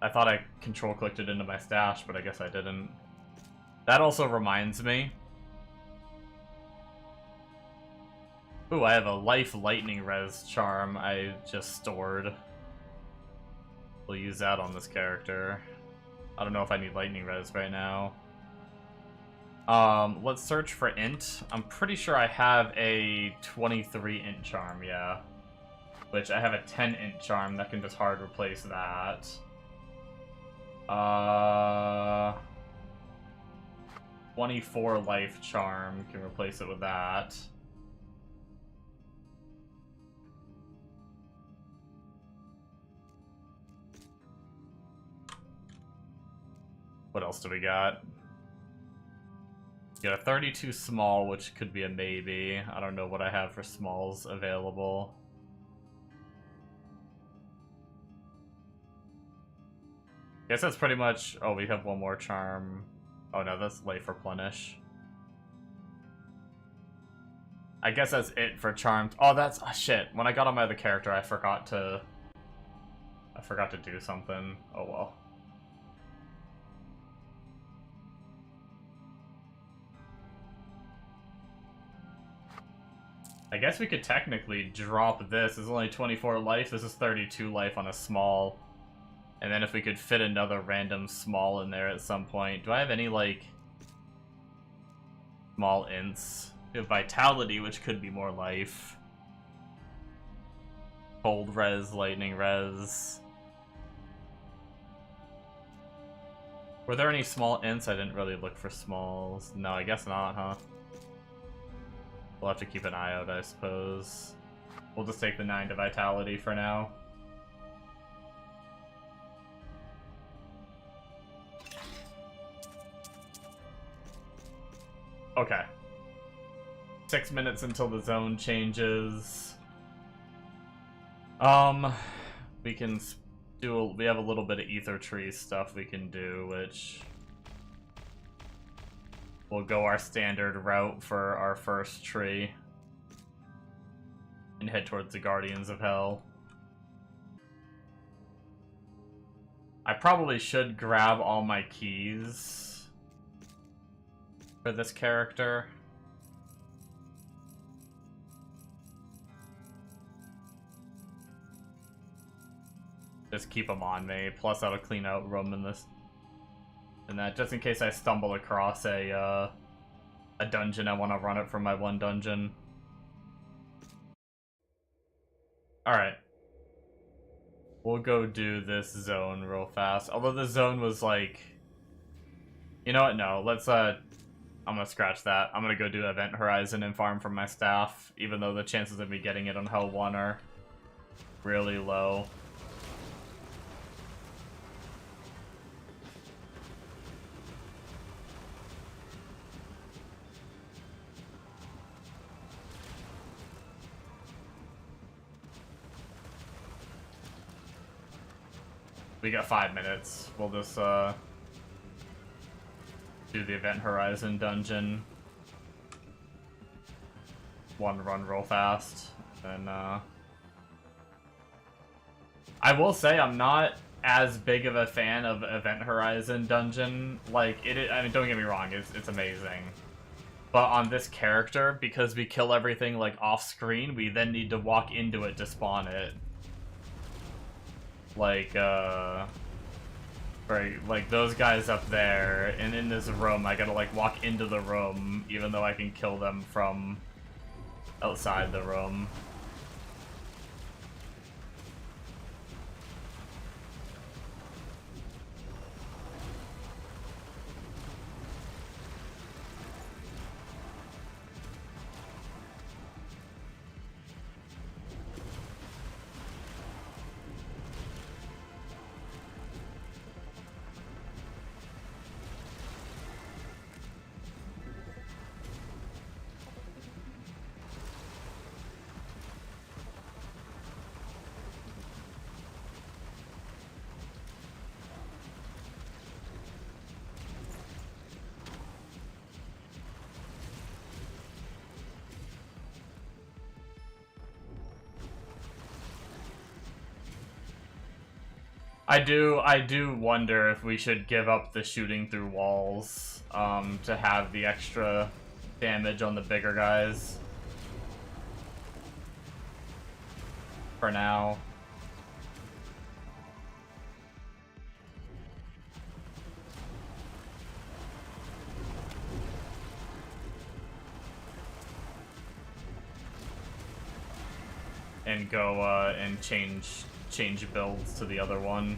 I thought I control-clicked it into my stash, but I guess I didn't. That also reminds me... Ooh, I have a life lightning res charm I just stored. We'll use that on this character. I don't know if I need lightning res right now. Let's search for int. I'm pretty sure I have a 23 int charm, yeah. Which I have a 10 int charm that can just hard replace that. 24 life charm can replace it with that. What else do we got? Got a 32 small, which could be a maybe. I don't know what I have for smalls available. Guess that's pretty much... Oh, we have one more charm. Oh no, that's life replenish. I guess that's it for charms. Oh, that's... Oh, shit. When I got on my other character, I forgot to I forgot to do something. Oh well. I guess we could technically drop this. It's only 24 life. This is 32 life on a small. And then if we could fit another random small in there at some point. Do I have any, like, small ints? We have Vitality, which could be more life. Cold res, lightning res. Were there any small ints? I didn't really look for smalls. No, I guess not, huh? We'll have to keep an eye out, I suppose. We'll just take the 9 to Vitality for now. Okay. 6 minutes until the zone changes. We can do we have a little bit of ether tree stuff we can do, which we'll go our standard route for our first tree and head towards the Guardians of Hell. I probably should grab all my keys for this character. Just keep them on me. Plus, that'll clean out room in this, and that, just in case I stumble across a dungeon. I want to run it from my one dungeon. All right, we'll go do this zone real fast. Although the zone was like, you know what? No, let's I'm gonna scratch that. I'm gonna go do Event Horizon and farm from my staff, even though the chances of me getting it on Hell 1 are really low. We got 5 minutes. We'll just do the Event Horizon dungeon. One run real fast. And I will say I'm not as big of a fan of Event Horizon dungeon. Like, I mean, don't get me wrong, it's amazing. But on this character, because we kill everything like off screen, we then need to walk into it to spawn it. Like, right, like those guys up there, and in this room, I gotta, like, walk into the room, even though I can kill them from outside the room. I do wonder if we should give up the shooting through walls, to have the extra damage on the bigger guys. For now. And go, and change builds to the other one.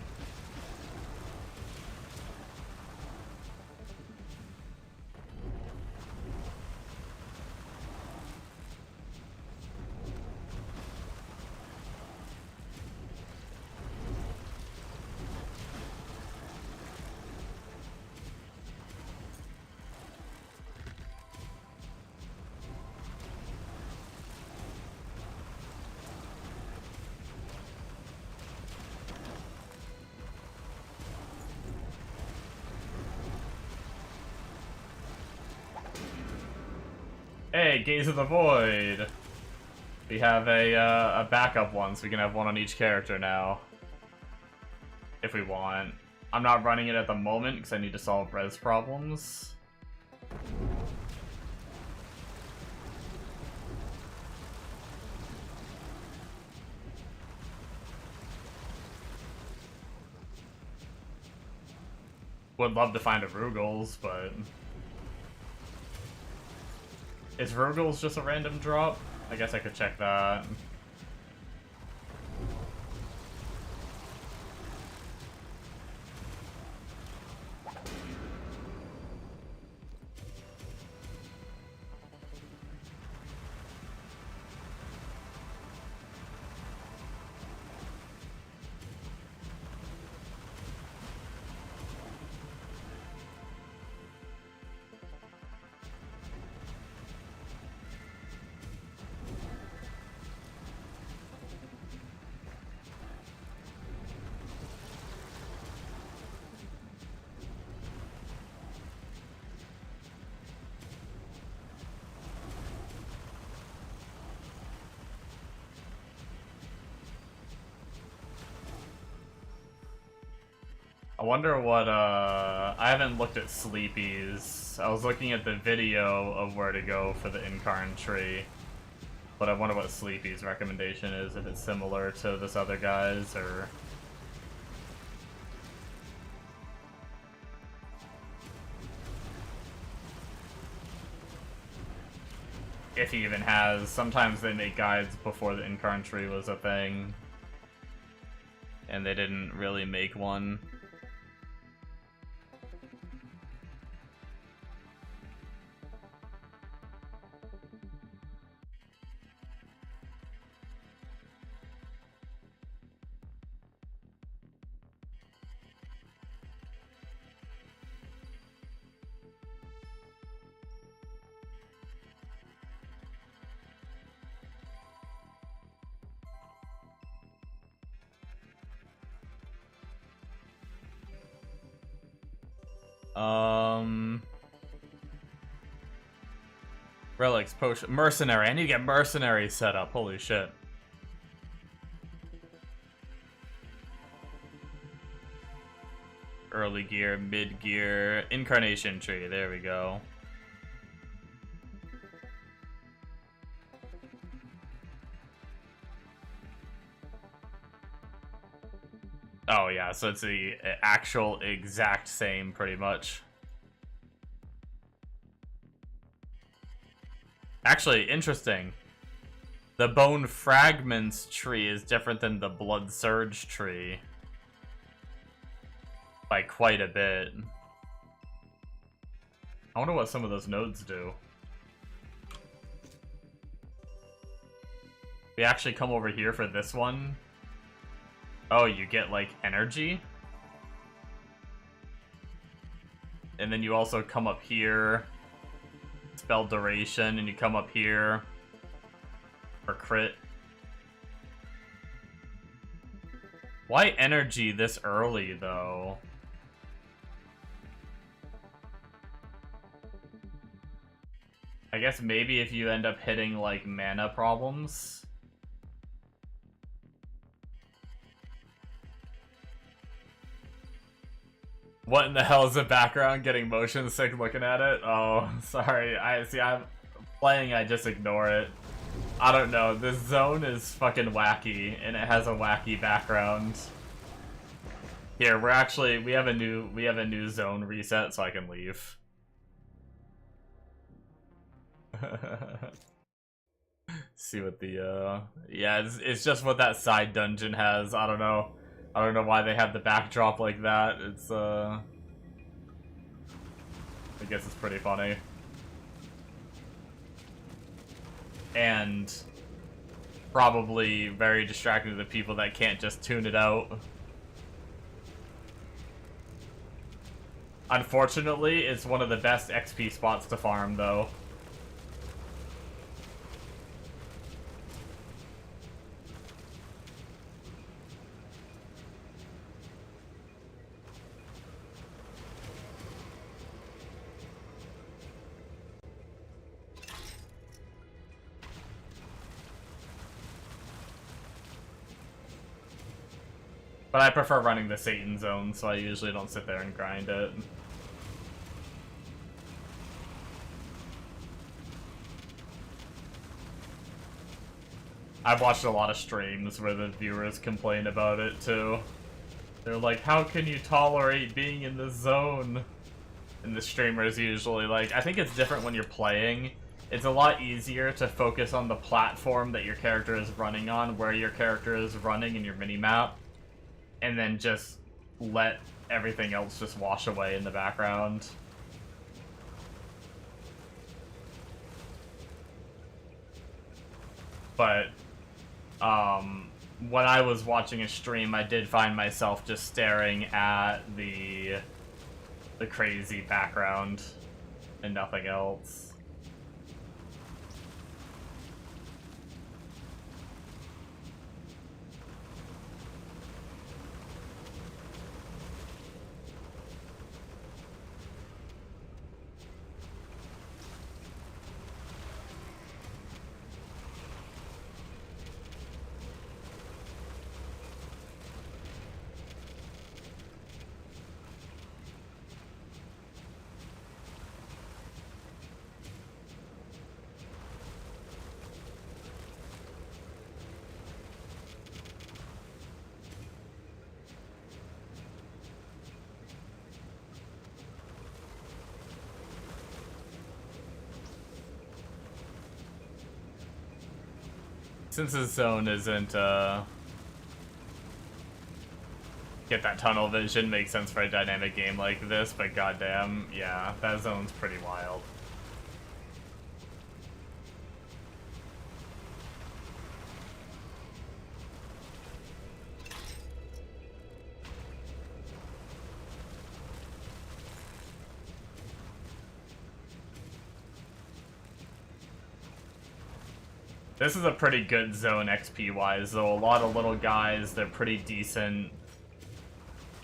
Hey, Gaze of the Void! We have a backup one, so we can have one on each character now. if we want. I'm not running it at the moment because I need to solve res problems. Would love to find a Rugal's, but... Is Rugal's just a random drop? I guess I could check that. I wonder what, I haven't looked at Sleepy's. I was looking at the video of where to go for the Incarn tree. But I wonder what Sleepy's recommendation is, if it's similar to this other guy's, or... If he even has. Sometimes they make guides before the Incarn tree was a thing. And they didn't really make one. Relics, potion, mercenary. I need to get mercenary set up. Holy shit. Early gear, mid gear, incarnation tree. There we go. Oh yeah, so it's the actual exact same, pretty much. Actually, interesting. The Bone Fragments tree is different than the Blood Surge tree. By quite a bit. I wonder what some of those nodes do. We actually come over here for this one. Oh, you get, like, energy? And then you also come up here. Spell duration, and you come up here for crit. Why energy this early, though? I guess maybe if you end up hitting, like, mana problems. What in the hell is the background? Getting motion sick looking at it? Oh, sorry. I'm playing, I just ignore it. I don't know. This zone is fucking wacky, and it has a wacky background. Here, we have a new zone reset, so I can leave. See what the yeah, it's just what that side dungeon has. I don't know why they have the backdrop like that. It's I guess it's pretty funny. And probably very distracting to the people that can't just tune it out. Unfortunately, it's one of the best XP spots to farm, though. But I prefer running the Satan zone, so I usually don't sit there and grind it. I've watched a lot of streams where the viewers complain about it too. They're like, how can you tolerate being in this zone? And the streamers usually like, I think it's different when you're playing. It's a lot easier to focus on the platform that your character is running on, where your character is running in your minimap, and then just let everything else just wash away in the background. But, when I was watching a stream, I did find myself just staring at the crazy background and nothing else. Since this zone isn't, get that tunnel vision makes sense for a dynamic game like this, but goddamn, yeah, that zone's pretty wild. This is a pretty good zone XP-wise, though. A lot of little guys, they're pretty decent.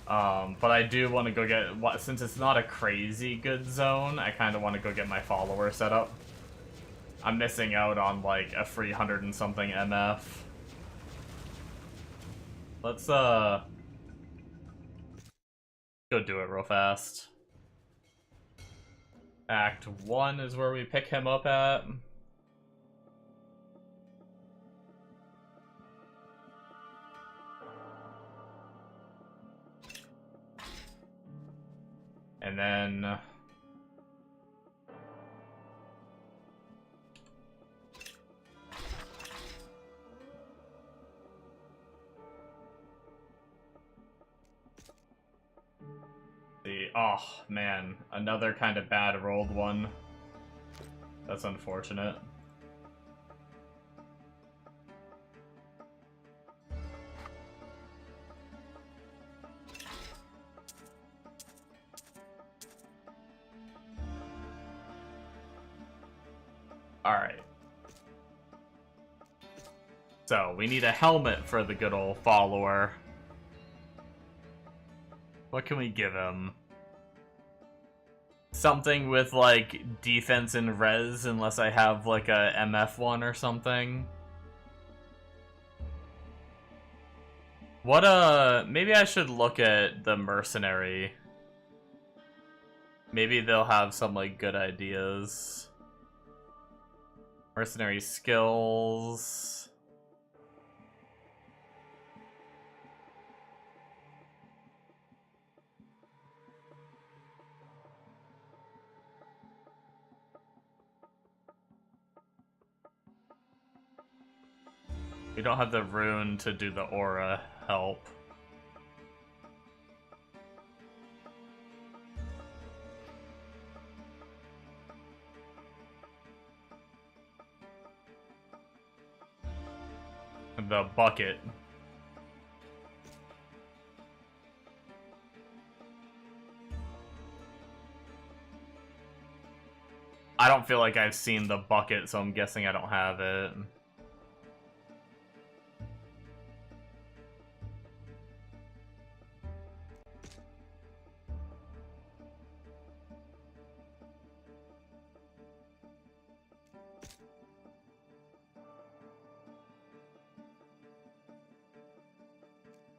But I do want to go get... Since it's not a crazy good zone, I kind of want to go get my follower set up. I'm missing out on, like, a free 100 and something MF. Let's, go do it real fast. Act 1 is where we pick him up at. And then... Oh, man. Another kind of bad rolled one. That's unfortunate. Alright. So, we need a helmet for the good old follower. What can we give him? Something with, like, defense and res, unless I have, like, a MF one or something. What, maybe I should look at the mercenary. Maybe they'll have some, like, good ideas. Mercenary skills... We don't have the rune to do the aura help. The bucket. I don't feel like I've seen the bucket, so I'm guessing I don't have it.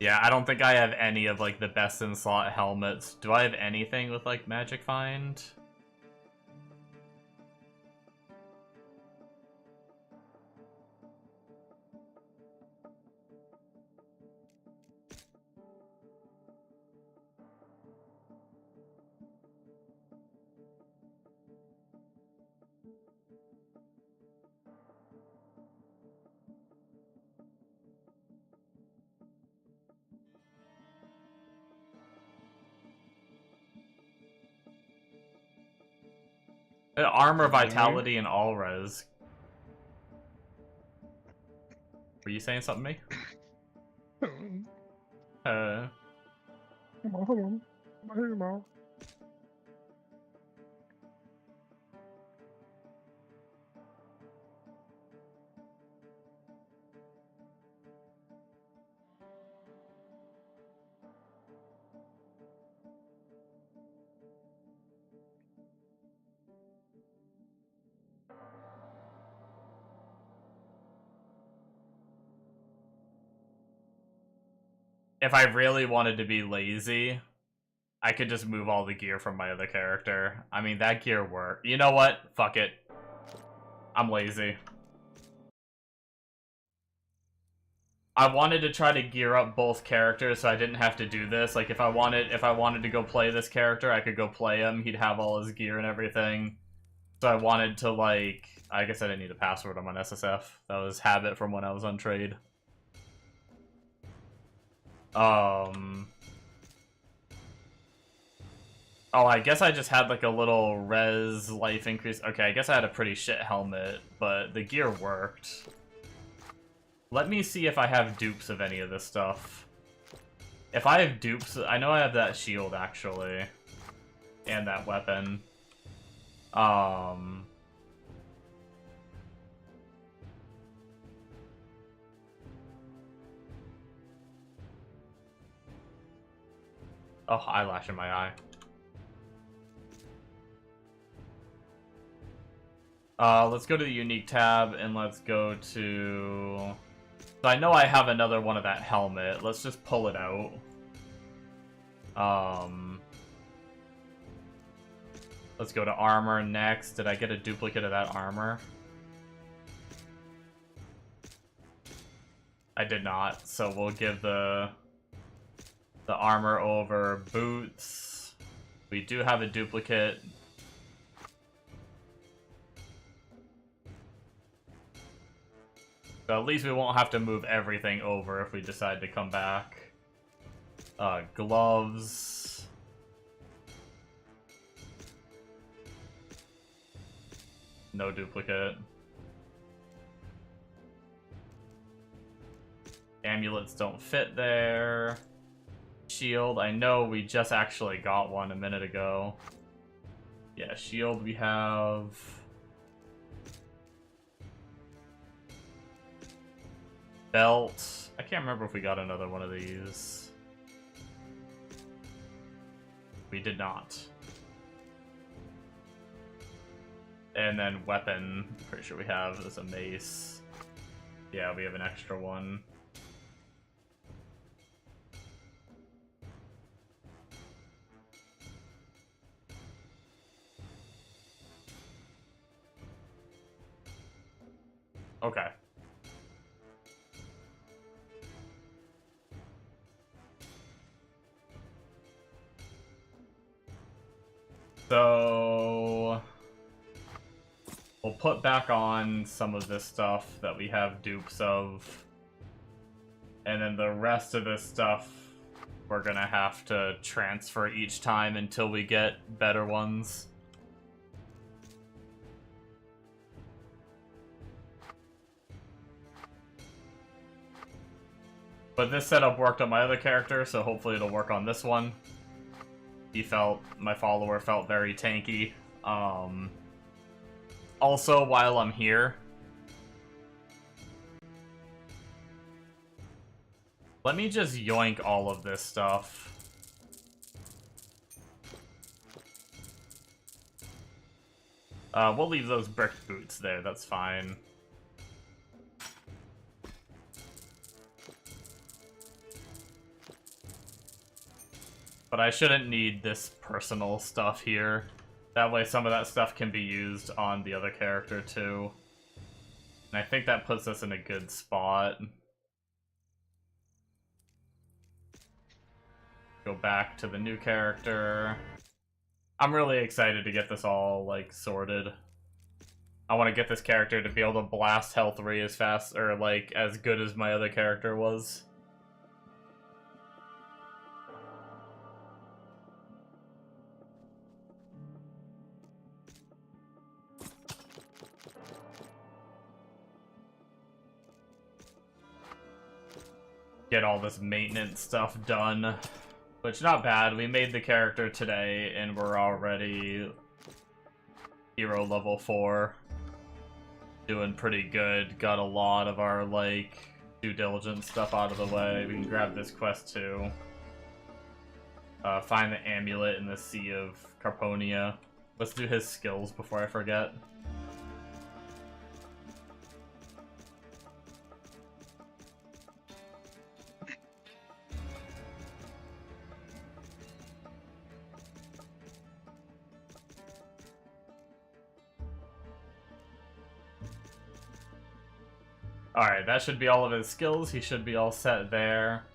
Yeah, I don't think I have any of, like, the best in slot helmets. Do I have anything with, like, Magic Find? Armor, Vitality, and All Res. Were you saying something to me? If I really wanted to be lazy, I could just move all the gear from my other character. I mean, that gear worked. You know what? Fuck it. I'm lazy. I wanted to try to gear up both characters so I didn't have to do this. Like, if I wanted to go play this character, I could go play him. He'd have all his gear and everything. So I wanted to, like... I guess I didn't need a password. I'm on SSF. That was habit from when I was on trade. Oh, I guess I just had, like, a little res life increase. Okay, I guess I had a pretty shit helmet, but the gear worked. Let me see if I have dupes of any of this stuff. If I have dupes, I know I have that shield, actually. And that weapon. Oh, eyelash in my eye. Let's go to the unique tab and let's go to... So I know I have another one of that helmet. Let's just pull it out. Let's go to armor next. Did I get a duplicate of that armor? I did not, so we'll give the armor over boots. We do have a duplicate. So at least we won't have to move everything over if we decide to come back. Gloves. No duplicate. Amulets don't fit there. Shield, I know we just actually got one a minute ago. Yeah, shield we have... Belt. I can't remember if we got another one of these. We did not. And then weapon, pretty sure we have is a mace. Yeah, we have an extra one. Okay. So we'll put back on some of this stuff that we have dupes of. And then the rest of this stuff we're gonna have to transfer each time until we get better ones. But this setup worked on my other character, so hopefully it'll work on this one. My follower felt very tanky. Also, while I'm here, let me just yoink all of this stuff. We'll leave those bricked boots there, that's fine. but I shouldn't need this personal stuff here. That way some of that stuff can be used on the other character too. And I think that puts us in a good spot. Go back to the new character. I'm really excited to get this all, like, sorted. I want to get this character to be able to blast health re as fast, or, like, as good as my other character was. Get all this maintenance stuff done. Which, not bad. We made the character today, and we're already hero level 4. Doing pretty good. Got a lot of our, like, due diligence stuff out of the way. We can grab this quest, too. Find the amulet in the Sea of Carponia. Let's do his skills before I forget. Alright, that should be all of his skills. He should be all set there.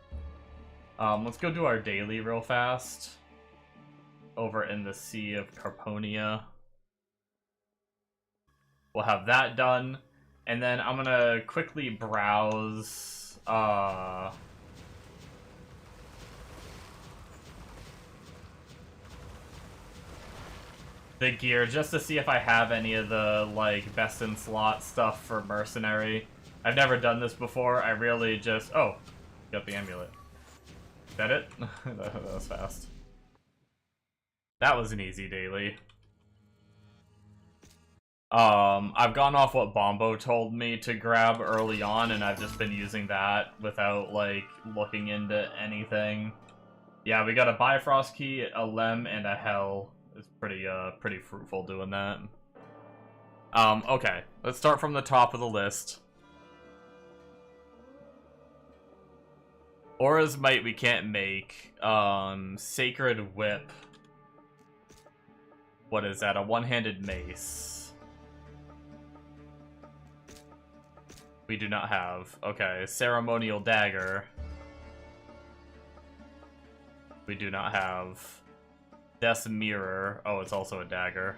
Let's go do our daily real fast. Over in the Sea of Carponia. We'll have that done. And then I'm gonna quickly browse... the gear, just to see if I have any of the, like, best in slot stuff for Mercenary. I've never done this before. I really just... Oh, got the amulet. Is that it? That was fast. That was an easy daily. I've gone off what Bombo told me to grab early on, and I've just been using that without, like, looking into anything. Yeah, we got a Bifrost key, a Lem, and a Hell. It's pretty fruitful doing that. Okay. Let's start from the top of the list. Aura's Might we can't make. Sacred Whip. What is that? A one-handed mace. We do not have. Okay. Ceremonial Dagger. We do not have. Death's Mirror. Oh, it's also a dagger.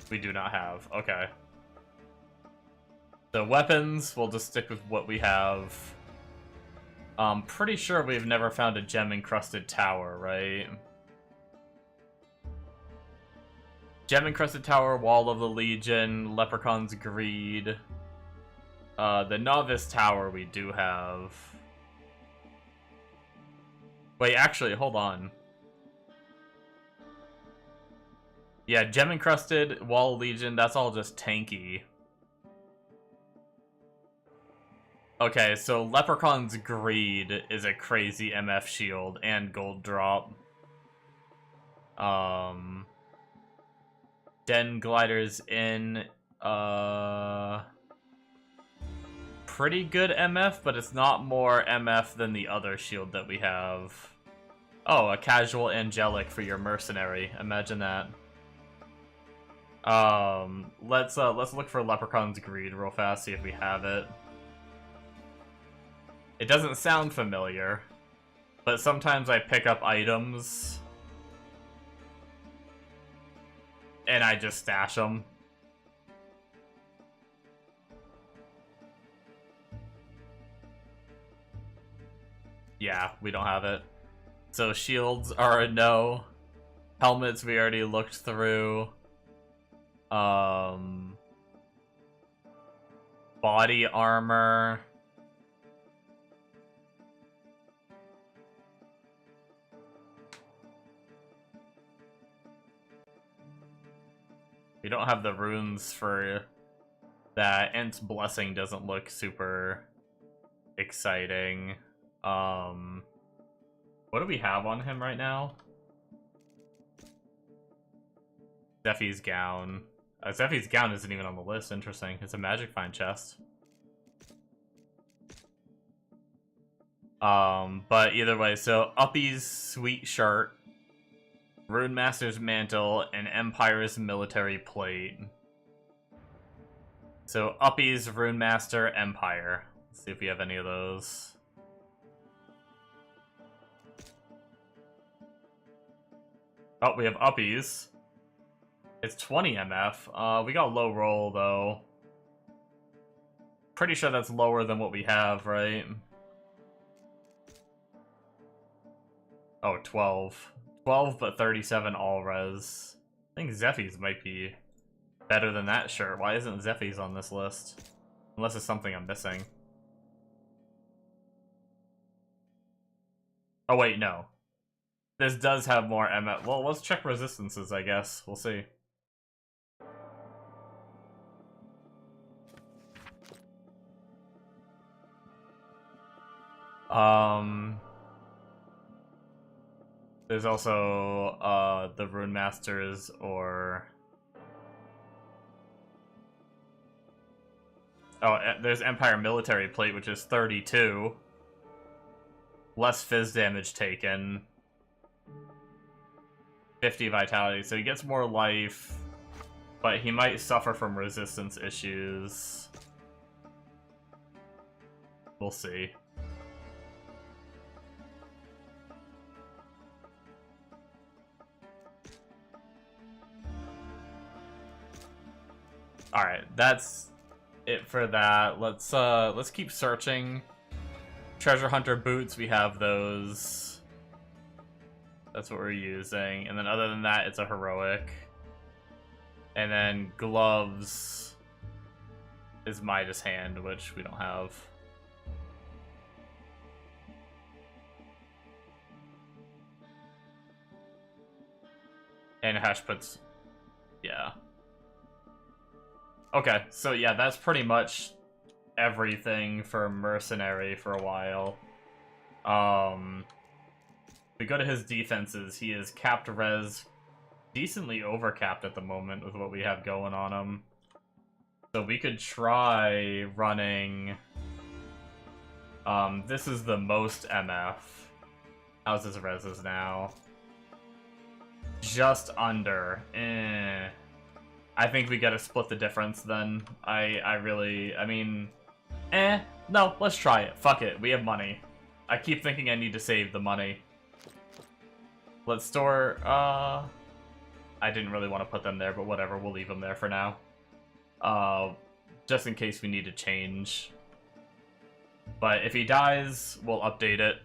We do not have. Okay. The weapons, we'll just stick with what we have. Pretty sure we've never found a gem-encrusted tower, right? Gem-encrusted tower, Wall of the Legion, Leprechaun's Greed. The Novice Tower we do have. Wait, actually, hold on. Yeah, Gem-encrusted, Wall of Legion, that's all just tanky. Okay, so Leprechaun's Greed is a crazy MF shield and gold drop. Den Glider's in, pretty good MF, but it's not more MF than the other shield that we have. Oh, a casual angelic for your mercenary. Imagine that. Let's look for Leprechaun's Greed real fast, see if we have it. It doesn't sound familiar, but sometimes I pick up items and I just stash them. Yeah, we don't have it. So shields are a no. Helmets we already looked through. Body armor. We don't have the runes for that. Ent's Blessing doesn't look super exciting. What do we have on him right now? Zephy's Gown. Zephy's Gown isn't even on the list. Interesting. It's a Magic Find chest. But either way, so Uppy's sweet shirt, Rune Master's mantle, and Empire's military plate. So Uppy's, Rune Master, Empire. Let's see if we have any of those. Oh, we have Uppy's. It's 20 MF. We got low roll, though. Pretty sure that's lower than what we have, right? Oh, 12. 12, but 37 all-res. I think Zephy's might be better than that shirt. Why isn't Zephy's on this list? Unless it's something I'm missing. Oh, wait, no. This does have more MF. Well, let's check resistances, I guess. We'll see. There's also, the Rune Masters, or... Oh, there's Empire Military Plate, which is 32. Less fizz damage taken. 50 vitality, so he gets more life, but he might suffer from resistance issues. We'll see. Alright, that's it for that. Let's keep searching. Treasure Hunter boots, we have those. That's what we're using. And then other than that, it's a heroic. And then gloves is Midas Hand, which we don't have. And hash puts, yeah. Okay, so yeah, that's pretty much everything for Mercenary for a while. We go to his defenses. He is capped res, decently overcapped at the moment with what we have going on him. So we could try running... this is the most MF. How's his reses now? Just under. I think we gotta split the difference then. I mean... no, let's try it. Fuck it, we have money. I keep thinking I need to save the money. Let's store, I didn't really want to put them there, but whatever, we'll leave them there for now. Just in case we need to change. But if he dies, we'll update it.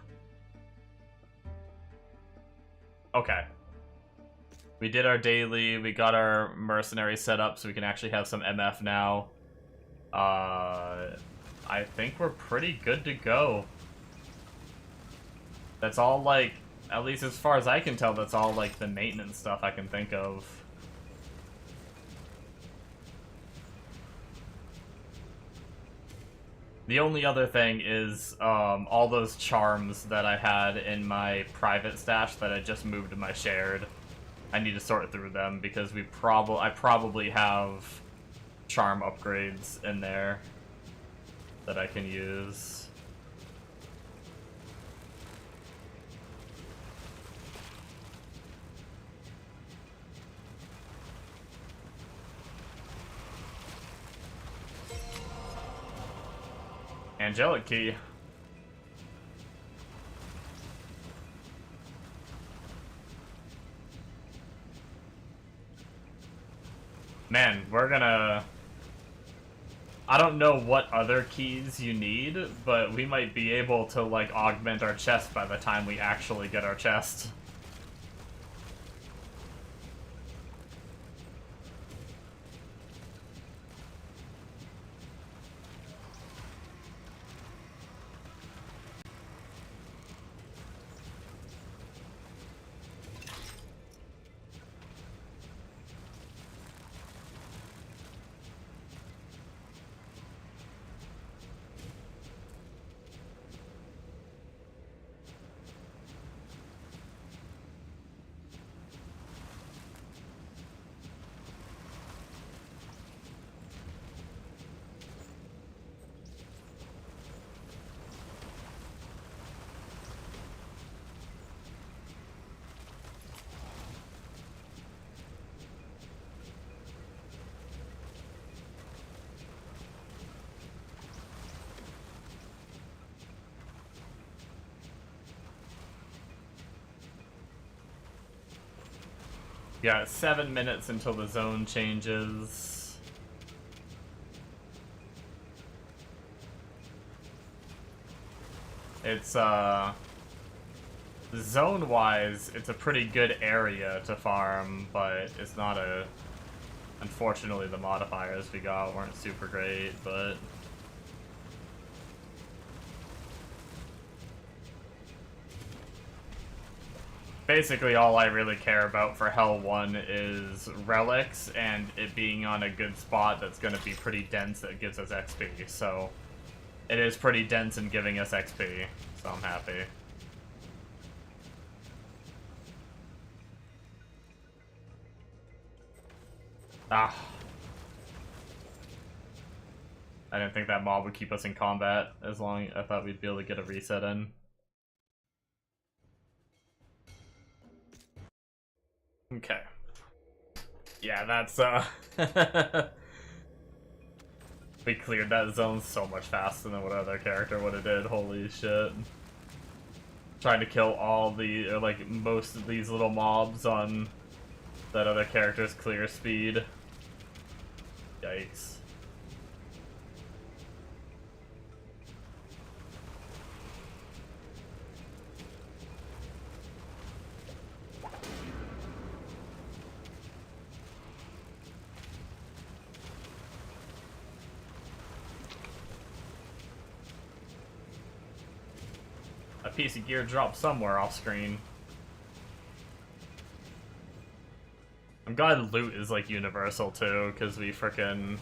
Okay. We did our daily, we got our mercenary set up so we can actually have some MF now. I think we're pretty good to go. That's all, like, at least as far as I can tell, that's all, like, the maintenance stuff I can think of. The only other thing is, all those charms that I had in my private stash that I just moved to my shared. I need to sort through them because I probably have charm upgrades in there that I can use. Angelic Key. Man, we're gonna... I don't know what other keys you need, but we might be able to, like, augment our chest by the time we actually get our chest. We got 7 minutes until the zone changes. It's, zone-wise, it's a pretty good area to farm, but it's not a... Unfortunately, the modifiers we got weren't super great, but... Basically, all I really care about for Hell 1 is relics, and it being on a good spot that's going to be pretty dense that gives us XP, so... It is pretty dense in giving us XP, so I'm happy. Ah. I didn't think that mob would keep us in combat as long as I thought we'd be able to get a reset in. Okay. Yeah, that's, we cleared that zone so much faster than what other character would have did, holy shit. Trying to kill all the, or like, most of these little mobs on that other character's clear speed. Yikes. A piece of gear dropped somewhere off screen. I'm glad loot is like universal too, because we frickin'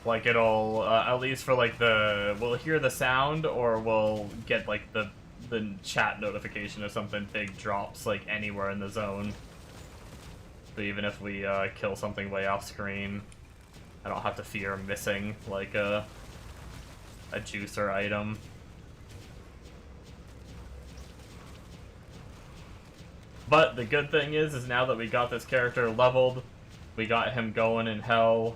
like it'll at least for like we'll hear the sound or we'll get like the chat notification if something big drops like anywhere in the zone. So even if we kill something way off screen, I don't have to fear missing like a juicer item. But the good thing is now that we got this character leveled, we got him going in hell.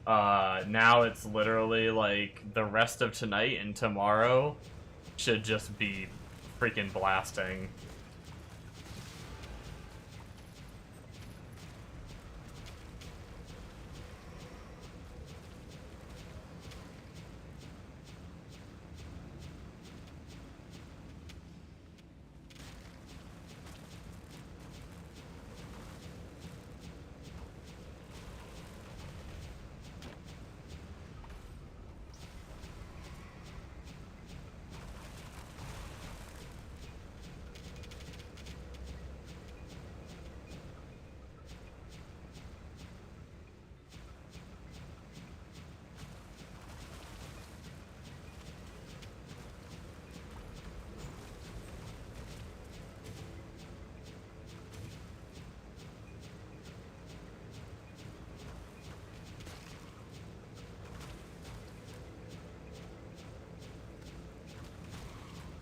Now it's literally like the rest of tonight and tomorrow should just be freaking blasting.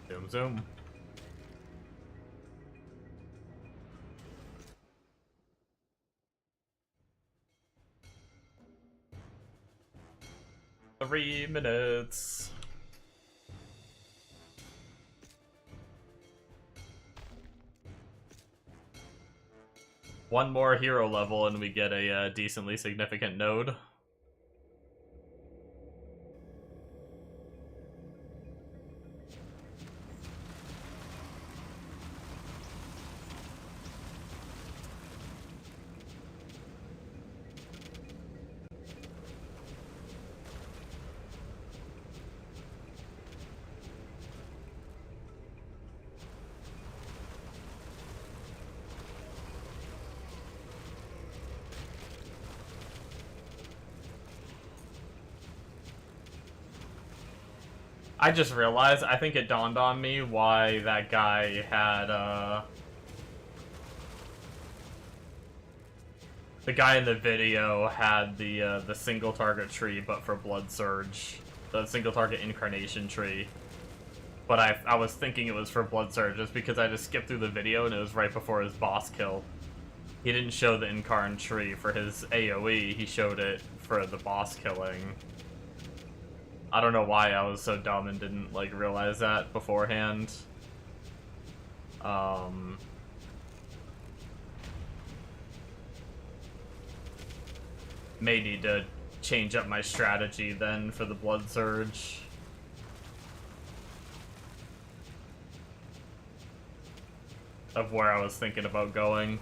Zoom, zoom. Three minutes. One more hero level and we get a decently significant node. I just realized, I think it dawned on me why that guy had, the guy in the video had the single target tree, but for Blood Surge. The single target incarnation tree. But I was thinking it was for Blood Surge, just because I just skipped through the video and it was right before his boss kill. He didn't show the incarn tree for his AoE, he showed it for the boss killing. I don't know why I was so dumb and didn't, like, realize that beforehand. May need to change up my strategy then for the Blood Surge. Of where I was thinking about going.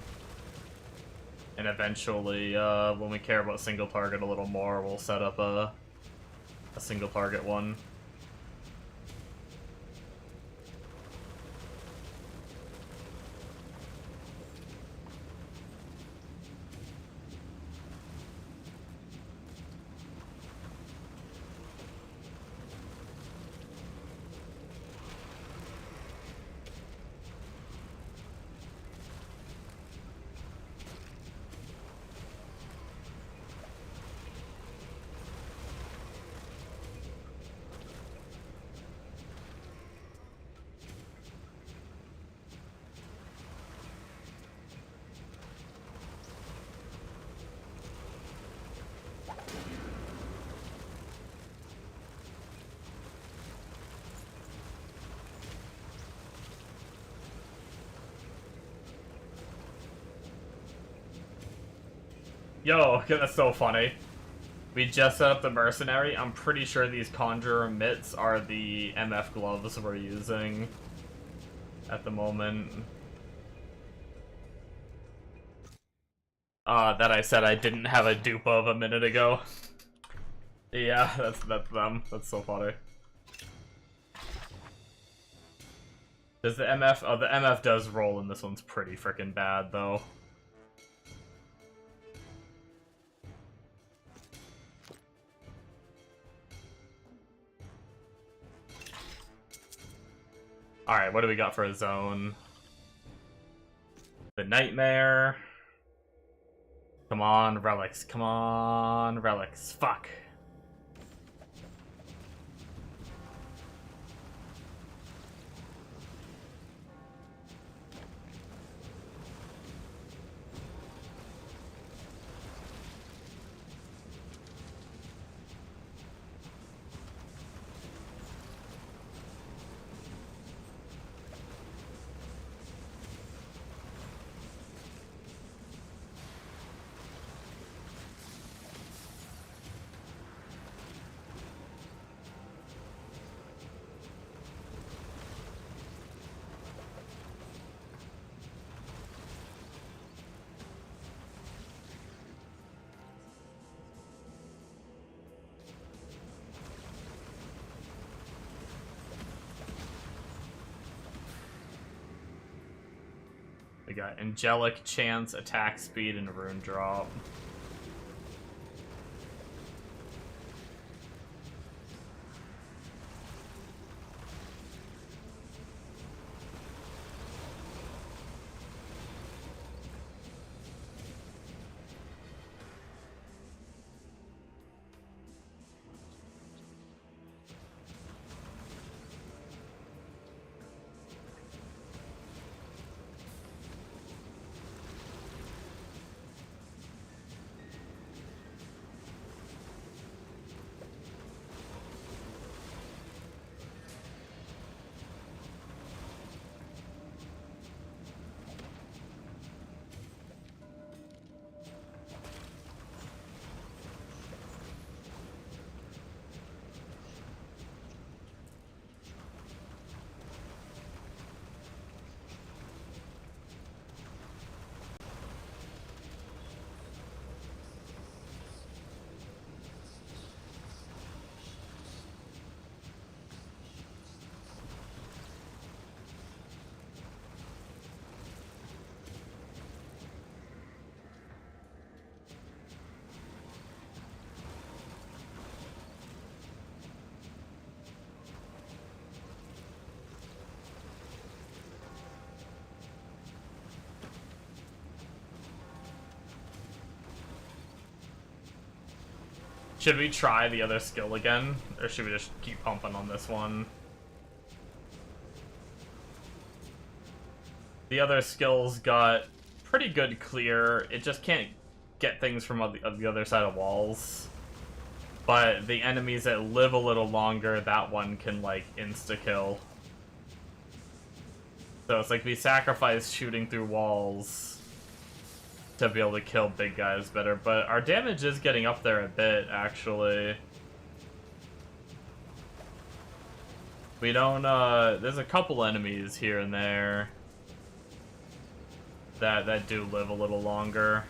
And eventually, when we care about single target a little more, we'll set up a single target one. Yo, that's so funny. We just set up the Mercenary. I'm pretty sure these Conjurer mitts are the MF gloves we're using at the moment. That I said I didn't have a dupe of a minute ago. Yeah, that's them. That's so funny. Does the MF... Oh, the MF does roll, and this one's pretty freaking bad, though. Alright, what do we got for a zone? The Nightmare. Come on, relics. Come on, relics. Fuck. We got Angelic, Chance, Attack Speed, and Rune Drop. Should we try the other skill again? Or should we just keep pumping on this one? The other skills got pretty good clear. It just can't get things from the other side of walls. But the enemies that live a little longer, that one can, like, insta-kill. So it's like we sacrifice shooting through walls to be able to kill big guys better, but our damage is getting up there a bit, actually. We don't, there's a couple enemies here and there that do live a little longer.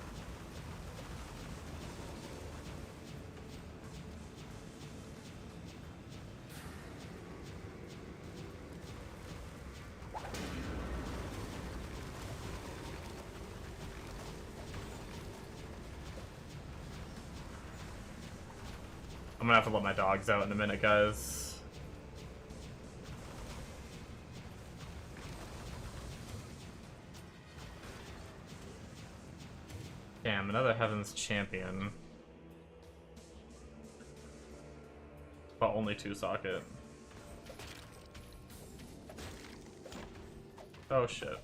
I'm gonna have to let my dogs out in a minute, guys. Damn, another Heaven's Champion. But only 2 socket. Oh shit.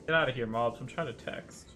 Get out of here, mobs. I'm trying to text.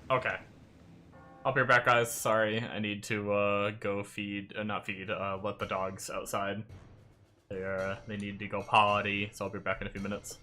Okay. I'll be back, guys. Sorry, I need to go feed, not feed, let the dogs outside. They need to go potty, so I'll be back in a few minutes.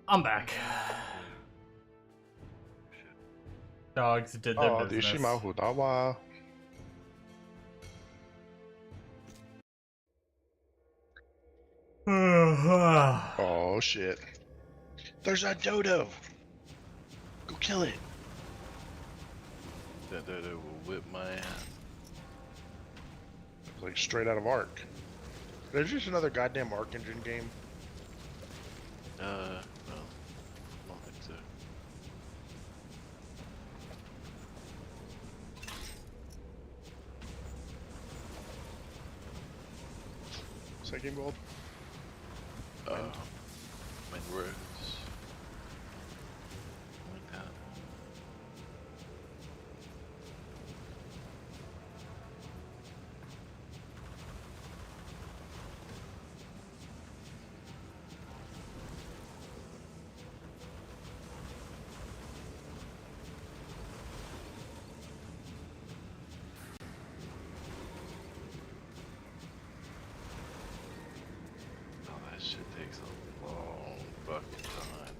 I'm back. Dogs did their Oh, business. Dishima Hudawa. Oh shit. There's a dodo! Go kill it! That dodo will whip my ass. Like straight out of Ark. There's just another goddamn Ark engine game. No, I don't think so. What's that game called? Main roads. Like that. Oh, that shit takes a long fucking time.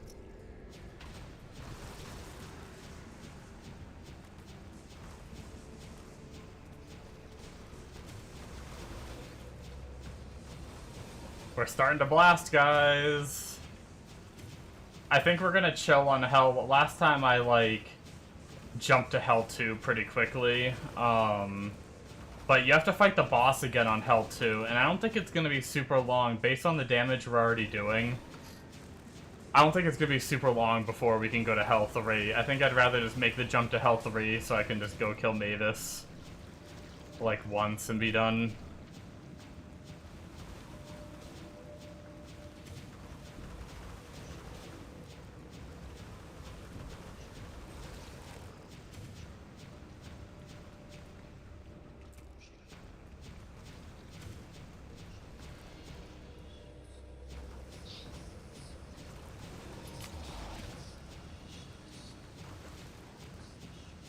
We're starting to blast, guys. I think we're gonna chill on Hell. Last time I, like, jumped to Hell 2 pretty quickly. But you have to fight the boss again on Hell 2, and I don't think it's gonna be super long based on the damage we're already doing. I don't think it's gonna be super long before we can go to Hell 3. I think I'd rather just make the jump to Hell 3 so I can just go kill Mavis, like, once and be done.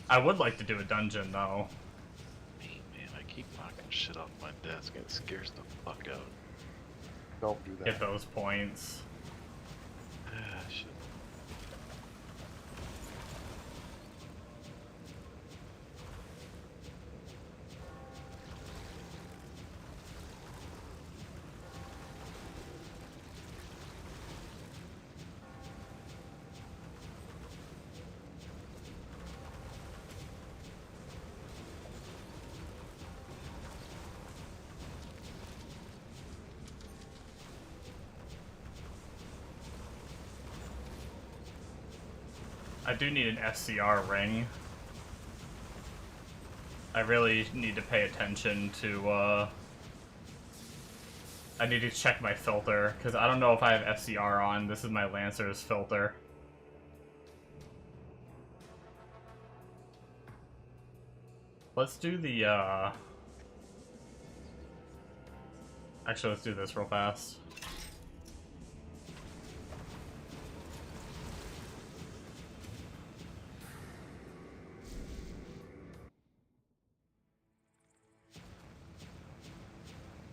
I would like to do a dungeon, though. Man, I keep knocking shit off my desk and it scares the fuck out. Don't do that. Get those points. Ah, shit. I do need an SCR ring. I really need to pay attention to, I need to check my filter, because I don't know if I have SCR on. This is my Lancer's filter. Let's do the, Actually, let's do this real fast.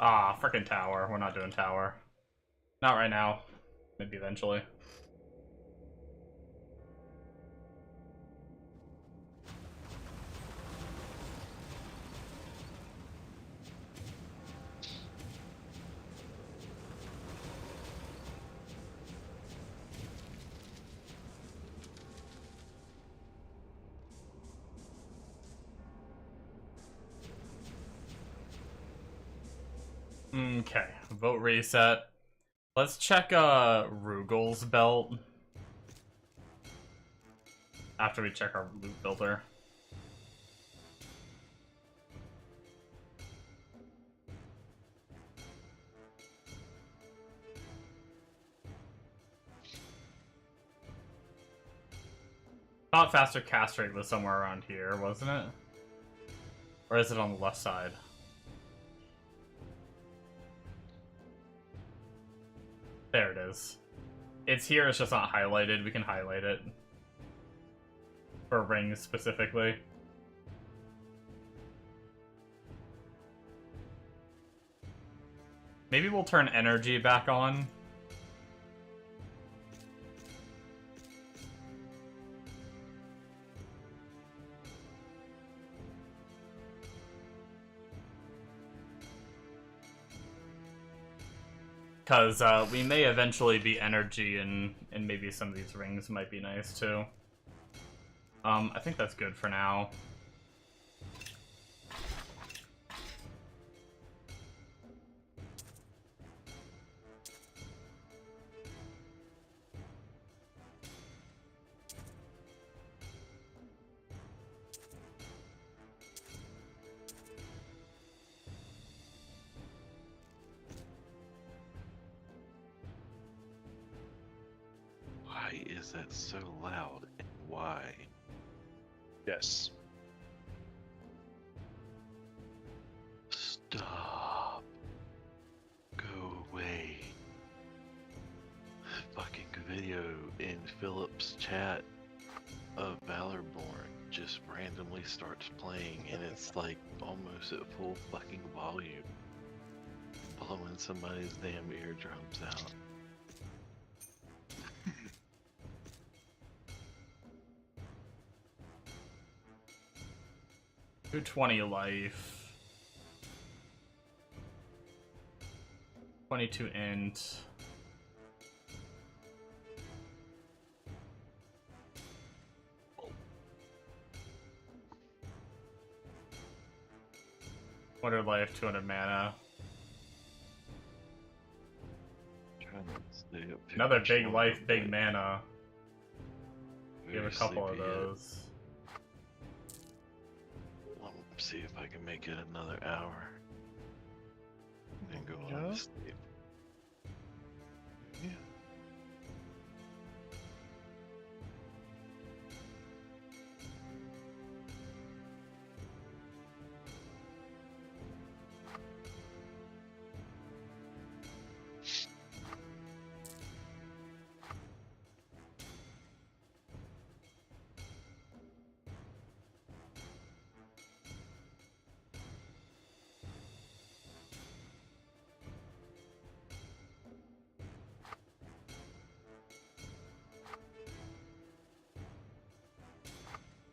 Ah, frickin' tower. We're not doing tower. Not right now. Maybe eventually. Okay, vote reset. Let's check Rugel's belt after we check our loot filter. Thought faster cast rate was somewhere around here, wasn't it? Or is it on the left side? There it is. It's here, it's just not highlighted. We can highlight it. For rings specifically. Maybe we'll turn energy back on. Because we may eventually be energy, and maybe some of these rings might be nice too. I think that's good for now. Why is that so loud? And why? Yes. Stop. Go away. Fucking video in Philip's chat of Valorborn just randomly starts playing and it's like almost at full fucking volume. Blowing somebody's damn eardrums out. 220 life. 22 int. $100 life, 200 mana. Trying to stay up too Another much big longer, life, big but mana. We have a very couple of sleepy yet. those. I'll see if I can make it another hour. And go on Yeah? to sleep. Yeah.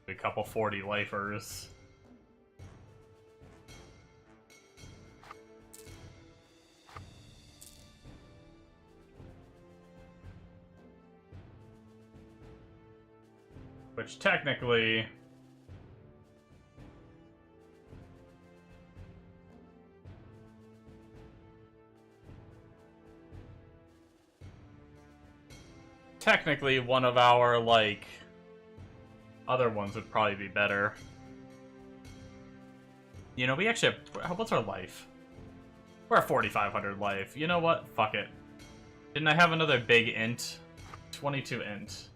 A couple 40 lifers. Which technically... Technically, one of our, like... other ones would probably be better. You know, we actually have, what's our life? We're at 4,500 life. You know what? Fuck it. Didn't I have another big int? 22 int.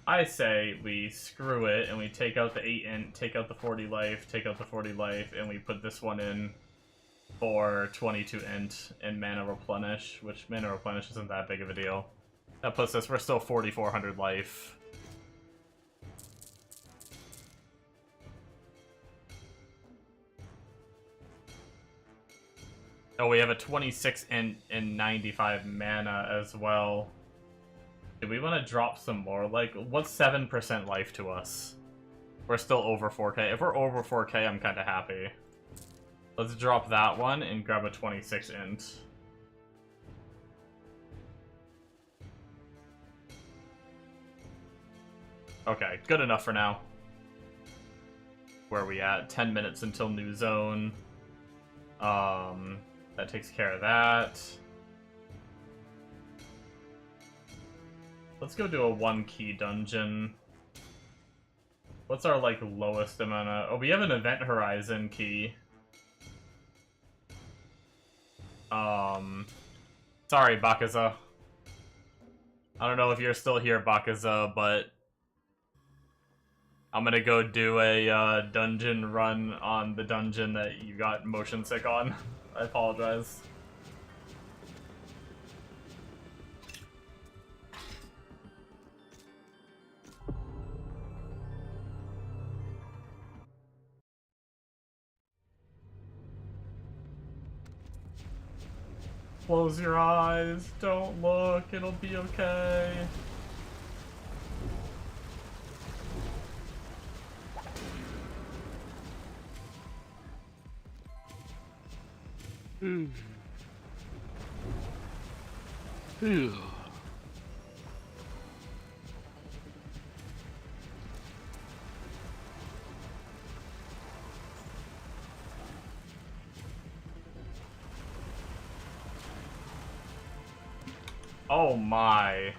I say we screw it and we take out the 8 int, take out the 40 life, take out the 40 life, and we put this one in for 22 int and mana replenish, which mana replenish isn't that big of a deal. That puts us, we're still 4,400 life. Oh, we have a 26 and 95 mana as well. Do we want to drop some more? Like, what's 7% life to us? We're still over 4k. If we're over 4k, I'm kind of happy. Let's drop that one and grab a 26 int. Okay, good enough for now. Where are we at? 10 minutes until new zone. That takes care of that. Let's go do a 1-key dungeon. What's our, like, lowest amount of... Oh, we have an Event Horizon key. Sorry, Bakaza. I don't know if you're still here, Bakaza, but... I'm gonna go do a dungeon run on the dungeon that you got motion sick on. I apologize. Close your eyes, don't look, it'll be okay. Phew. Oh my.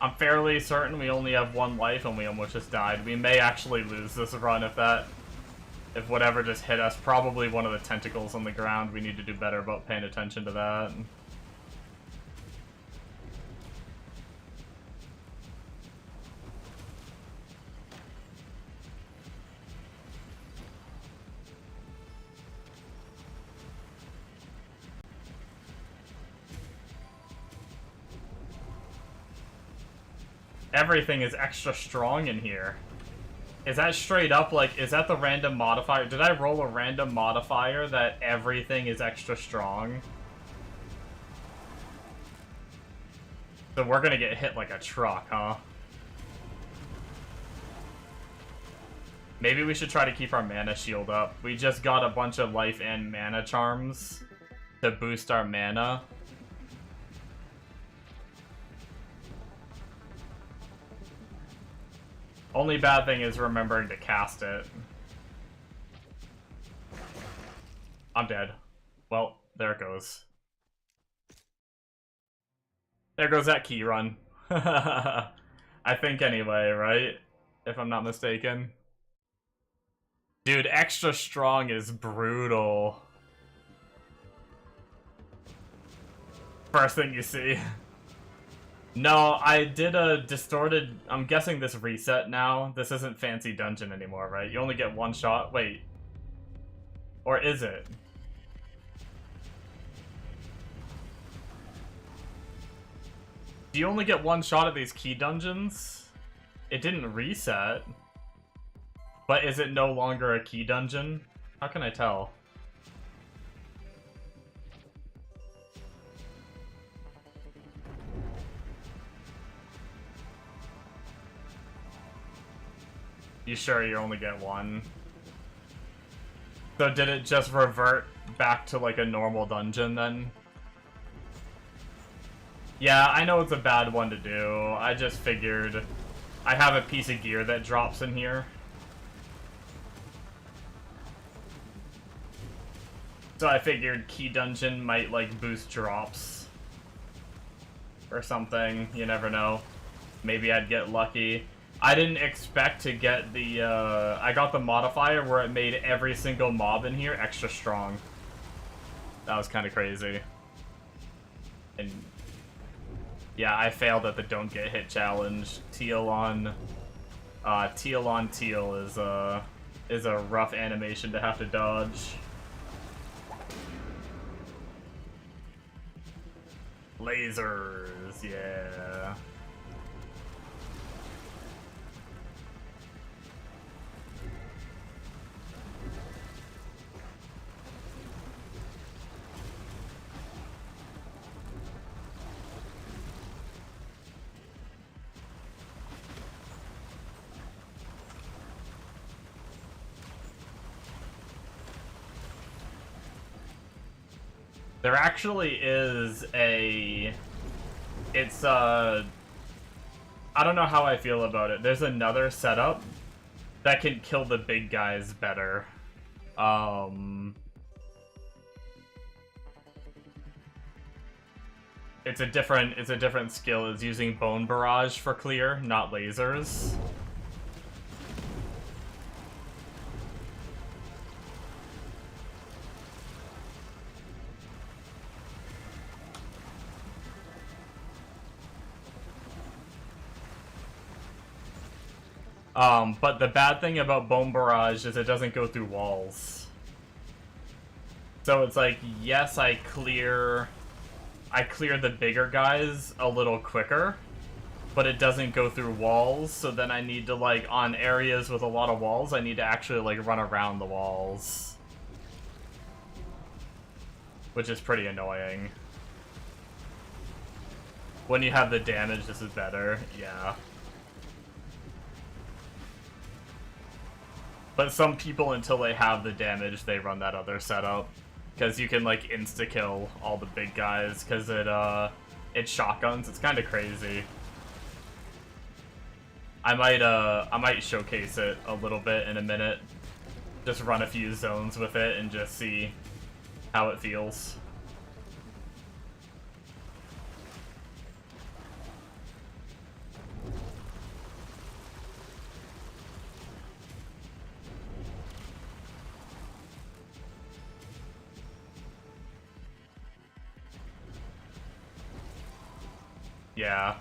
I'm fairly certain we only have one life and we almost just died. We may actually lose this run if whatever just hit us. Probably one of the tentacles on the ground. We need to do better about paying attention to that. Everything is extra strong in here. Is that straight up, like, is that the random modifier? Did I roll a random modifier that everything is extra strong? So we're gonna get hit like a truck, huh? Maybe we should try to keep our mana shield up. We just got a bunch of life and mana charms to boost our mana. Only bad thing is remembering to cast it. I'm dead. Well, there it goes. There goes that key run. I think anyway, right? If I'm not mistaken. Dude, extra strong is brutal. First thing you see. No, I did a distorted... I'm guessing this reset now. This isn't Fancy Dungeon anymore, right? You only get one shot? Wait. Or is it? Do you only get one shot at these key dungeons? It didn't reset. But is it no longer a key dungeon? How can I tell? You sure you only get one? So did it just revert back to like a normal dungeon then? Yeah, I know it's a bad one to do. I just figured I have a piece of gear that drops in here. So I figured key dungeon might like boost drops or something. You never know. Maybe I'd get lucky. I didn't expect to get the, I got the modifier where it made every single mob in here extra strong. That was kind of crazy. And, yeah, I failed at the don't get hit challenge. Teal on teal is a rough animation to have to dodge. Lasers, yeah. There actually is a... It's, I don't know how I feel about it. There's another setup that can kill the big guys better. It's a different skill. It's using Bone Barrage for clear, not lasers. But the bad thing about Bone Barrage is it doesn't go through walls. So it's like, yes, I clear the bigger guys a little quicker, but it doesn't go through walls, so then I need to, like, on areas with a lot of walls, I need to actually, like, run around the walls. Which is pretty annoying. When you have the damage, this is better, yeah. But some people, until they have the damage, they run that other setup. Because you can, like, insta-kill all the big guys, because It's shotguns. It's kind of crazy. I might showcase it a little bit in a minute. Just run a few zones with it and just see how it feels. Yeah.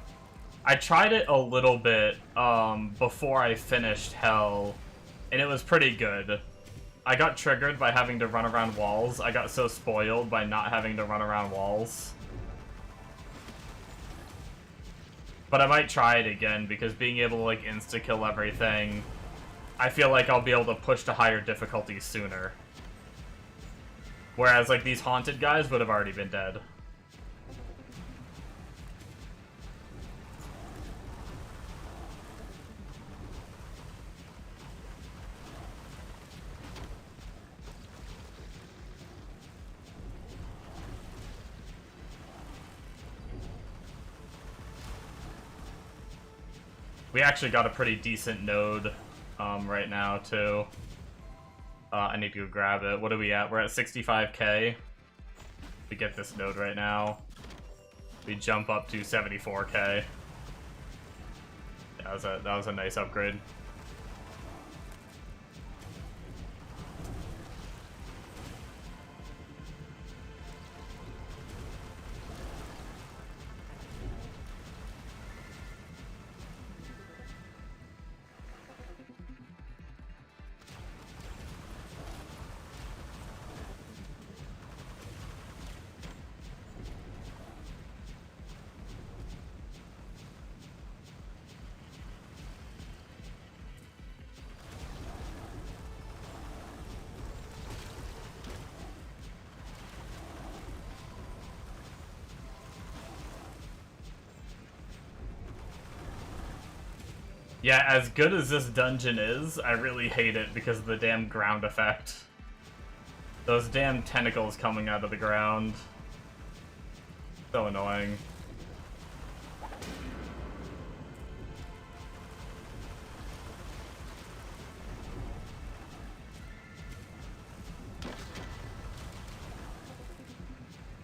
I tried it a little bit before I finished Hell, and it was pretty good. I got triggered by having to run around walls. I got so spoiled by not having to run around walls. But I might try it again, because being able to, like, insta-kill everything, I feel like I'll be able to push to higher difficulties sooner. Whereas, like, these haunted guys would have already been dead. We actually got a pretty decent node right now, too. I need to go grab it. What are we at? We're at 65k. We get this node right now. We jump up to 74k. That was a nice upgrade. Yeah, as good as this dungeon is, I really hate it because of the damn ground effect. Those damn tentacles coming out of the ground. So annoying.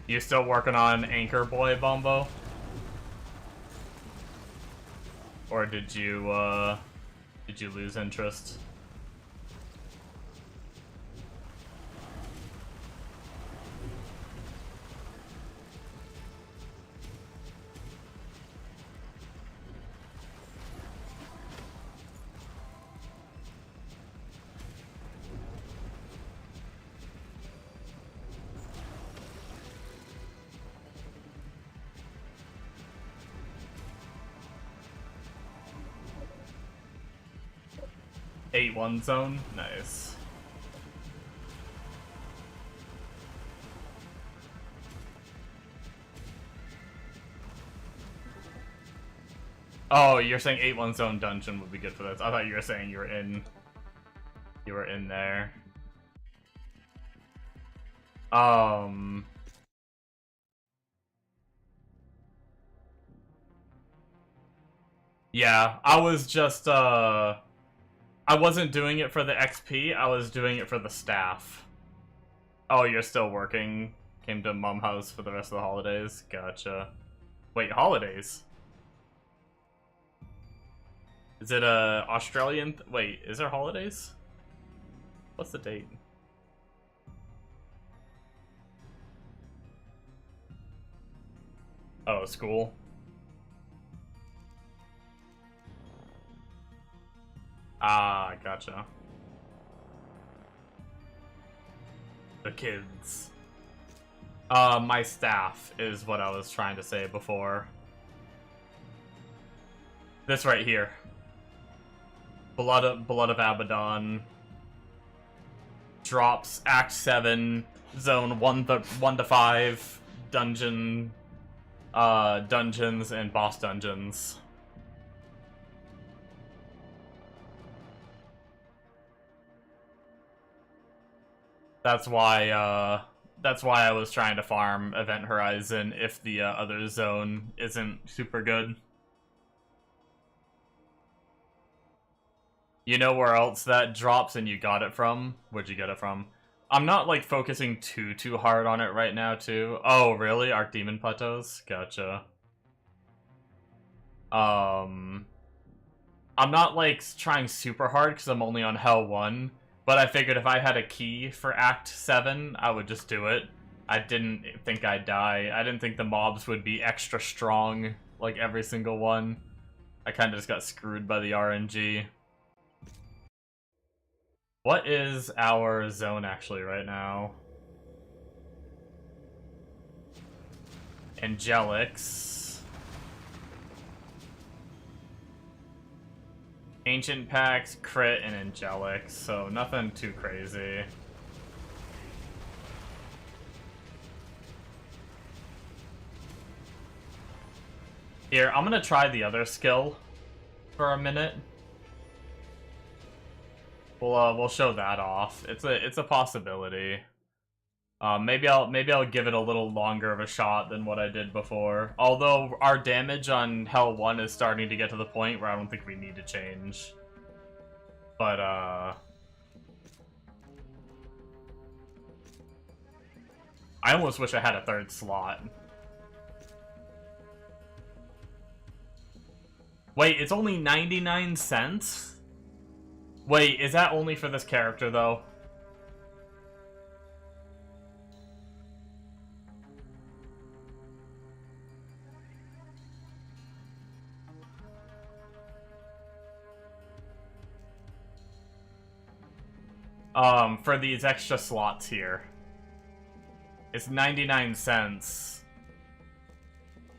You still working on Anchor Boy, Bombo? Or did you lose interest? One zone? Nice. Oh, you're saying 8-1 zone dungeon would be good for this. I thought you were saying you were in there. Yeah, I was just I wasn't doing it for the XP, I was doing it for the staff. Oh, you're still working? Came to Mum House for the rest of the holidays? Gotcha. Wait, holidays? Is it a Australian? Wait, is there holidays? What's the date? Oh, school. Ah, gotcha. The kids. My staff is what I was trying to say before. This right here. Blood of Abaddon. Drops Act 7, Zone 1 to 5, dungeons and boss dungeons. That's why That's why I was trying to farm Event Horizon if the other zone isn't super good. You know where else that drops and you got it from? Where'd you get it from? I'm not, like, focusing too hard on it right now, too. Oh, really? Archdemon Plateaus? Gotcha. I'm not, like, trying super hard because I'm only on Hell 1, but I figured if I had a key for Act 7, I would just do it. I didn't think I'd die. I didn't think the mobs would be extra strong, like every single one. I kind of just got screwed by the RNG. What is our zone actually right now? Angelics. Ancient Packs, Crit, and Angelics, so nothing too crazy. Here, I'm gonna try the other skill for a minute. We'll show that off. It's a possibility. Maybe I'll give it a little longer of a shot than what I did before. Although our damage on Hell 1 is starting to get to the point where I don't think we need to change. But I almost wish I had a third slot. Wait, it's only 99 cents? Wait, is that only for this character, though? For these extra slots here. It's 99 cents.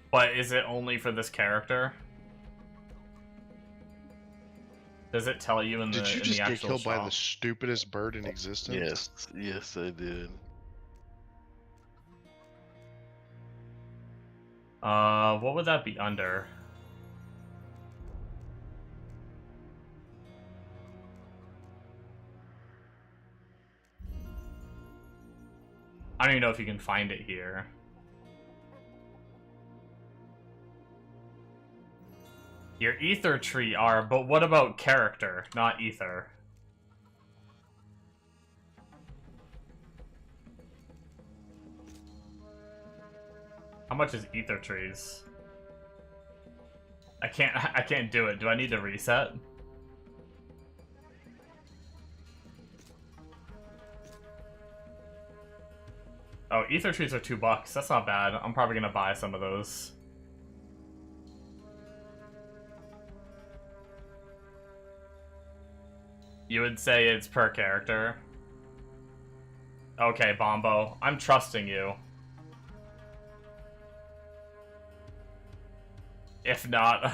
But is it only for this character? Does it tell you in the Did you in just the get actual killed by shop? the stupidest bird in existence? Yes, I did. What would that be under? I don't even know if you can find it here. Your ether tree are, but what about character, not ether? How much is ether trees? I can't do it. Do I need to reset? Oh, ether trees are $2. That's not bad. I'm probably gonna buy some of those. You would say it's per character? Okay, Bombo. I'm trusting you. If not...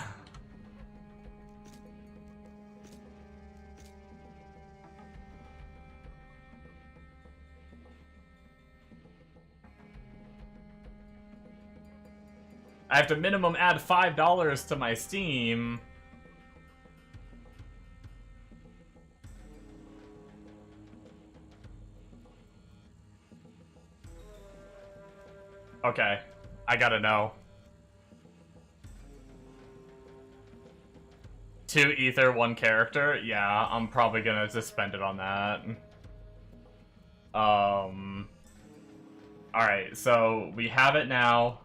I have to minimum add $5 to my Steam. Okay, I gotta know. 2 ether, 1 character? Yeah, I'm probably gonna just spend it on that. Alright, so we have it now.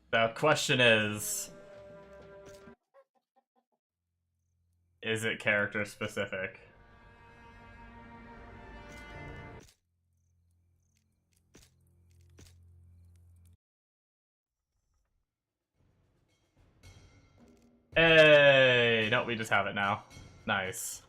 The question is it character specific? Hey! No, we just have it now. Nice.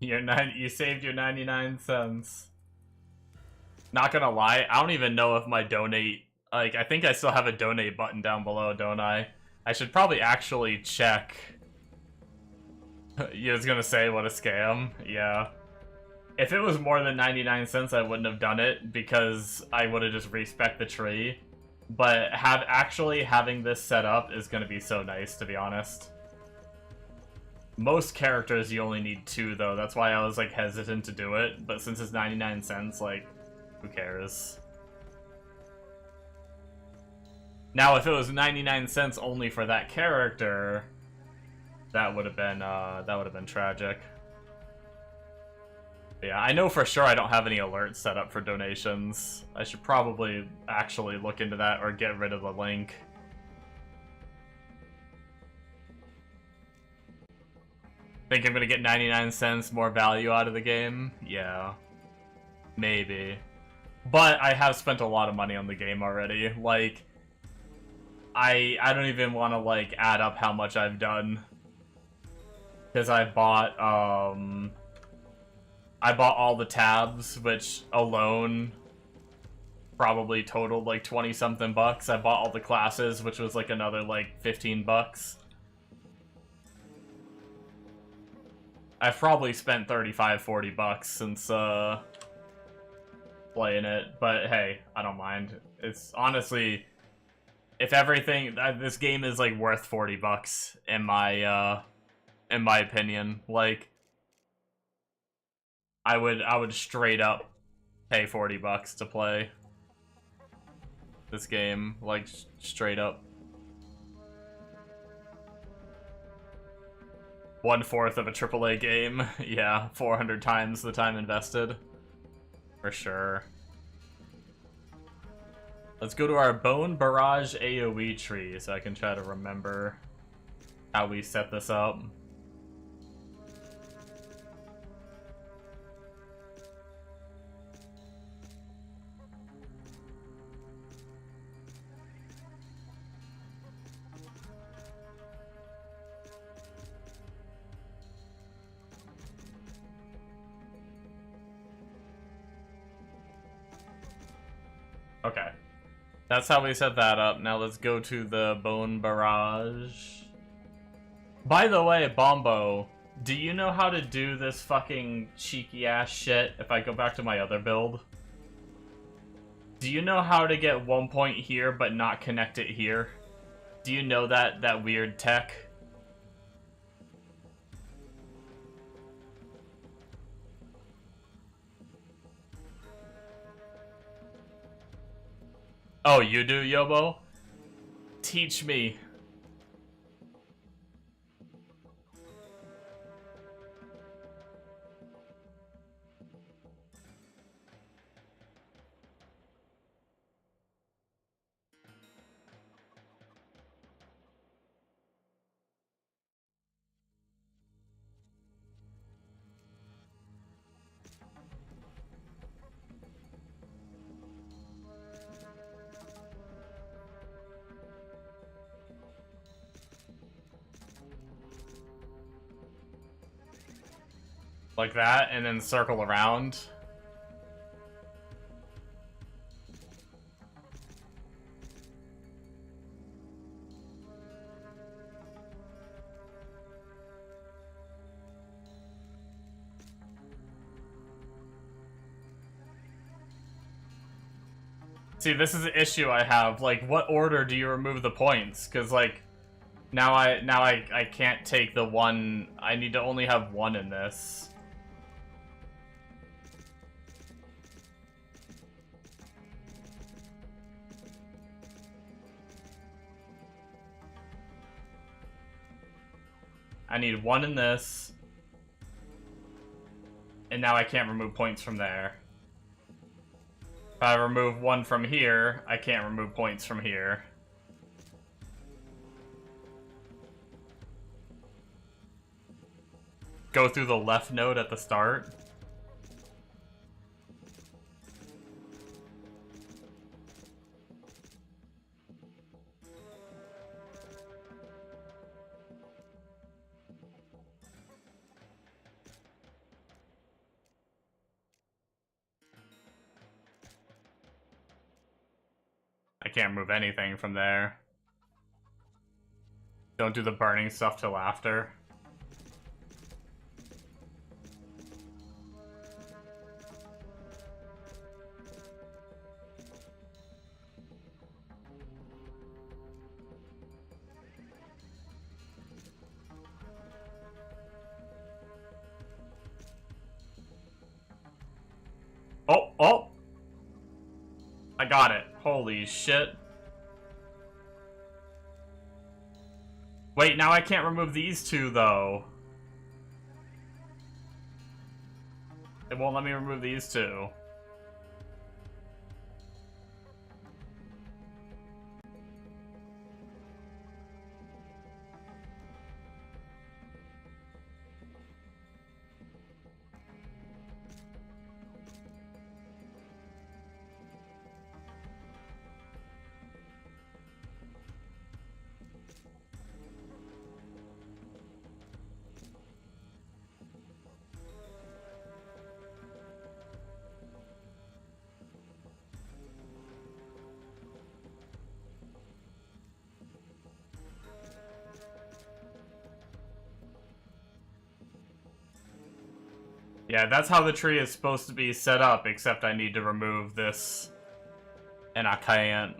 You saved your 99 cents. Not gonna lie, I don't even know if my donate... Like, I think I still have a donate button down below, don't I? I should probably actually check. You was gonna say, what a scam? Yeah. If it was more than 99 cents, I wouldn't have done it, because I would have just respec'd the tree. But actually having this set up is going to be so nice, to be honest. Most characters you only need 2, though. That's why I was like hesitant to do it. But since it's 99 cents, like, who cares? Now, if it was 99 cents only for that character, that would have been tragic. But yeah, I know for sure I don't have any alerts set up for donations. I should probably actually look into that or get rid of the link. Think I'm gonna get 99 cents more value out of the game? Yeah. Maybe. But I have spent a lot of money on the game already. Like, I don't even want to, like, add up how much I've done. Because I bought all the tabs, which alone probably totaled like 20-something bucks. I bought all the classes, which was like another like 15 bucks. I've probably spent 35, 40 bucks since playing it, but hey, I don't mind. It's honestly, if everything, this game is like worth 40 bucks in my opinion. Like, I would straight up pay 40 bucks to play this game, like straight up. 1/4 of a AAA game. Yeah, 400 times the time invested. For sure. Let's go to our Bone Barrage AoE tree so I can try to remember how we set this up. Okay. That's how we set that up. Now let's go to the Bone Barrage. By the way, Bombo, do you know how to do this fucking cheeky ass shit if I go back to my other build? Do you know how to get 1 point here but not connect it here? Do you know that weird tech? Oh, you do, Yobo? Teach me. Like that, and then circle around. See, this is an issue I have. Like, what order do you remove the points? Because, like, now I can't take the one. I need to only have one in this. I need one in this. And now I can't remove points from there. If I remove one from here, I can't remove points from here. Go through the left node at the start. I can't move anything from there. Don't do the burning stuff till after. Oh, oh! I got it. Holy shit. Wait, now I can't remove these two, though. It won't let me remove these two. Yeah, that's how the tree is supposed to be set up, except I need to remove this. And I can't.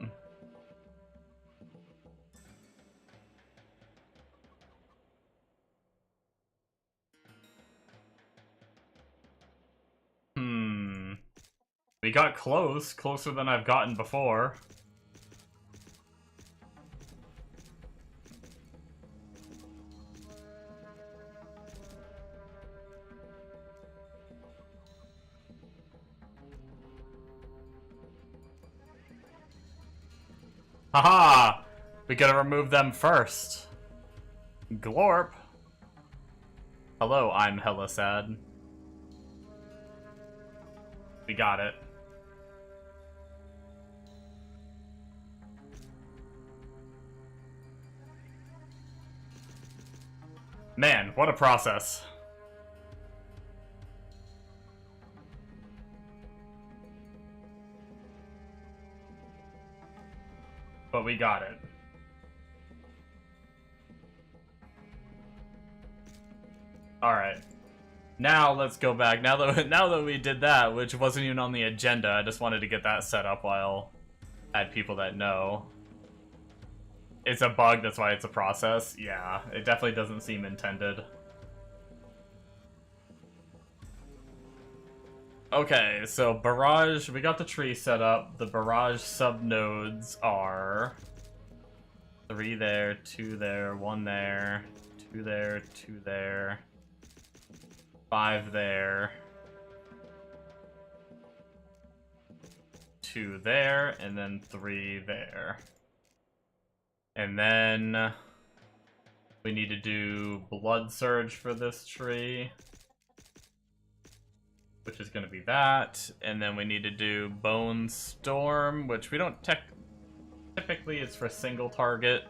We got close, closer than I've gotten before. Haha! We gotta remove them first. Glorp. Hello, I'm hella sad. We got it. Man, what a process. But we got it. Alright. Now let's go back. Now that we did that, which wasn't even on the agenda, I just wanted to get that set up while I had people that know. It's a bug, that's why it's a process. Yeah, it definitely doesn't seem intended. Okay, so barrage, we got the tree set up. The barrage subnodes are 3 there, 2 there, 1 there, 2 there, 2 there, 5 there, 2 there, and then 3 there. And then we need to do Blood Surge for this tree, which is going to be that. And then we need to do Bone Storm, which we don't typically it's for single target,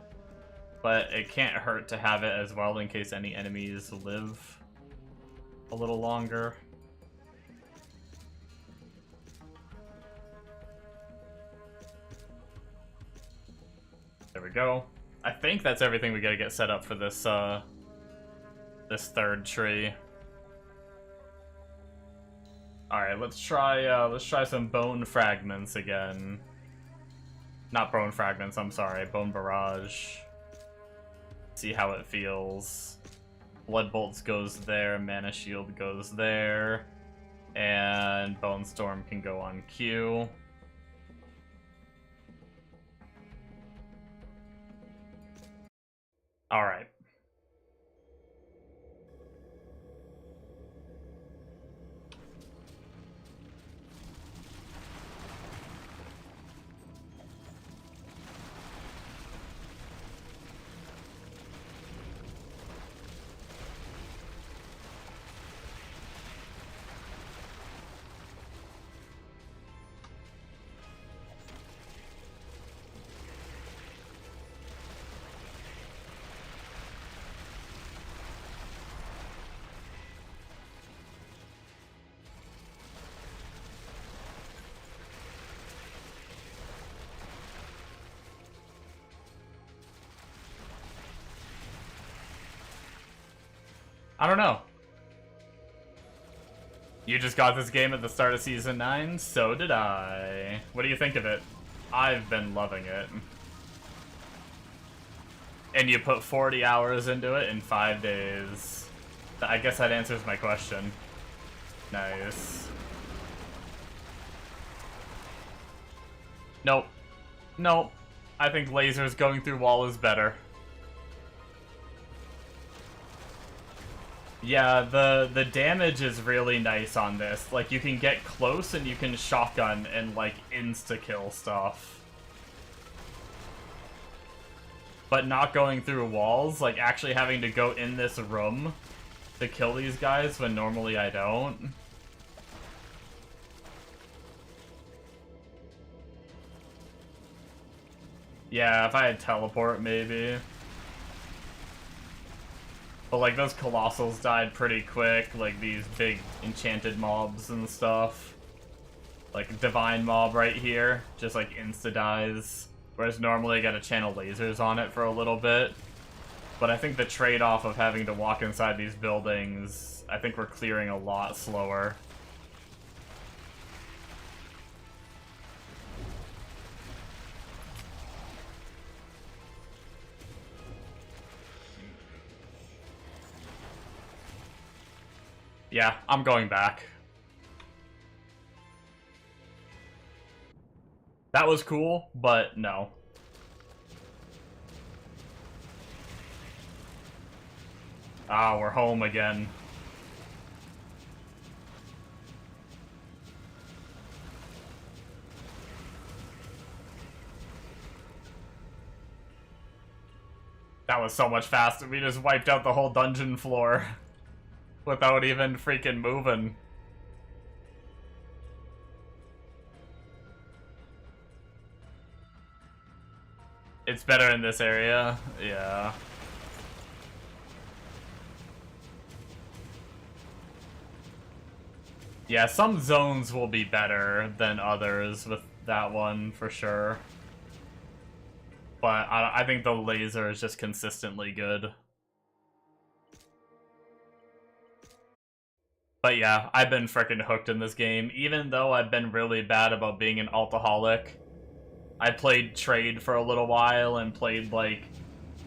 but it can't hurt to have it as well in case any enemies live a little longer. There we go. I think that's everything we gotta get set up for this this third tree. Alright, let's try some bone fragments again. Not bone fragments, I'm sorry, bone barrage. See how it feels. Blood bolts goes there, mana shield goes there, and bone storm can go on Q. Alright. I don't know. You just got this game at the start of Season 9? So did I. What do you think of it? I've been loving it. And you put 40 hours into it in 5 days. I guess that answers my question. Nice. Nope. Nope. I think lasers going through wall is better. Yeah, the damage is really nice on this. Like, you can get close and you can shotgun and, like, insta-kill stuff. But not going through walls, like, actually having to go in this room to kill these guys when normally I don't. Yeah, if I had teleport, maybe. But, like, those Colossals died pretty quick, like these big enchanted mobs and stuff. Like, Divine Mob right here, just, like, insta-dies. Whereas normally I gotta channel lasers on it for a little bit. But I think the trade-off of having to walk inside these buildings, I think we're clearing a lot slower. Yeah, I'm going back. That was cool, but no. Ah, we're home again. That was so much faster. We just wiped out the whole dungeon floor without even freaking moving. It's better in this area, yeah. Yeah, some zones will be better than others with that one, for sure. But I think the laser is just consistently good. But yeah, I've been frickin' hooked in this game, even though I've been really bad about being an altaholic. I played Trade for a little while and played like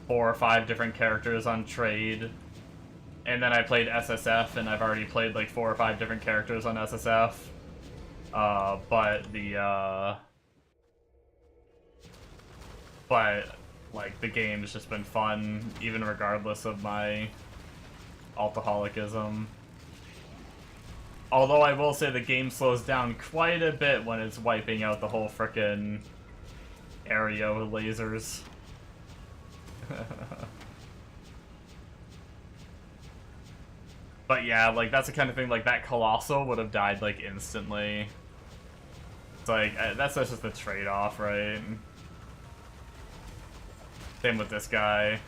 4 or 5 different characters on Trade. And then I played SSF, and I've already played like 4 or 5 different characters on SSF. But like the game's just been fun, even regardless of my alcoholicism. Although I will say the game slows down quite a bit when it's wiping out the whole frickin' area with lasers. But yeah, like that's the kind of thing, like that Colossal would have died like instantly. It's like, that's just the trade-off, right? Same with this guy.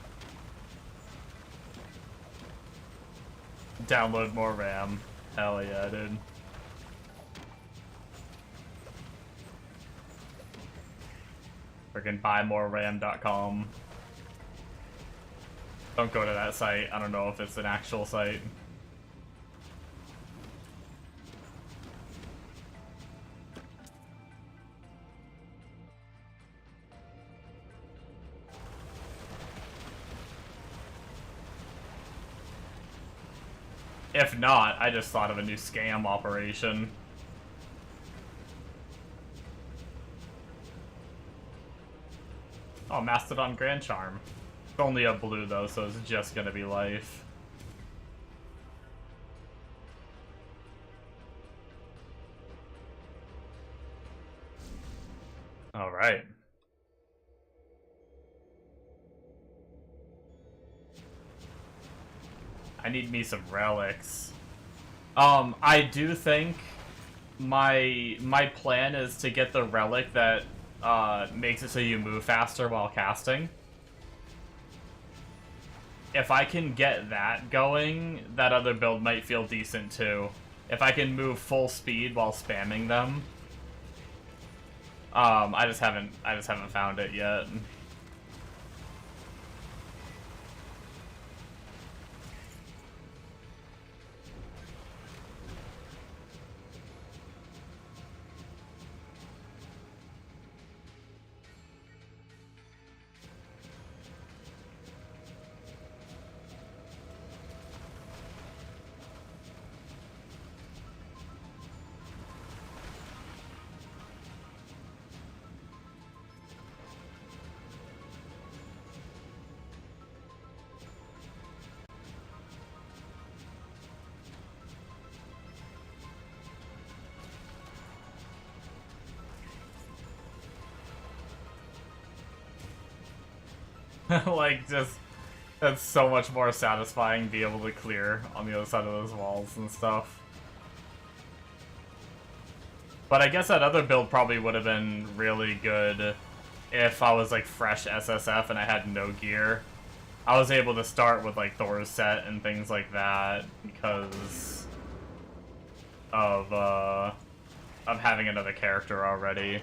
Download more RAM. Hell yeah, dude. Freaking buymoreram.com. Don't go to that site. I don't know if it's an actual site. If not, I just thought of a new scam operation. Oh, Mastodon Grand Charm. It's only a blue though, so it's just gonna be life. Alright. I need me some relics. I do think my plan is to get the relic that makes it so you move faster while casting. If I can get that going, that other build might feel decent too. If I can move full speed while spamming them. I just haven't found it yet. Like, just, that's so much more satisfying to be able to clear on the other side of those walls and stuff. But I guess that other build probably would have been really good if I was, like, fresh SSF and I had no gear. I was able to start with, like, Thor's set and things like that because of having another character already.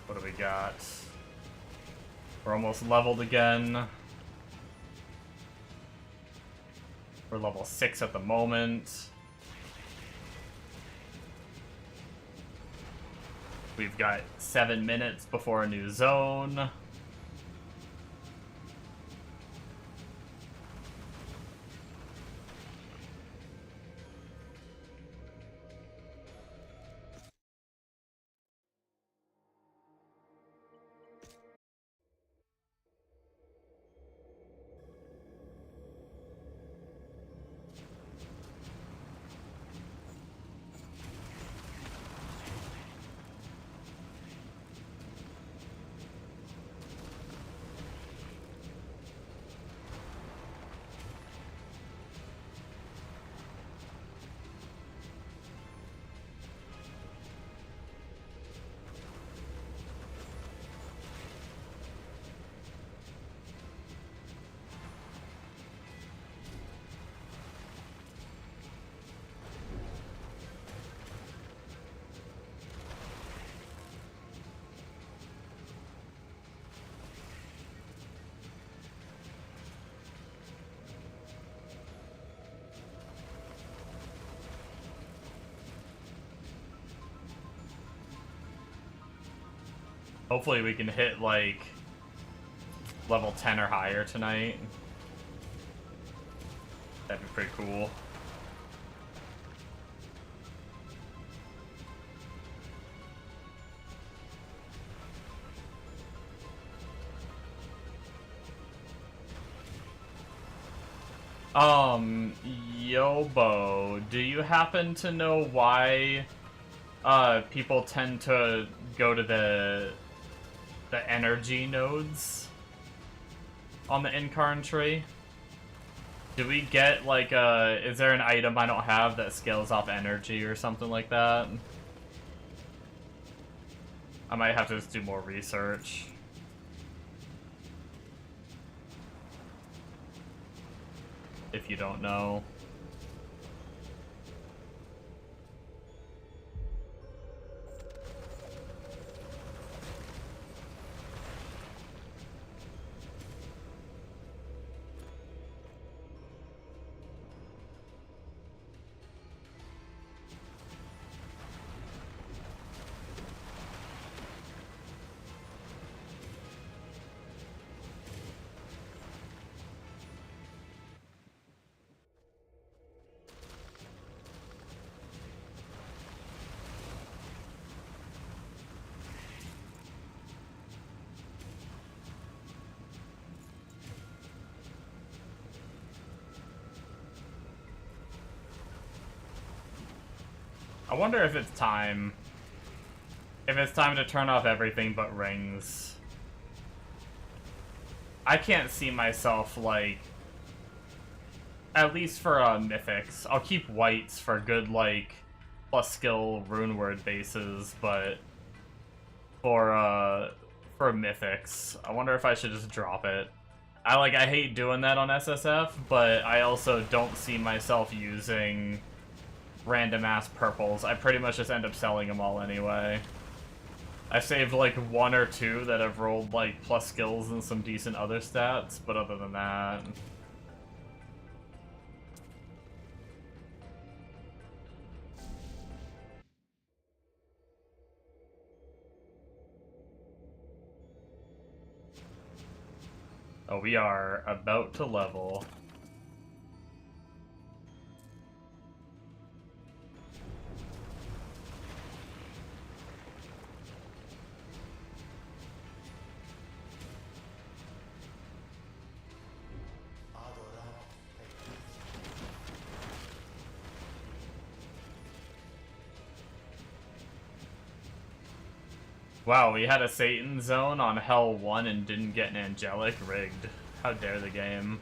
What do we got? We're almost leveled again. We're level 6 at the moment. We've got 7 minutes before a new zone. Hopefully we can hit, like, level 10 or higher tonight. That'd be pretty cool. Yobo, do you happen to know why people tend to go to the energy nodes on the Incarn tree? Do we get, like, is there an item I don't have that scales off energy or something like that? I might have to just do more research. If you don't know. I wonder if it's time. If it's time to turn off everything but rings. I can't see myself, like, at least for mythics. I'll keep whites for good, like, plus skill rune word bases, but for mythics, I wonder if I should just drop it. I hate doing that on SSF, but I also don't see myself using random ass purples. I pretty much just end up selling them all anyway. I saved like 1 or 2 that have rolled like plus skills and some decent other stats, but other than that... Oh, we are about to level. Wow, we had a Satan zone on Hell 1 and didn't get an Angelic? Rigged. How dare the game.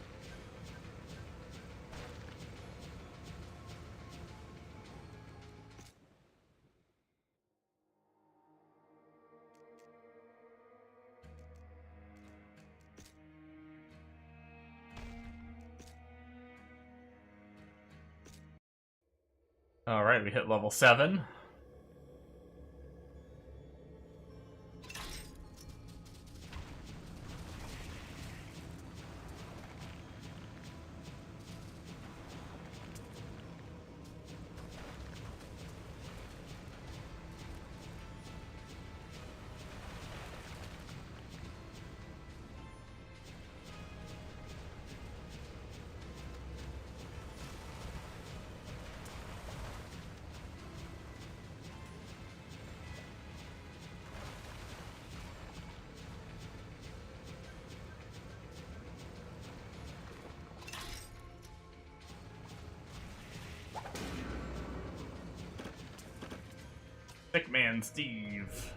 Alright, we hit level 7. Thick Man Steve.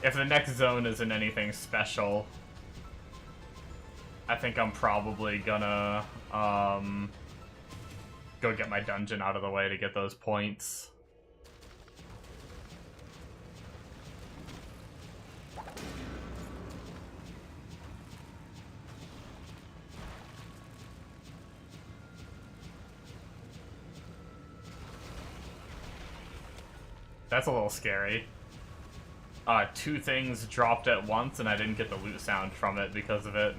If the next zone isn't anything special, I think I'm probably gonna, go get my dungeon out of the way to get those points. That's a little scary. 2 things dropped at once and I didn't get the loot sound from it because of it.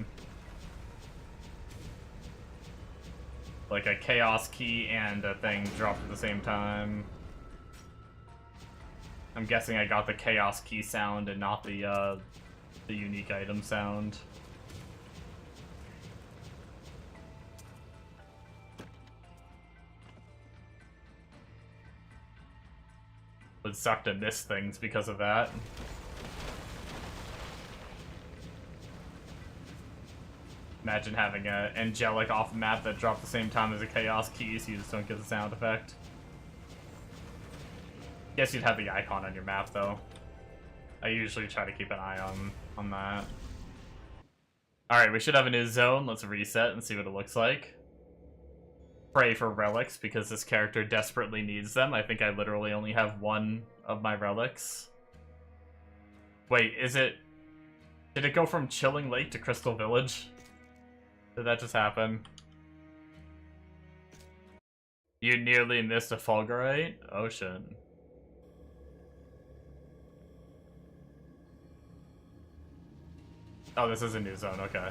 Like a chaos key and a thing dropped at the same time. I'm guessing I got the chaos key sound and not the unique item sound. Would suck to miss things because of that. Imagine having an angelic off map that dropped the same time as a chaos key, so you just don't get the sound effect. Guess you'd have the icon on your map though. I usually try to keep an eye on that. Alright, we should have a new zone. Let's reset and see what it looks like. Pray for relics because this character desperately needs them. I think I literally only have 1 of my relics. Wait, did it go from Chilling Lake to Crystal Village? Did that just happen? You nearly missed a Fulgurite? Oh shit. Oh, this is a new zone, okay.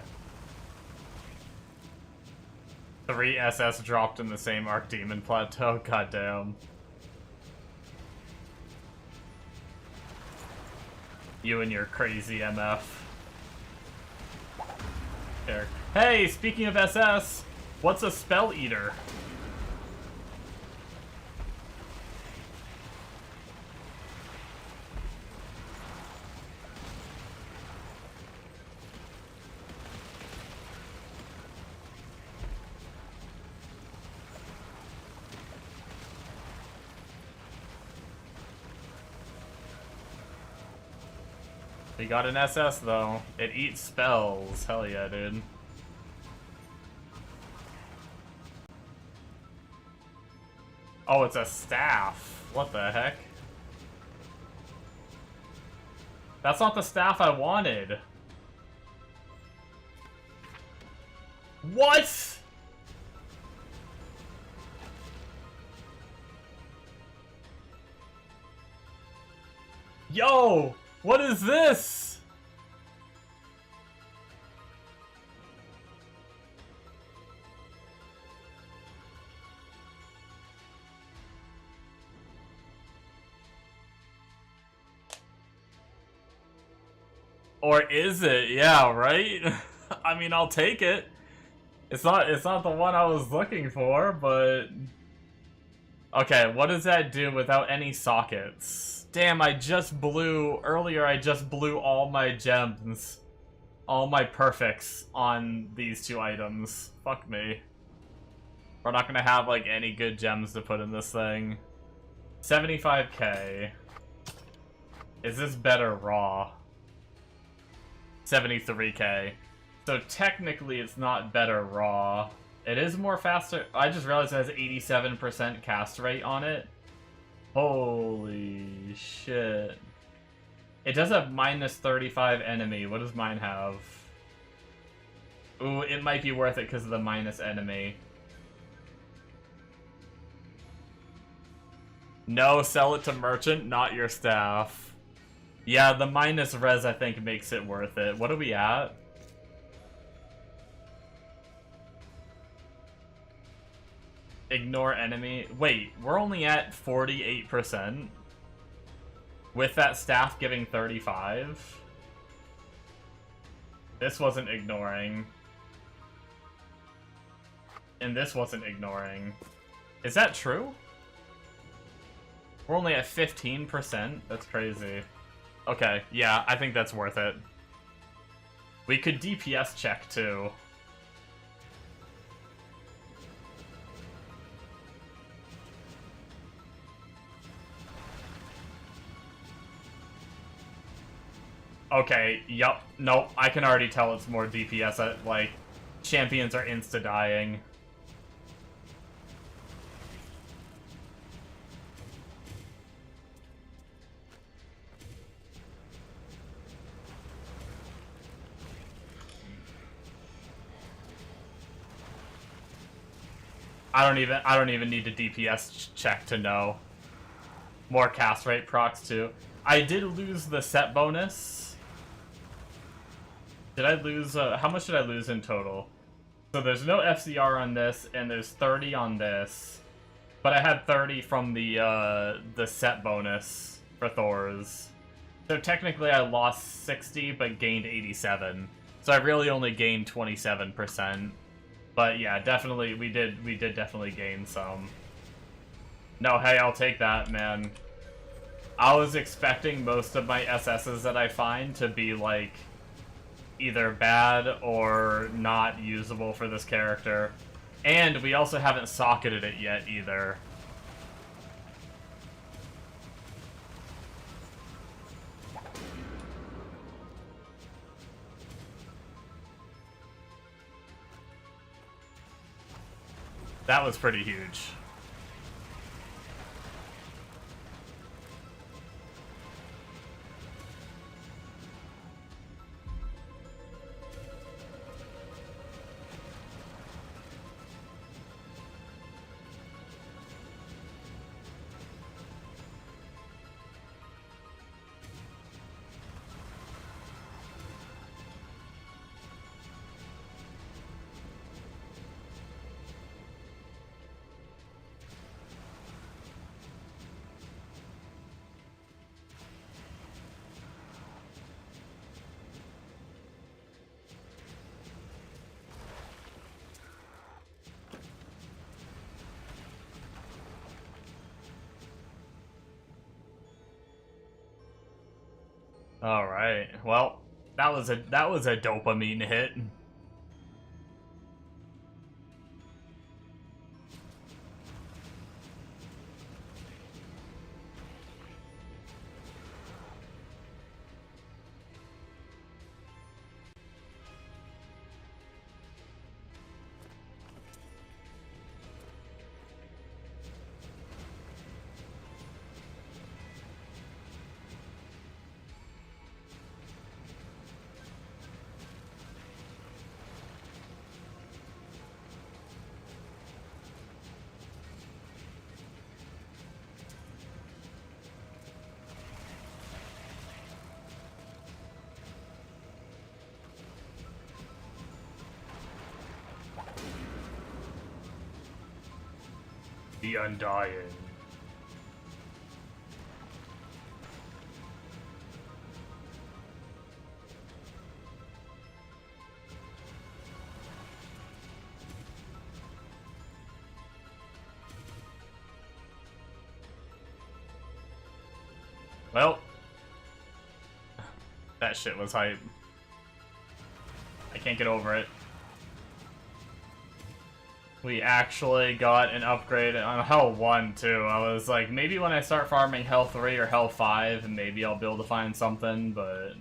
3 SS dropped in the same Archdemon plateau, goddamn. You and your crazy MF. There. Hey, speaking of SS, what's a Spell Eater? We got an SS though. It eats spells. Hell yeah, dude. Oh, it's a staff. What the heck? That's not the staff I wanted. What? Yo! What is this? Or is it? Yeah, right? I mean, I'll take it. It's not the one I was looking for, but okay, what does that do without any sockets? Damn, I just blew all my gems, all my perfects on these two items. Fuck me. We're not gonna have like any good gems to put in this thing. 75k. Is this better raw? 73k. So technically it's not better raw. It is more faster. I just realized it has 87% cast rate on it. Holy shit. It does have minus 35 enemy. What does mine have? Ooh, it might be worth it because of the minus enemy. No, sell it to merchant, not your staff. Yeah, the minus res I think makes it worth it. What are we at? Ignore enemy. Wait, we're only at 48%? With that staff giving 35? This wasn't ignoring. And this wasn't ignoring. Is that true? We're only at 15%? That's crazy. Okay, yeah, I think that's worth it. We could DPS check too. Okay, yup. Nope, I can already tell it's more DPS. Like, champions are insta-dying. I don't even need to DPS check to know. More cast rate procs too. I did lose the set bonus. Did I lose, how much did I lose in total? So there's no FCR on this, and there's 30 on this. But I had 30 from the set bonus for Thor's. So technically I lost 60, but gained 87. So I really only gained 27%. But yeah, definitely, we did definitely gain some. No, hey, I'll take that, man. I was expecting most of my SSs that I find to be, like, either bad or not usable for this character. And we also haven't socketed it yet, either. That was pretty huge. All right. Well, that was a dopamine hit. The Undying. Well, that shit was hype. I can't get over it. We actually got an upgrade on Hell 1 too. I was like, maybe when I start farming Hell 3 or Hell 5, maybe I'll be able to find something, but...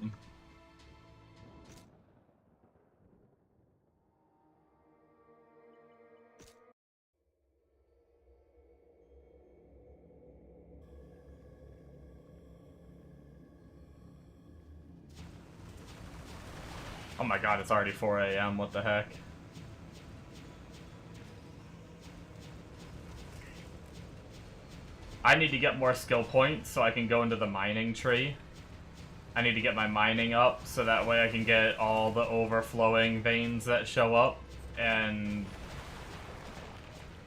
Oh my god, it's already 4 AM, what the heck? I need to get more skill points so I can go into the mining tree. I need to get my mining up so that way I can get all the overflowing veins that show up and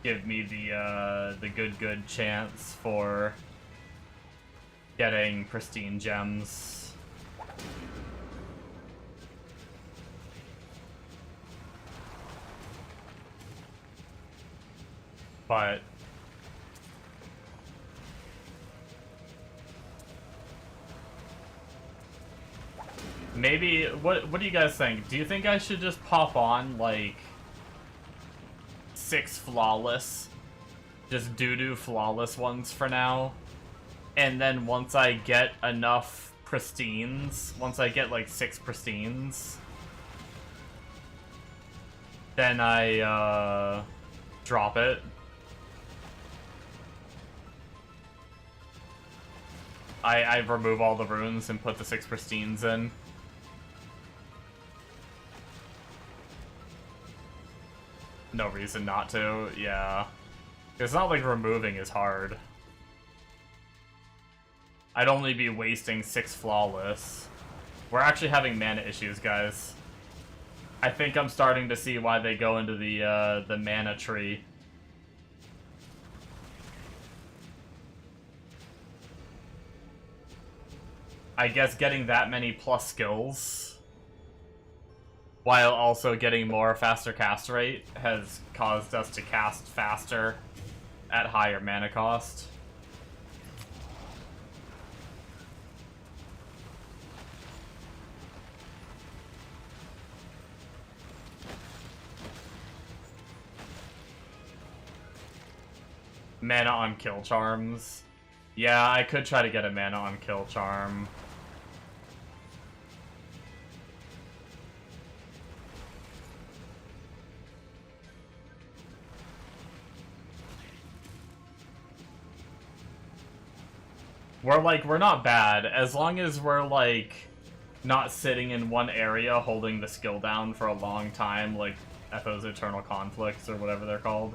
give me the good chance for getting pristine gems. But maybe what do you guys think? Do you think I should just pop on like 6 flawless, just doo-doo flawless ones for now, and then once I get enough pristines, once I get like 6 pristines, then I drop it. I remove all the runes and put the 6 pristines in. No reason not to, yeah. It's not like removing is hard. I'd only be wasting 6 flawless. We're actually having mana issues, guys. I think I'm starting to see why they go into the mana tree. I guess getting that many plus skills, while also getting more faster cast rate, has caused us to cast faster at higher mana cost. Mana on kill charms. Yeah, I could try to get a mana on kill charm. We're not bad, as long as we're, like, not sitting in one area holding the skill down for a long time, like FO's Eternal Conflicts or whatever they're called.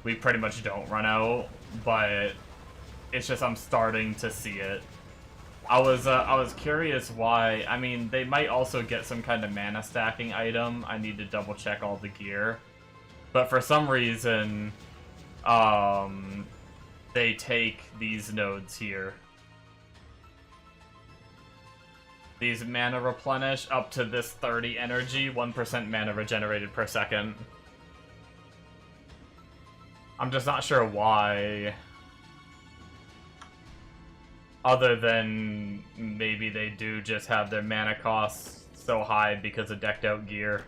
We pretty much don't run out, but it's just I'm starting to see it. I was curious why. I mean, they might also get some kind of mana stacking item. I need to double check all the gear. But for some reason, they take these nodes here. These mana replenish up to this 30 energy, 1% mana regenerated per second. I'm just not sure why. Other than maybe they do just have their mana costs so high because of decked out gear.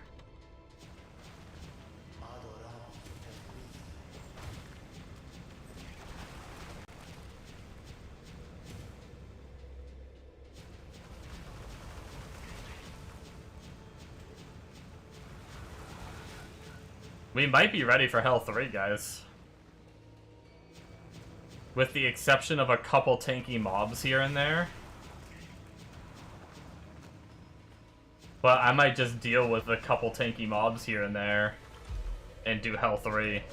We might be ready for Hell 3, guys. With the exception of a couple tanky mobs here and there. But I might just deal with a couple tanky mobs here and there and do Hell 3.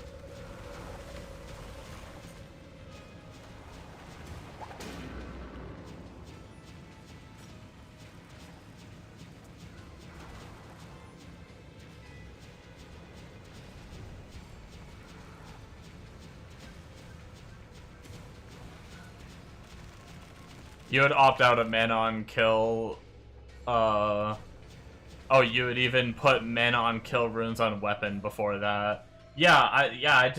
You would opt out of mana on kill. Oh, you would even put mana on kill runes on weapon before that. Yeah,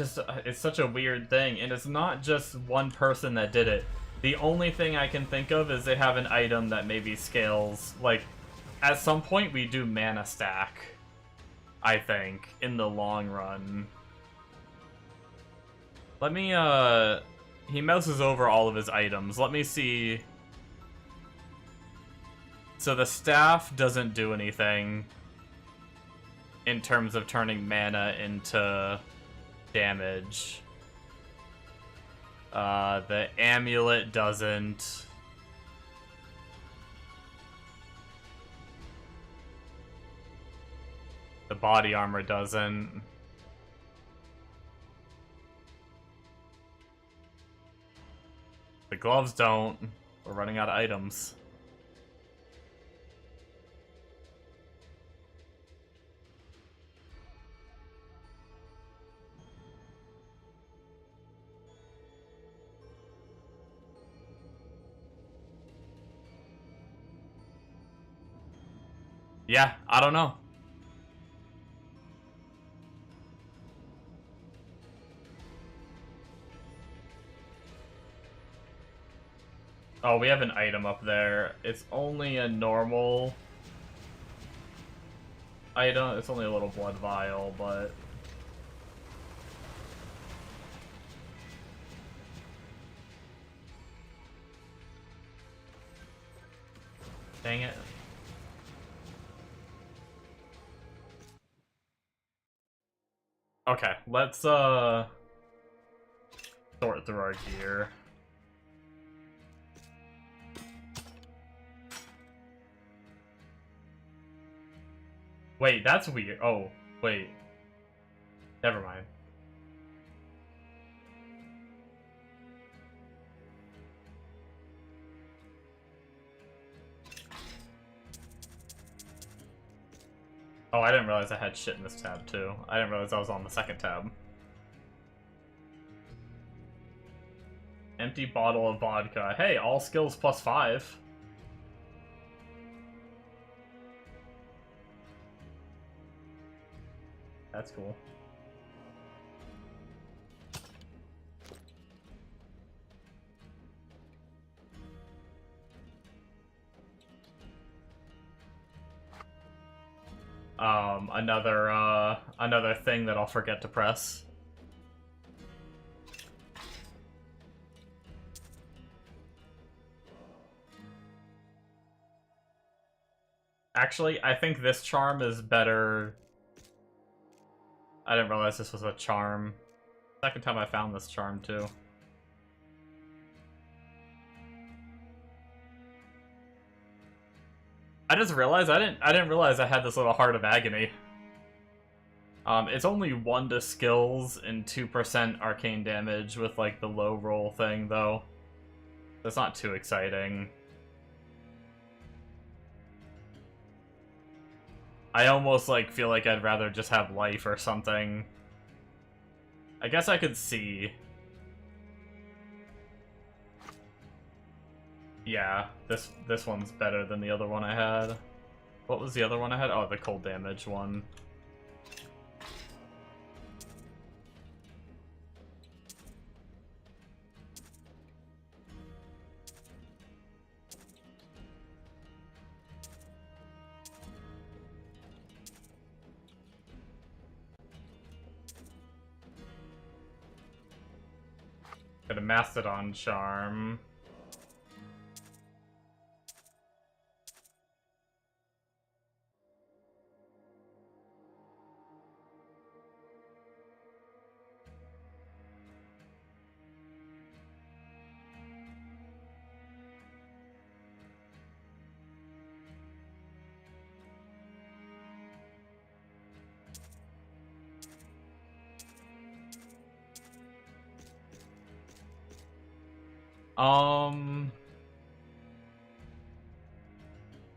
it's such a weird thing, and it's not just one person that did it. The only thing I can think of is they have an item that maybe scales, like, at some point we do mana stack, I think, in the long run. Let me, he mouses over all of his items. Let me see. So the staff doesn't do anything in terms of turning mana into damage. The amulet doesn't. The body armor doesn't. The gloves don't. We're running out of items. Yeah, I don't know. Oh, we have an item up there. It's only a normal item. It's only a little blood vial, but... Dang it. Okay, let's, sort through our gear. Wait, that's weird. Oh, wait. Never mind. Oh, I didn't realize I had shit in this tab, too. I didn't realize I was on the second tab. Empty bottle of vodka. Hey, all skills +5. That's cool. Another thing that I'll forget to press. Actually, I think this charm is better. I didn't realize this was a charm. Second time I found this charm, too. I just realized I didn't realize I had this little Heart of Agony. It's only 1 to skills and 2% arcane damage with like the low roll thing though. That's not too exciting. I almost like feel like I'd rather just have life or something. I guess I could see. Yeah, this one's better than the other one I had. What was the other one I had? Oh, the cold damage one. Got a Mastodon charm.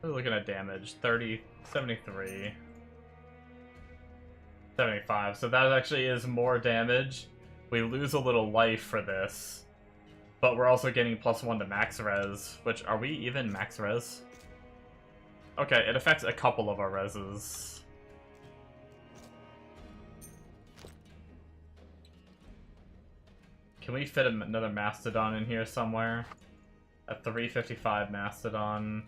We're looking at damage. 30, 73, 75. So that actually is more damage. We lose a little life for this. But we're also getting +1 to max res, which, are we even max res? Okay, it affects a couple of our reses. Can we fit another Mastodon in here somewhere? A 355 Mastodon.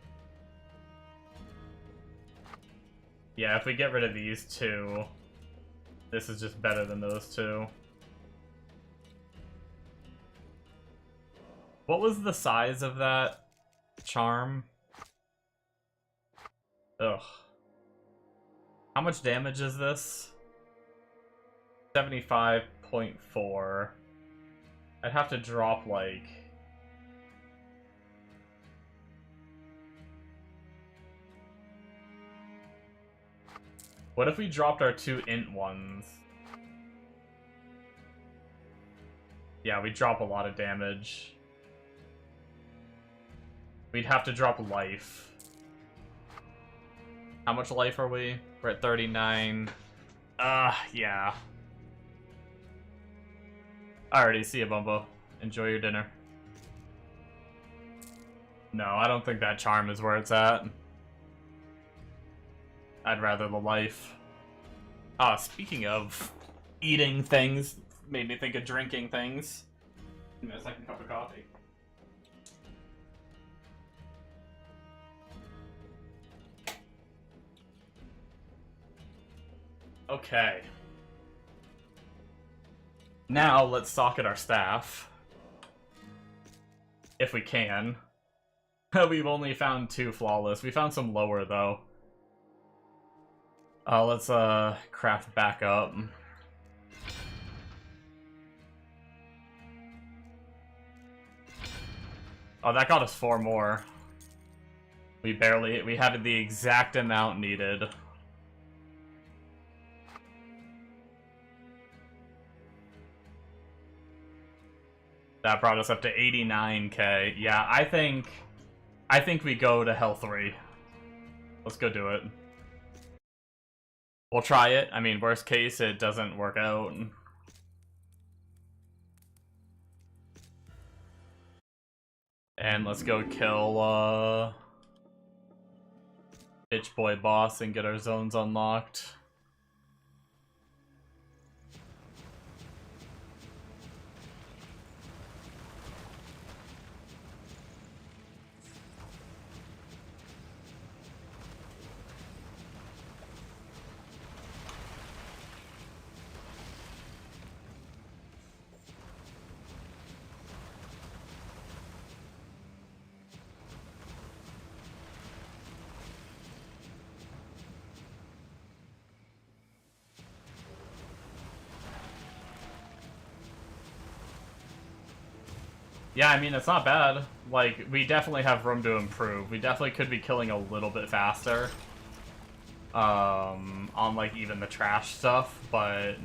Yeah, if we get rid of these two, this is just better than those two. What was the size of that charm? Ugh. How much damage is this? 75.4. I'd have to drop, like... What if we dropped our 2 int ones? Yeah, we drop a lot of damage. We'd have to drop life. How much life are we? We're at 39. Yeah. Alrighty, see ya, Bumbo. Enjoy your dinner. No, I don't think that charm is where it's at. I'd rather the life. Ah, speaking of eating things, made me think of drinking things. Give me a second cup of coffee. Okay. Now, let's socket our staff. If we can. We've only found 2 flawless. We found some lower, though. Let's, craft back up. Oh, that got us 4 more. We had the exact amount needed. That brought us up to 89k. Yeah, I think we go to Hell 3. Let's go do it. We'll try it. I mean, worst case, it doesn't work out. And let's go kill, Bitch Boy Boss and get our zones unlocked. Yeah, I mean, it's not bad. Like, we definitely have room to improve. We definitely could be killing a little bit faster. On, like, even the trash stuff, but...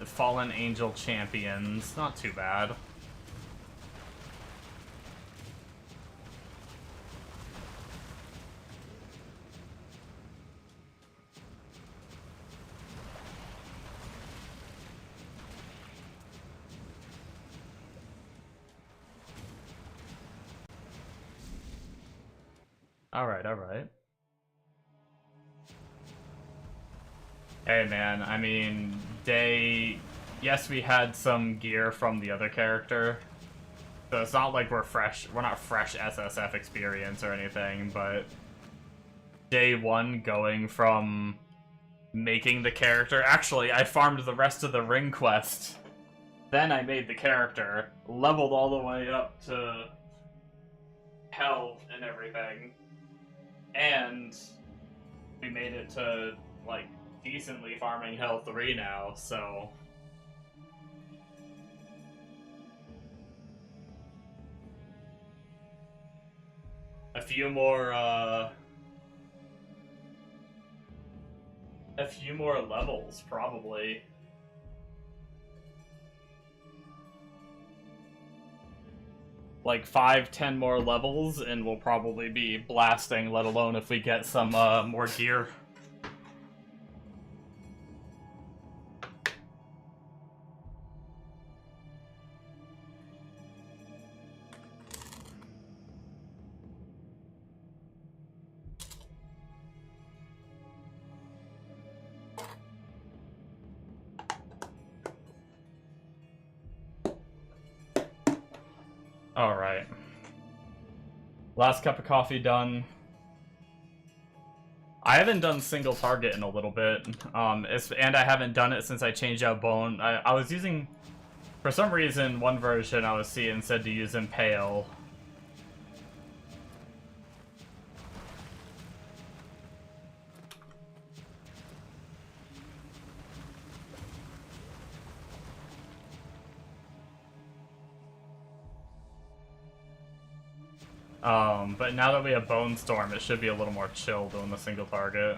Fallen Angel Champions. Not too bad. Alright, alright. Hey man, I mean, yes, we had some gear from the other character, so it's not like we're not fresh SSF experience or anything, but day 1 going from making the character, actually, I farmed the rest of the ring quest, then I made the character, leveled all the way up to hell and everything, and we made it to, like, decently farming Hell 3 now, so... A few more levels, probably. like 5-10 more levels, and we'll probably be blasting, let alone if we get some more gear. Alright. Last cup of coffee done. I haven't done single target in a little bit, and I haven't done it since I changed out bone. I was using, for some reason, one version I was seeing said to use Impale. But now that we have Bone Storm, it should be a little more chill doing the single target.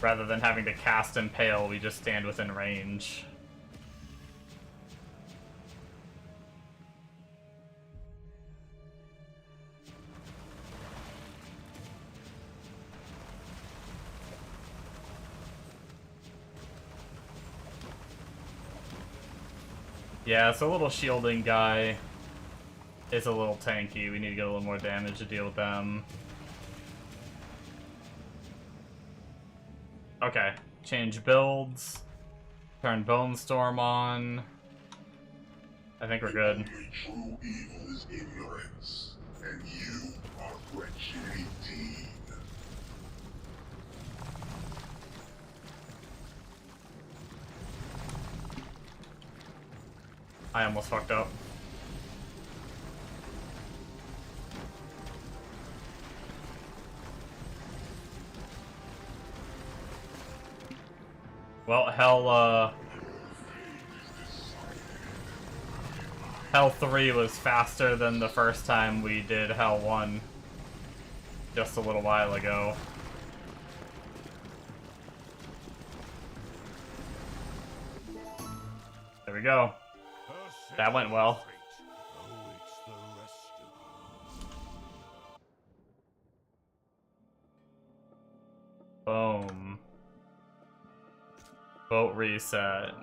Rather than having to cast Impale, we just stand within range. Yeah, it's a little shielding guy. It's a little tanky. We need to get a little more damage to deal with them. Okay, change builds. Turn Bone Storm on. I think we're good. Only true evil is ignorance, and you are wretched indeed. I almost fucked up. Well, Hell 3 was faster than the first time we did Hell 1 just a little while ago. There we go. That went well. Boom. Boat reset.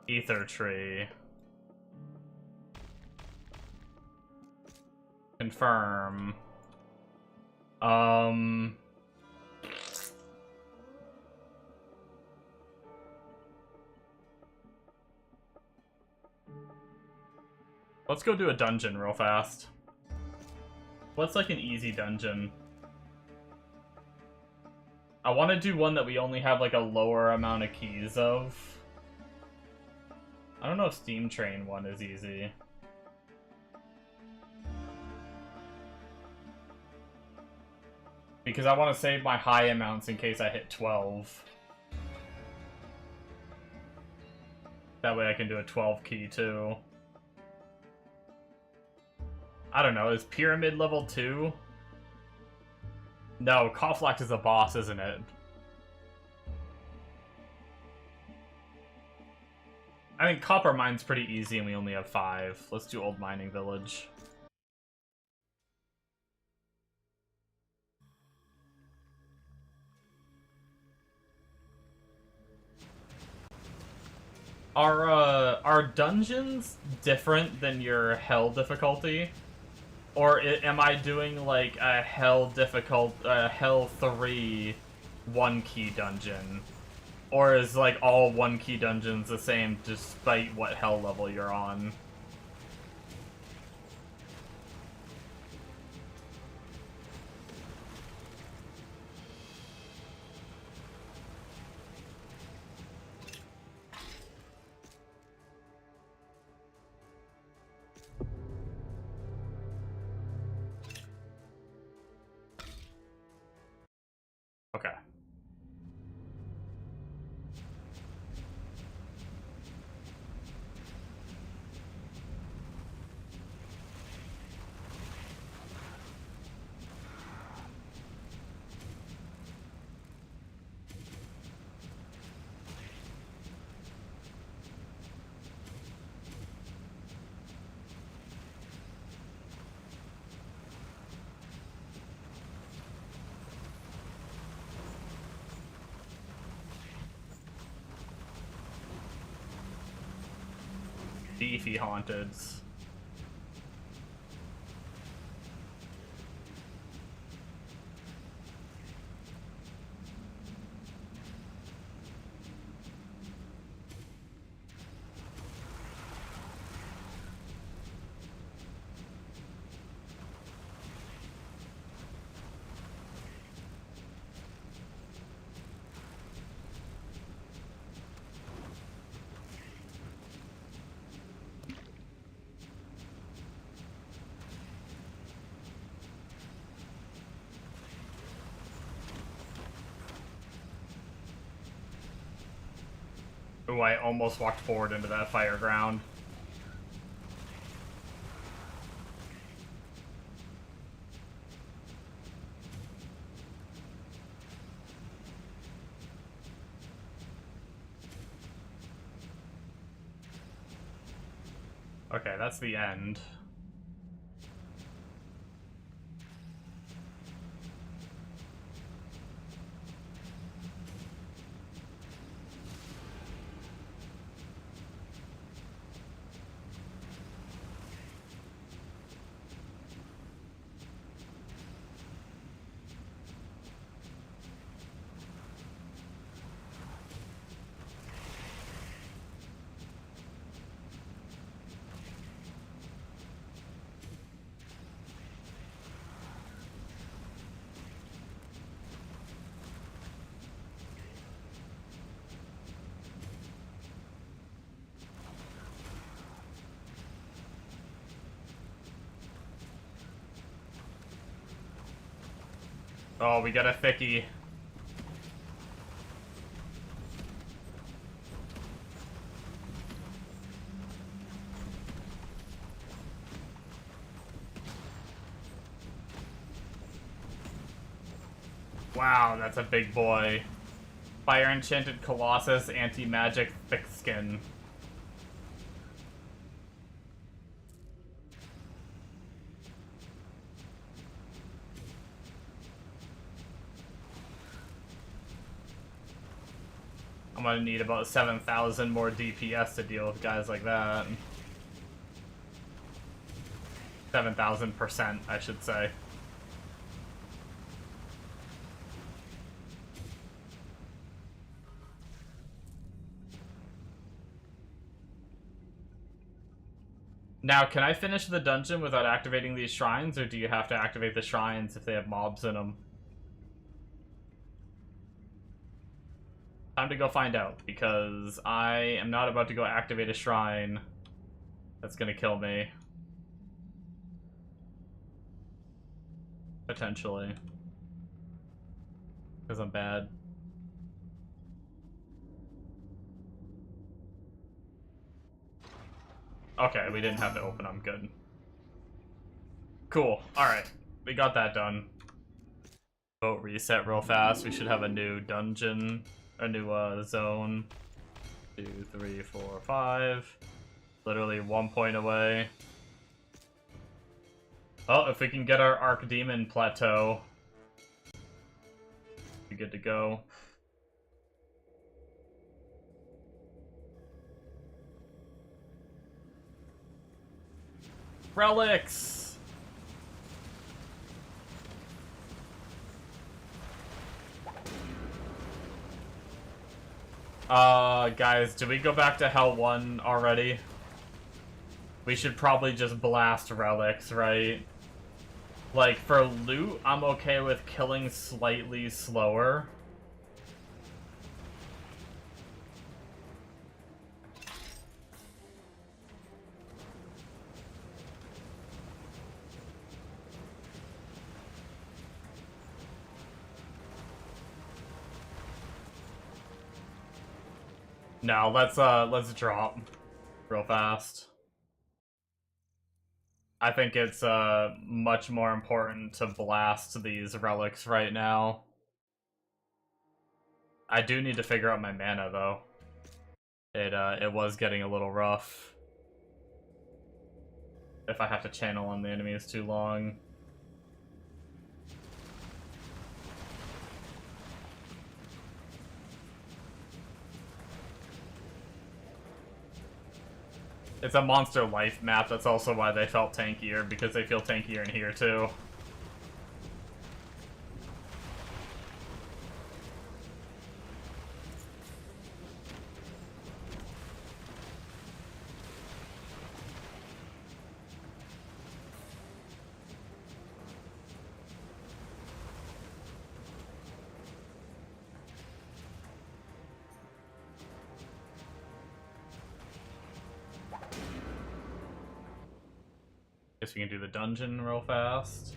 Ether tree. Confirm. Let's go do a dungeon real fast. What's like an easy dungeon? I want to do one that we only have like a lower amount of keys of. I don't know if Steam Train one is easy. Because I want to save my high amounts in case I hit 12. That way I can do a 12 key too. I don't know, is Pyramid level 2? No, Koflak is a boss, isn't it? I think Copper Mine's pretty easy and we only have 5. Let's do Old Mining Village. Are dungeons different than your Hell difficulty? Or am I doing like a Hell 3 1-key dungeon? Or is like all 1-key dungeons the same despite what Hell level you're on? Okay. beefy haunteds. Ooh, I almost walked forward into that fire ground. Okay, that's the end. Oh, we got a thickie. Wow, that's a big boy. Fire Enchanted Colossus, Anti-Magic Thick Skin. I'm gonna need about 7,000 more DPS to deal with guys like that. 7,000%, I should say. Now, can I finish the dungeon without activating these shrines, or do you have to activate the shrines if they have mobs in them? Time to go find out, because I am not about to go activate a shrine that's gonna kill me. Potentially. Because I'm bad. Okay, we didn't have to open them. Good. Cool. Alright. We got that done. Vote reset real fast. We should have a new dungeon. A new zone. 2, 3, 4, 5. Literally 1 point away. Oh, if we can get our Archdemon plateau, we're good to go. Relics! Guys, did we go back to Hell 1 already? We should probably just blast relics, right? Like, for loot, I'm okay with killing slightly slower. No, let's drop real fast. I think it's much more important to blast these relics right now. I do need to figure out my mana though. It was getting a little rough. If I have to channel on the enemies too long. It's a monster life map, that's also why they felt tankier, because they feel tankier in here too. Guess we can do the dungeon real fast.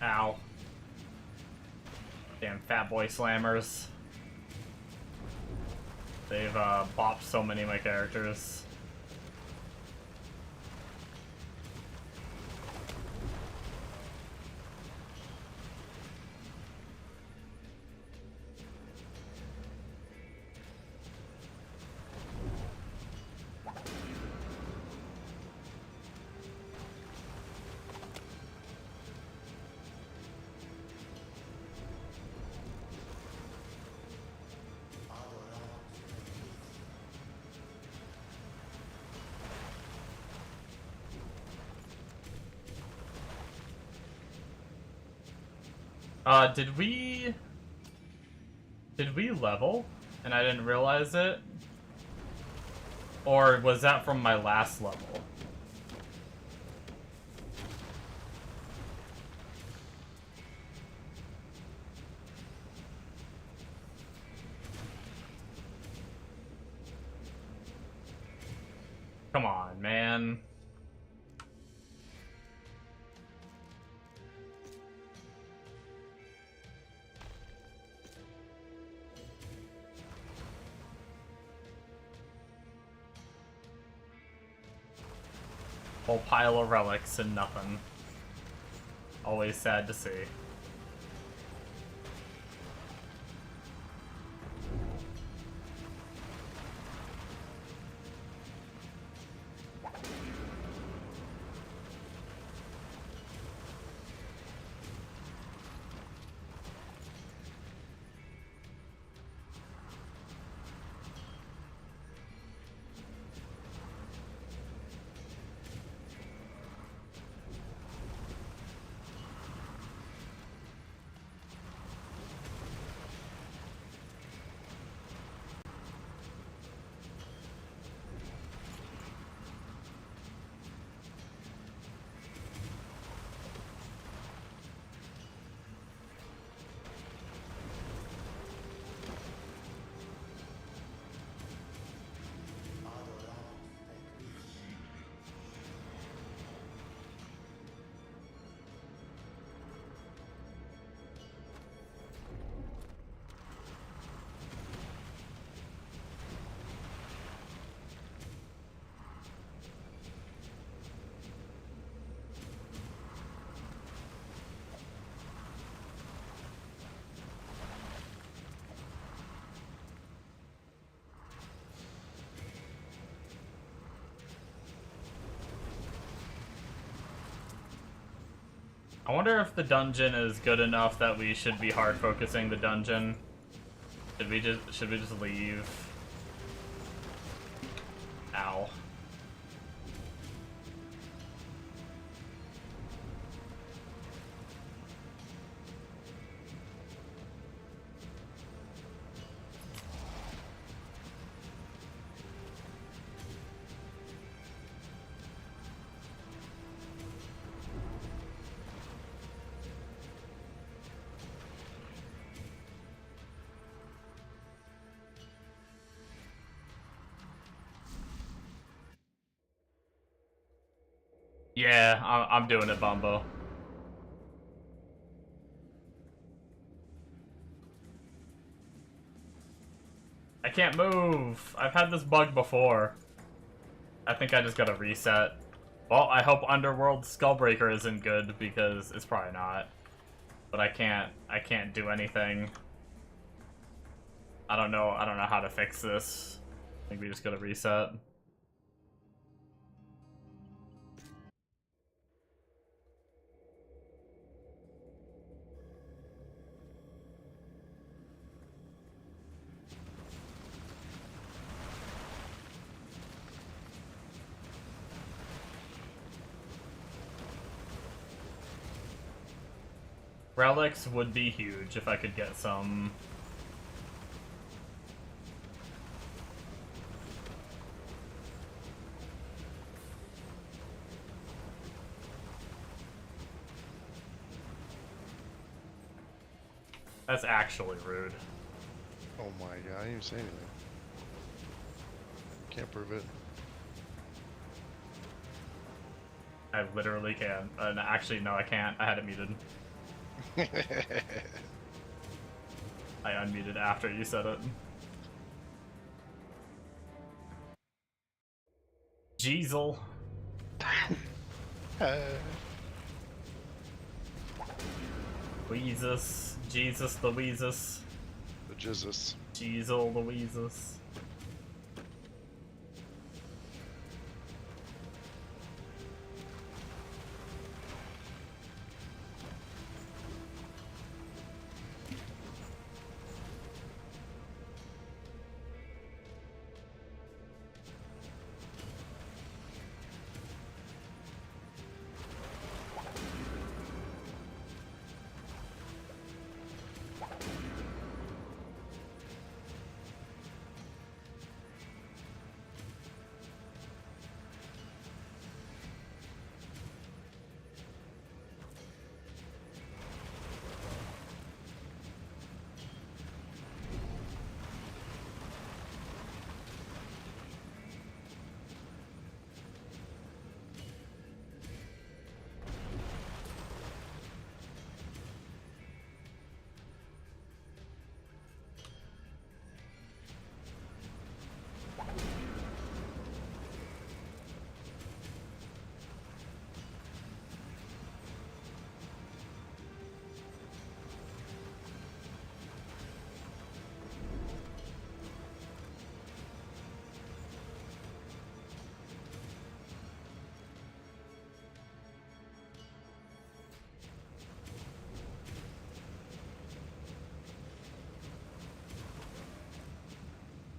Ow. Damn fat boy slammers. They've bopped so many of my characters. Did we level and I didn't realize it? Or was that from my last level? Come on, man. Whole pile of relics and nothing. Always sad to see. I wonder if the dungeon is good enough that we should be hard focusing the dungeon. Should we just leave? Ow. Yeah, I'm doing it, Bumbo. I can't move. I've had this bug before. I think I just gotta reset. Well, I hope Underworld Skullbreaker isn't good, because it's probably not. But I can't do anything. I don't know how to fix this. I think we just gotta reset. Relics would be huge if I could get some. That's actually rude. Oh my god, I didn't even say anything. Can't prove it. I literally can. Actually, no, I can't. I had it muted. I unmuted after you said it. Jeezel. Louisus. Jesus Louisus. The Jesus. Jeezel Louisus.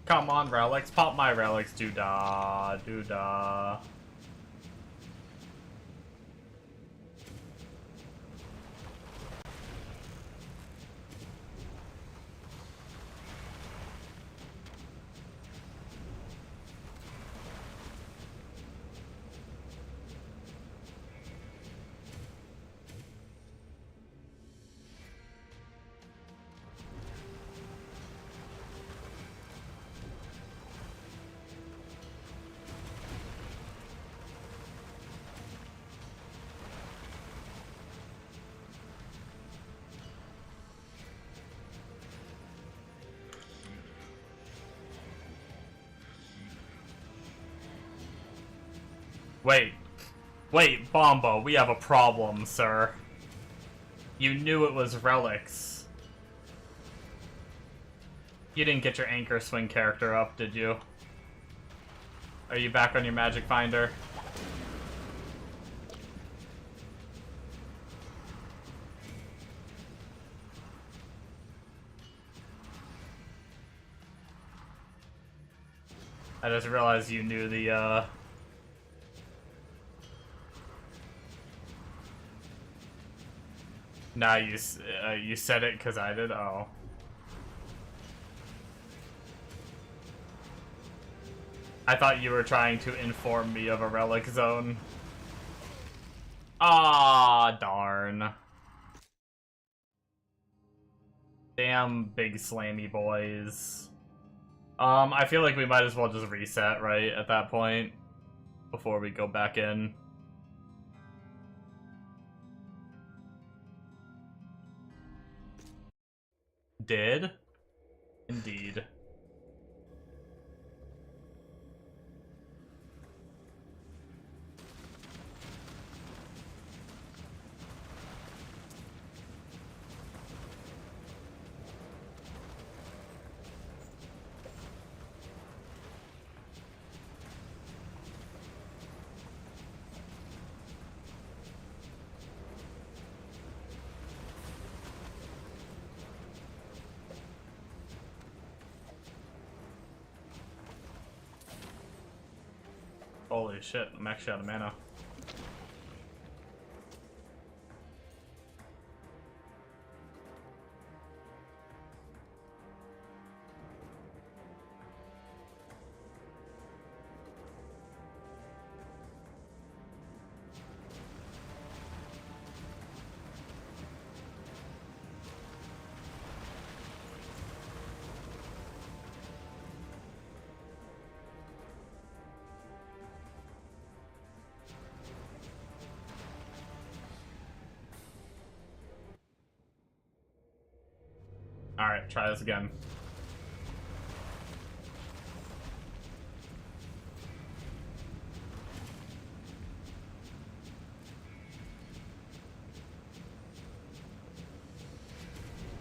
Come on, relics. Pop my relics. Doo-dah. Doo-dah. Wait. Wait, Bombo, we have a problem, sir. You knew it was relics. You didn't get your anchor swing character up, did you? Are you back on your magic finder? I just realized you knew the, Nah, you said it because I did? Oh. I thought you were trying to inform me of a relic zone. Ah, darn. Damn big slammy boys. I feel like we might as well just reset, right, at that point? Before we go back in. did. Indeed. Holy shit, I'm actually out of mana. Alright, try this again.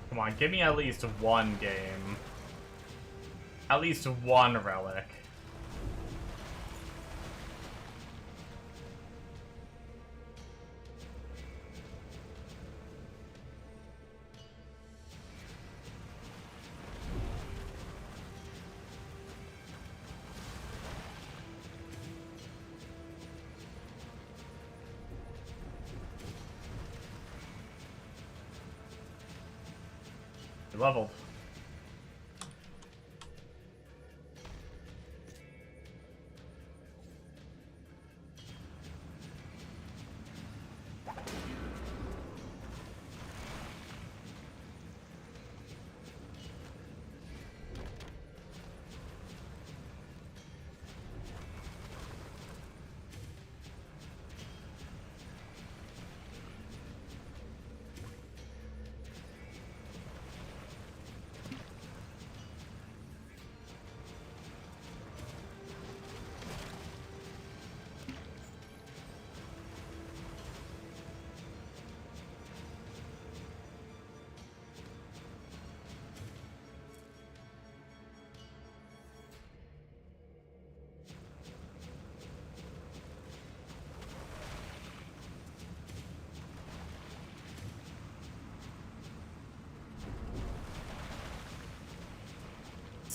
Come on, give me at least one game. At least one relic. Leveled.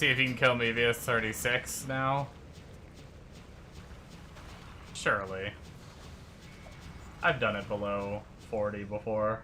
See if you can kill me via 36 now. Surely. I've done it below 40 before.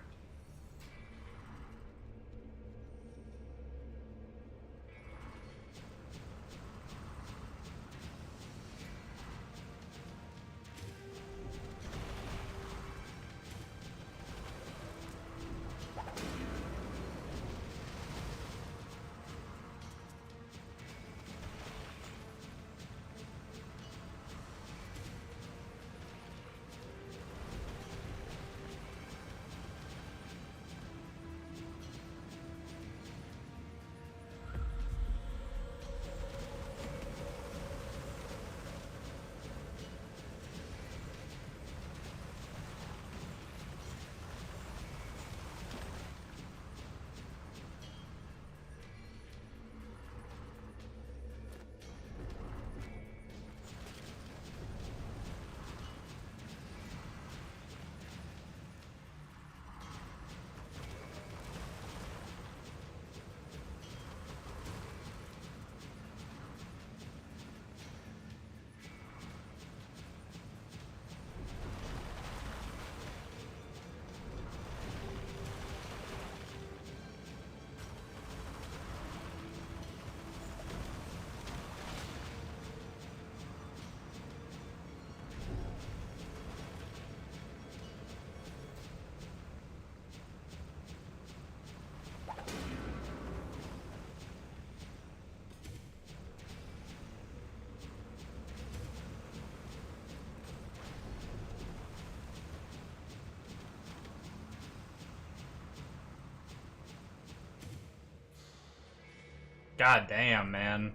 God damn, man.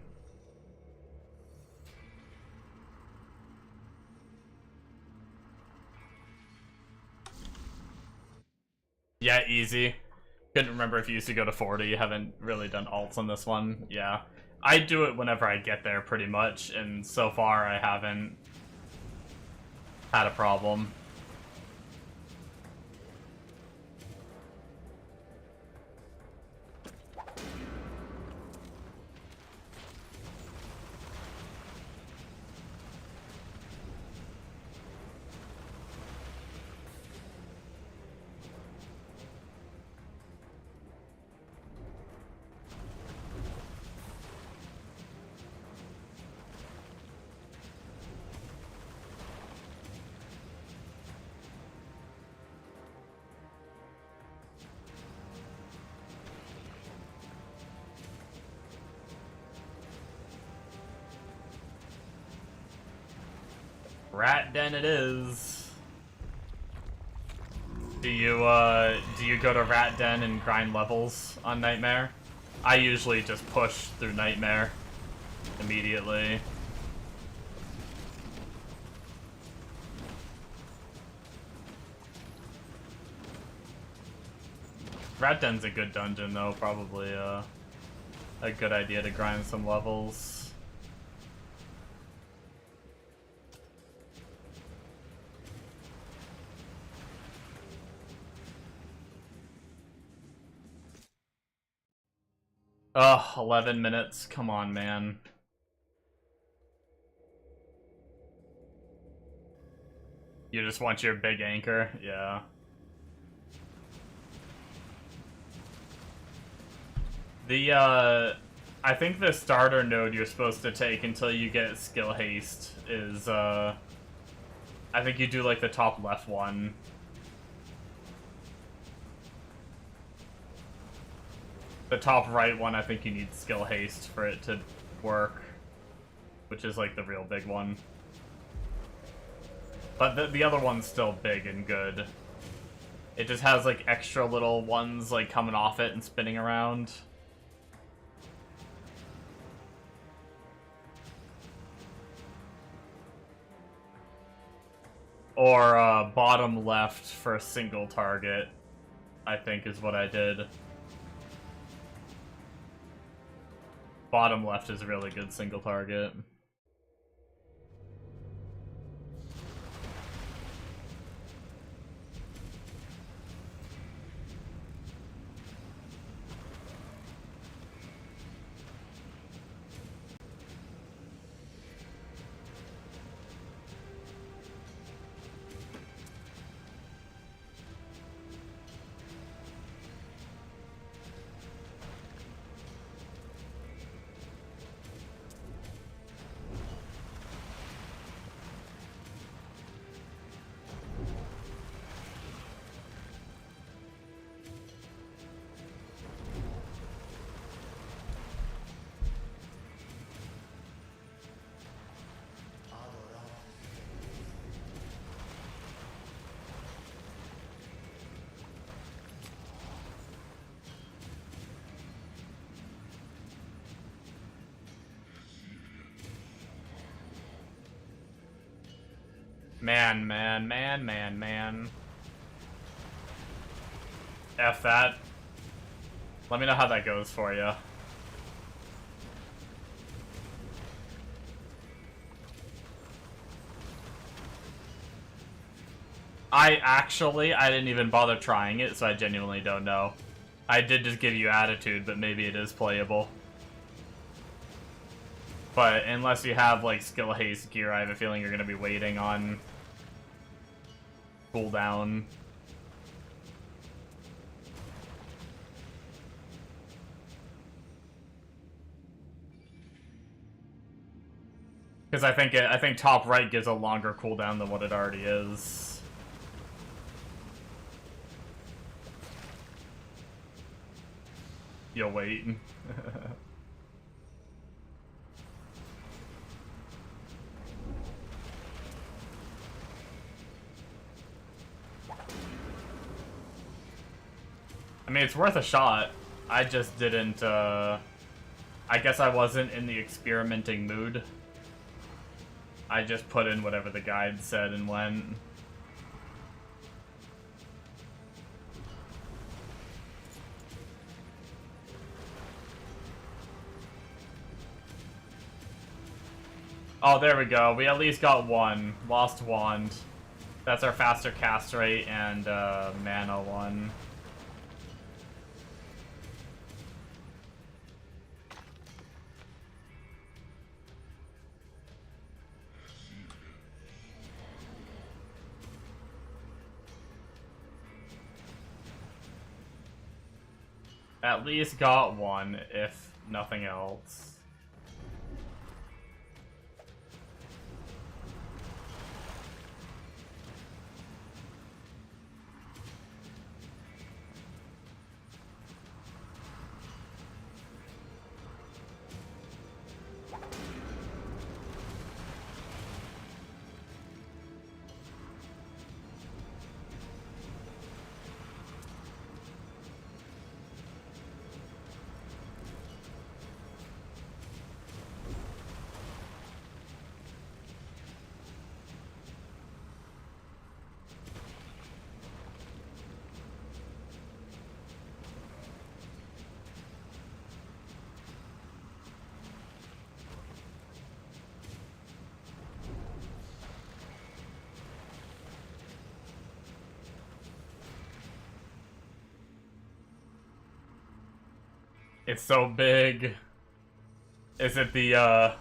Yeah, easy. Couldn't remember if you used to go to 40. You haven't really done alts on this one. Yeah. I do it whenever I get there, pretty much, and so far I haven't had a problem. Rat den it is. Do you go to Rat Den and grind levels on Nightmare? I usually just push through Nightmare immediately. Rat Den's a good dungeon though, probably a good idea to grind some levels. Ugh, 11 minutes. Come on, man. You just want your big anchor? Yeah. I think the starter node you're supposed to take until you get skill haste is, I think you do, like, the top left one. The top right one, I think you need skill haste for it to work, which is like the real big one. But the other one's still big and good. It just has like extra little ones like coming off it and spinning around. Or bottom left for a single target, I think is what I did. Bottom left is a really good single target. Man. F that. Let me know how that goes for you. I didn't even bother trying it, so I genuinely don't know. I did just give you attitude, but maybe it is playable. But unless you have, like, skill haste gear, I have a feeling you're gonna be waiting on cooldown. Because I think top right gives a longer cooldown than what it already is. You'll wait. I mean, it's worth a shot. I just didn't, I I guess I wasn't in the experimenting mood. I just put in whatever the guide said and went. Oh, there we go. We at least got one. Lost Wand. That's our faster cast rate and mana one. At least got one, if nothing else. It's so big. Is it the,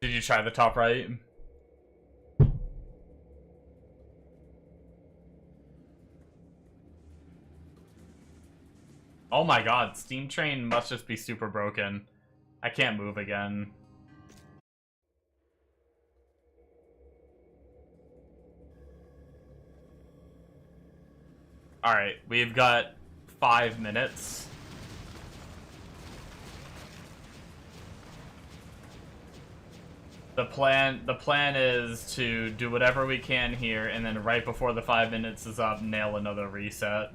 did you try the top right? Oh my god, Steam Train must just be super broken. I can't move again. Alright, we've got 5 minutes. The plan is to do whatever we can here, and then right before the 5 minutes is up, nail another reset.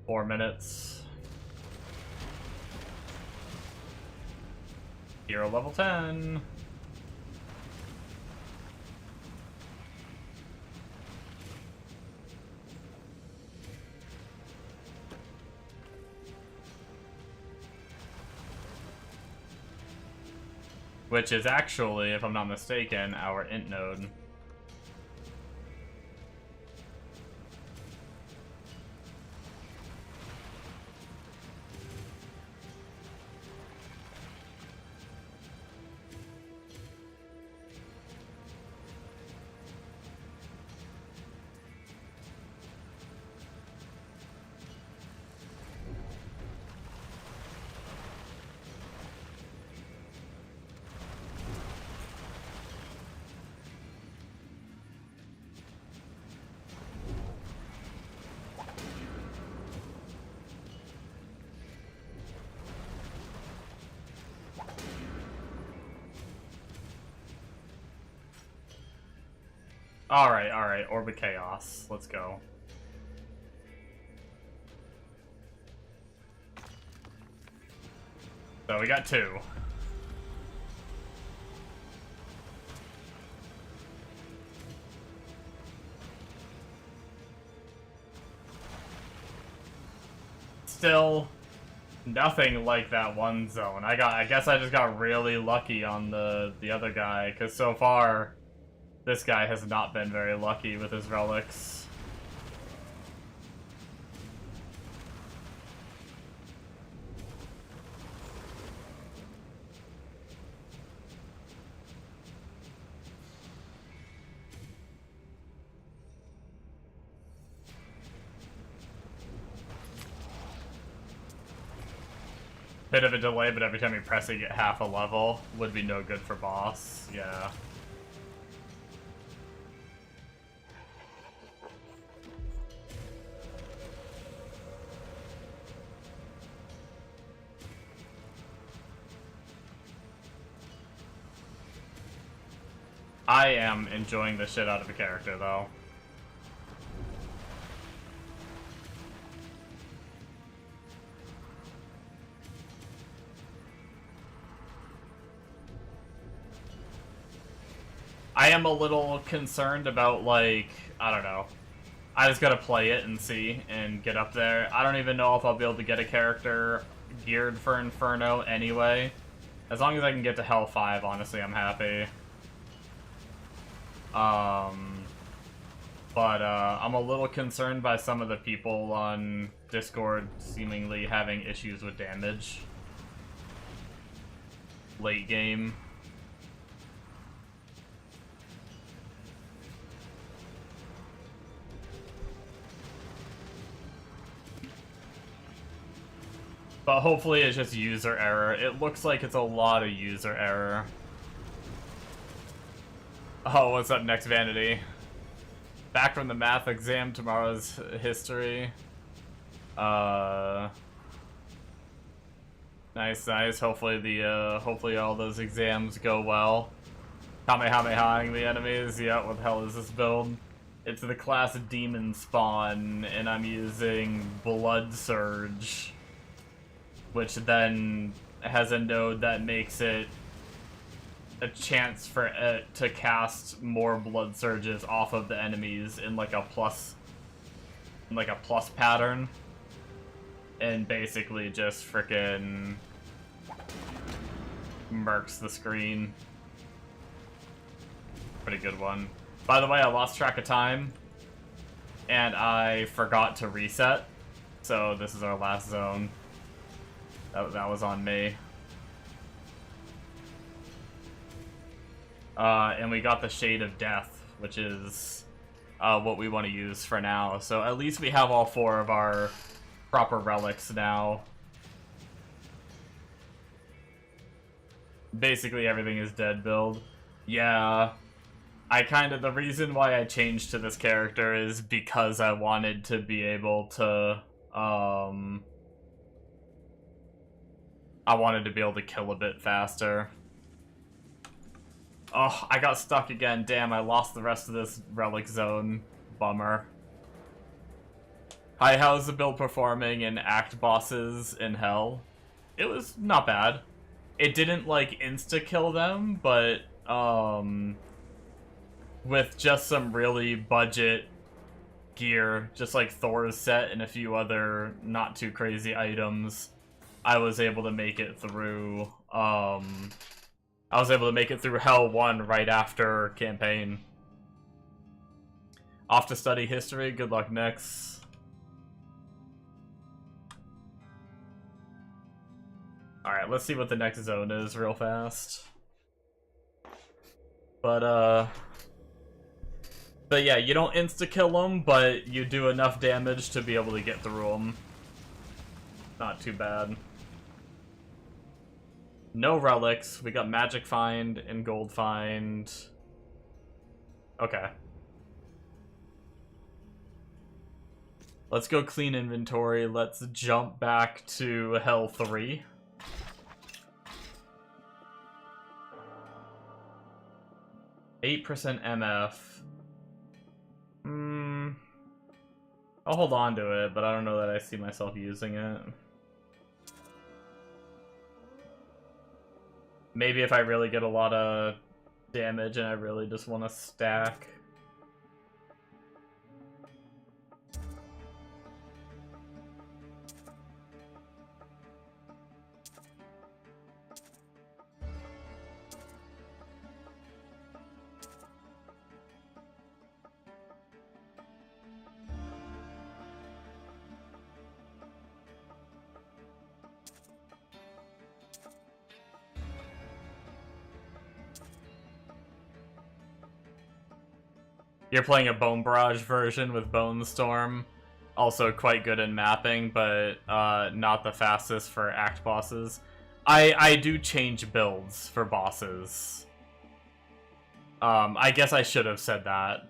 Four minutes. Hero level 10. Which is actually, if I'm not mistaken, our int node. Alright, Orb of Chaos. Let's go. So we got 2. Still nothing like that one zone. I guess I just got really lucky on the other guy, because so far this guy has not been very lucky with his relics. Bit of a delay, but every time you press it, you get half a level. Would be no good for boss. Yeah. I am enjoying the shit out of the character, though. I am a little concerned about, like, I don't know. I just gotta play it and see and get up there. I don't even know if I'll be able to get a character geared for Inferno anyway. As long as I can get to Hell 5, honestly, I'm happy. But I'm a little concerned by some of the people on Discord seemingly having issues with damage. Late game. But hopefully it's just user error. It looks like it's a lot of user error. Oh, what's up next, Vanity? Back from the math exam, tomorrow's history. Nice, nice. Hopefully hopefully all those exams go well. Kamehamehaing the enemies. Yeah, what the hell is this build? It's the class Demonspawn, and I'm using Blood Surge, which then has a node that makes it a chance for it to cast more blood surges off of the enemies in like a plus pattern, and basically just frickin' murks the screen. Pretty good one. By the way, I lost track of time and I forgot to reset, so this is our last zone. That was on me. And we got the Shade of Death, which is what we want to use for now. So at least we have all 4 of our proper relics now. Basically everything is dead build. Yeah. The reason why I changed to this character is because I wanted to be able to, I wanted to be able to kill a bit faster. Oh, I got stuck again. Damn, I lost the rest of this relic zone. Bummer. Hi, how's the build performing in Act Bosses in Hell? It was not bad. It didn't, like, insta-kill them, but, with just some really budget gear, just like Thor's set and a few other not too crazy items, I was able to make it through, Hell 1 right after campaign. Off to study history. Good luck next. Alright, let's see what the next zone is real fast. But yeah, you don't insta-kill them, but you do enough damage to be able to get through them. Not too bad. No relics. We got Magic Find and Gold Find. Okay. Let's go clean inventory. Let's jump back to Hell 3. %, MF. I'll hold on to it, but I don't know that I see myself using it. Maybe if I really get a lot of damage and I really just want to stack. You're playing a Bone Barrage version with Bone Storm. Also quite good in mapping, but not the fastest for act bosses. I do change builds for bosses. I guess I should have said that.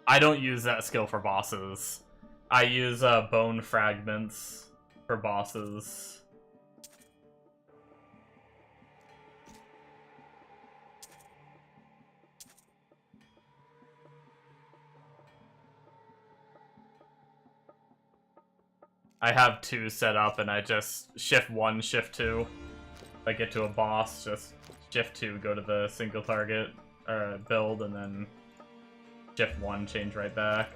I don't use that skill for bosses. I use bone fragments for bosses. I have 2 set up and I just shift 1, shift 2. If I get to a boss, just shift 2, go to the single target build, and then shift 1, change right back.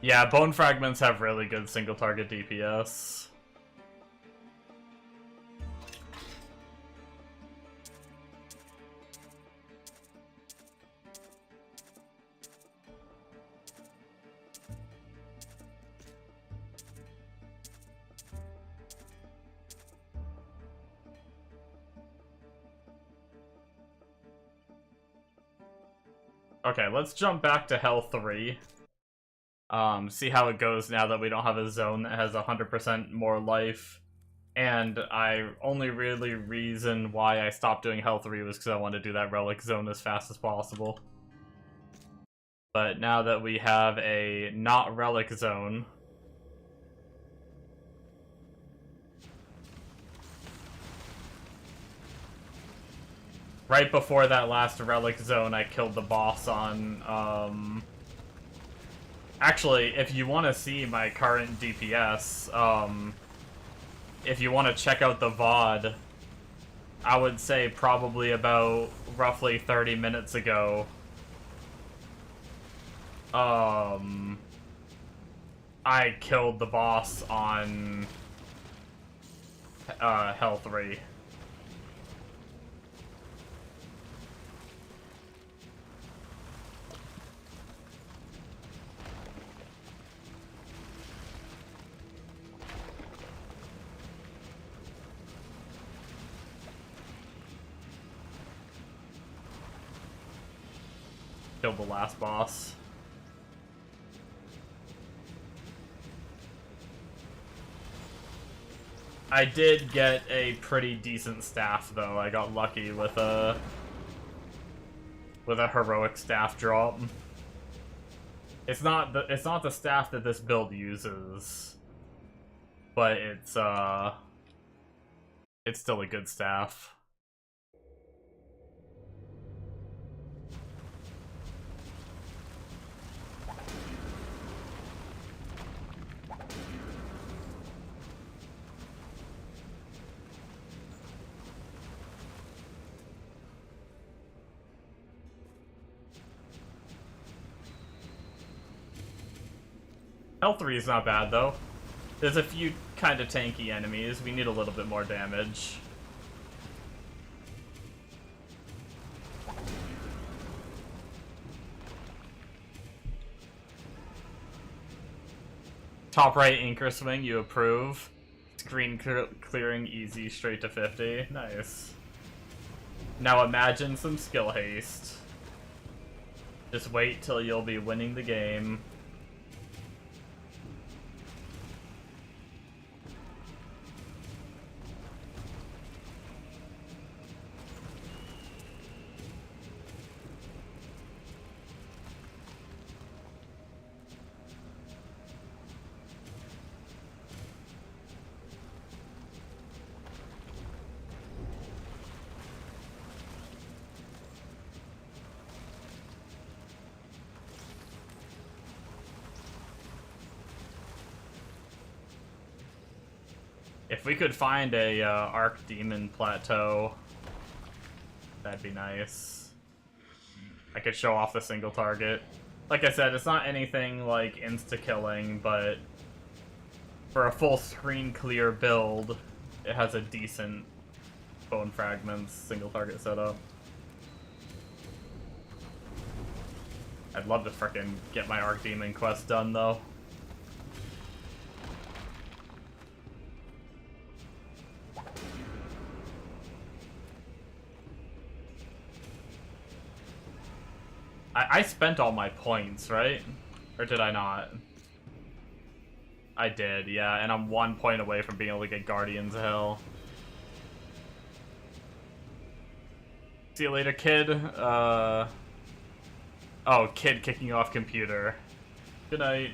Yeah, bone fragments have really good single target DPS. Okay, let's jump back to Hell 3. See how it goes now that we don't have a zone that has 100% more life. And only really reason why I stopped doing Hell 3 was because I wanted to do that relic zone as fast as possible. But now that we have a not relic zone, right before that last relic zone, I killed the boss on, actually, if you want to see my current DPS, if you want to check out the VOD, I would say probably about roughly 30 minutes ago, I killed the boss on, Hell 3. Killed the last boss. I did get a pretty decent staff though. I got lucky with a heroic staff drop. It's not the staff that this build uses, but it's still a good staff. Hell 3 is not bad, though. There's a few kind of tanky enemies. We need a little bit more damage. Top right anchor swing, you approve. Screen clearing easy, straight to 50. Nice. Now imagine some skill haste. Just wait till you'll be winning the game. If we could find a Arc Demon plateau, that'd be nice. I could show off the single target. Like I said, it's not anything like insta-killing, but for a full screen clear build, it has a decent bone fragments single target setup. I'd love to frickin' get my Arc Demon quest done though. I spent all my points, right? Or did I not? I did, yeah, and I'm 1 point away from being able to get Guardians of Hell. See you later, kid. Oh, kid kicking off computer. Good night.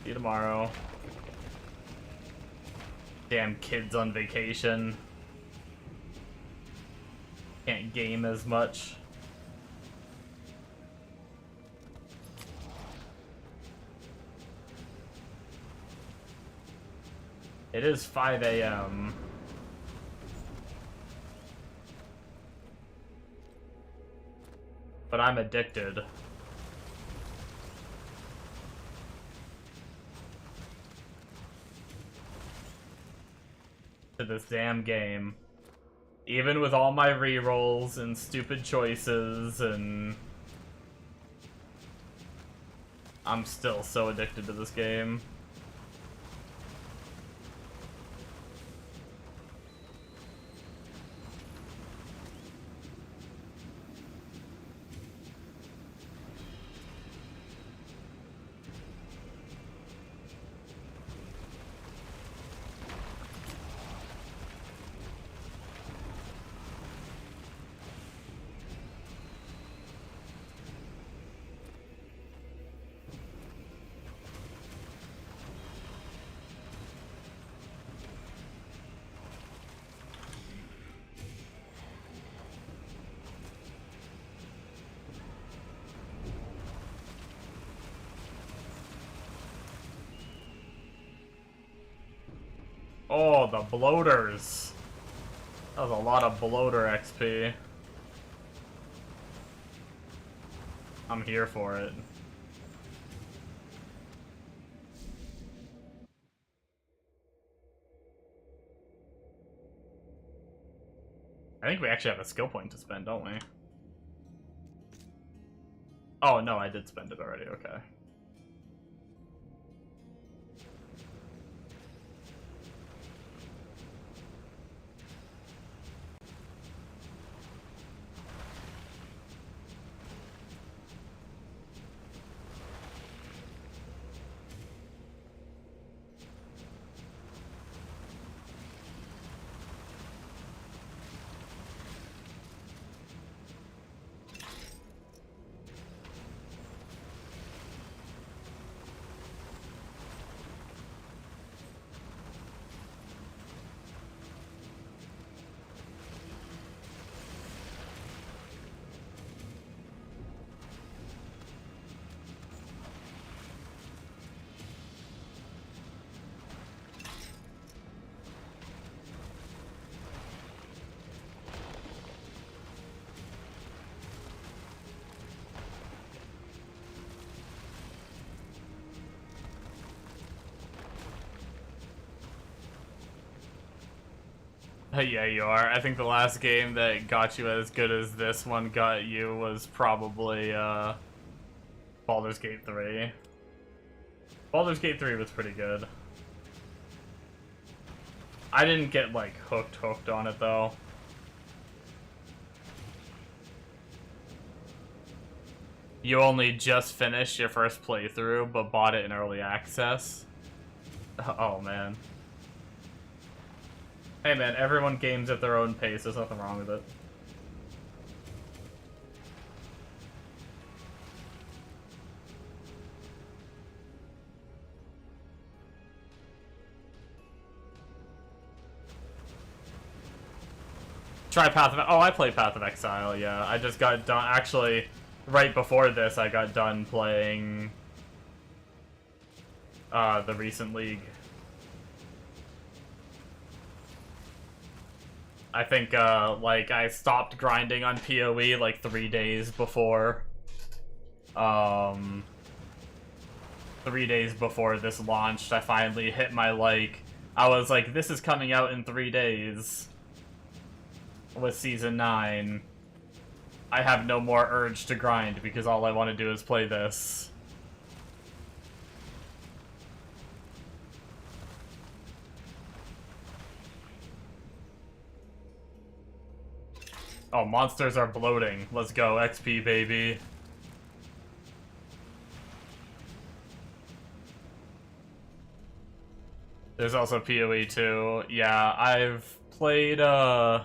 See you tomorrow. Damn kids on vacation. Can't game as much. It is 5 a.m. But I'm addicted. To this damn game. Even with all my rerolls and stupid choices and... I'm still so addicted to this game. Oh, the bloaters. That was a lot of bloater XP. I'm here for it. I think we actually have a skill point to spend, don't we? Oh, no, I did spend it already, okay. Yeah, you are. I think the last game that got you as good as this one got you was probably, Baldur's Gate 3. Baldur's Gate 3 was pretty good. I didn't get, like, hooked on it, though. You only just finished your first playthrough, but bought it in early access? Oh, man. Hey man, everyone games at their own pace, there's nothing wrong with it. Try Path of... Oh, I played Path of Exile, yeah. I just got done... Actually, right before this, I got done playing... the recent League. I think, like, I stopped grinding on PoE, like, 3 days before... 3 days before this launched, I finally hit my, like... I was like, this is coming out in 3 days. With Season 9. I have no more urge to grind, because all I want to do is play this. Oh, monsters are bloating. Let's go, XP, baby. There's also PoE 2. Yeah, I've played, I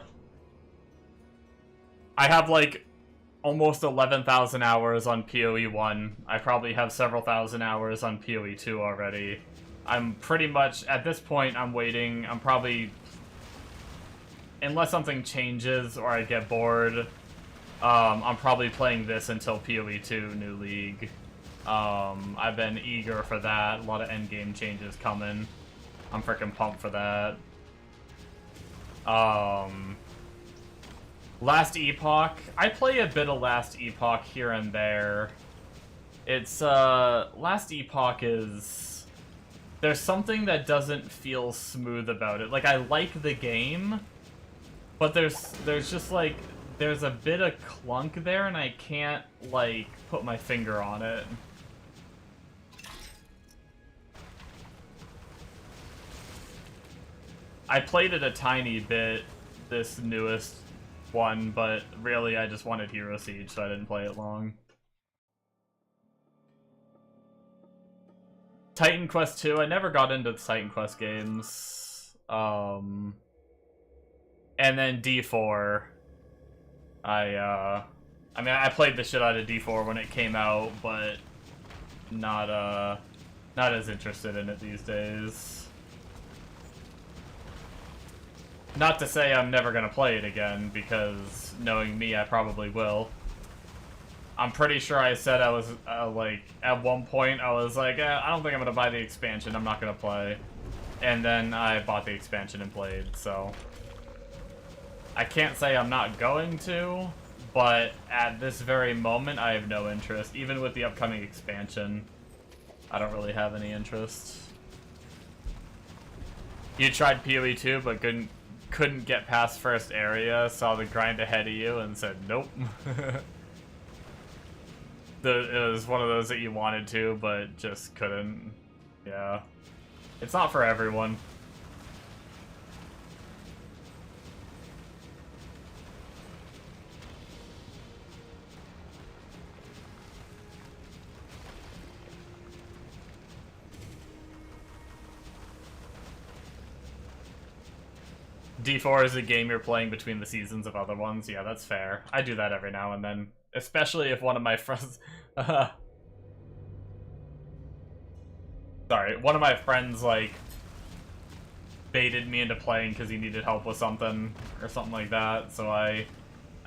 have, like, almost 11,000 hours on PoE 1. I probably have several thousand hours on PoE 2 already. I'm pretty much, at this point, I'm waiting. I'm probably, unless something changes or I get bored, I'm probably playing this until PoE 2 New League. I've been eager for that. A lot of endgame changes coming. I'm freaking pumped for that. Last Epoch. I play a bit of Last Epoch here and there. It's, Last Epoch is... There's something that doesn't feel smooth about it. Like, I like the game, but there's just, like, there's a bit of clunk there, and I can't, like, put my finger on it. I played it a tiny bit, this newest one, but really I just wanted Hero Siege, so I didn't play it long. Titan Quest 2, I never got into the Titan Quest games. And then D4. I mean, I played the shit out of D4 when it came out, but not as interested in it these days. Not to say I'm never gonna play it again, because knowing me, I probably will. I'm pretty sure I said I was, like, at one point, I was like, I don't think I'm gonna buy the expansion, I'm not gonna play. And then I bought the expansion and played, so... I can't say I'm not going to, but at this very moment, I have no interest. Even with the upcoming expansion, I don't really have any interest. You tried PoE 2, but couldn't get past first area, saw the grind ahead of you, and said, nope. It was one of those that you wanted to, but just couldn't. Yeah. It's not for everyone. D4 is a game you're playing between the seasons of other ones. Yeah, that's fair. I do that every now and then. Especially if one of my friends... Sorry, one of my friends, like, baited me into playing because he needed help with something, or something like that, so I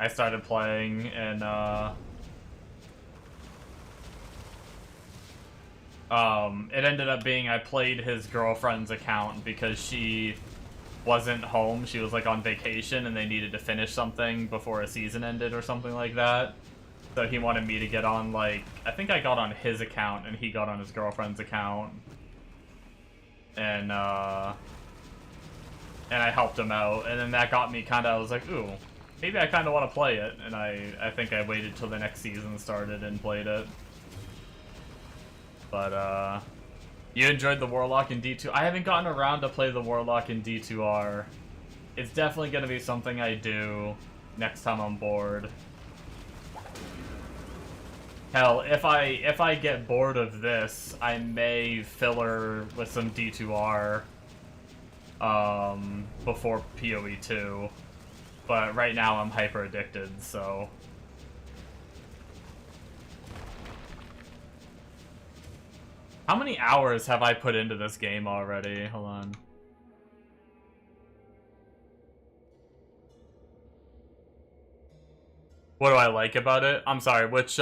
started playing, and, it ended up being I played his girlfriend's account because she wasn't home. She was, like, on vacation, and they needed to finish something before a season ended or something like that. So he wanted me to get on, like, I think I got on his account, and he got on his girlfriend's account. And I helped him out, and then that got me kinda, I was like, ooh, maybe I kinda want to play it, and I think I waited till the next season started and played it. But, you enjoyed the Warlock in D2? I haven't gotten around to play the Warlock in D2R. It's definitely gonna be something I do next time I'm bored. Hell, if I get bored of this, I may filler with some D2R before PoE 2. But right now I'm hyper addicted, so how many hours have I put into this game already? Hold on. What do I like about it? I'm sorry, which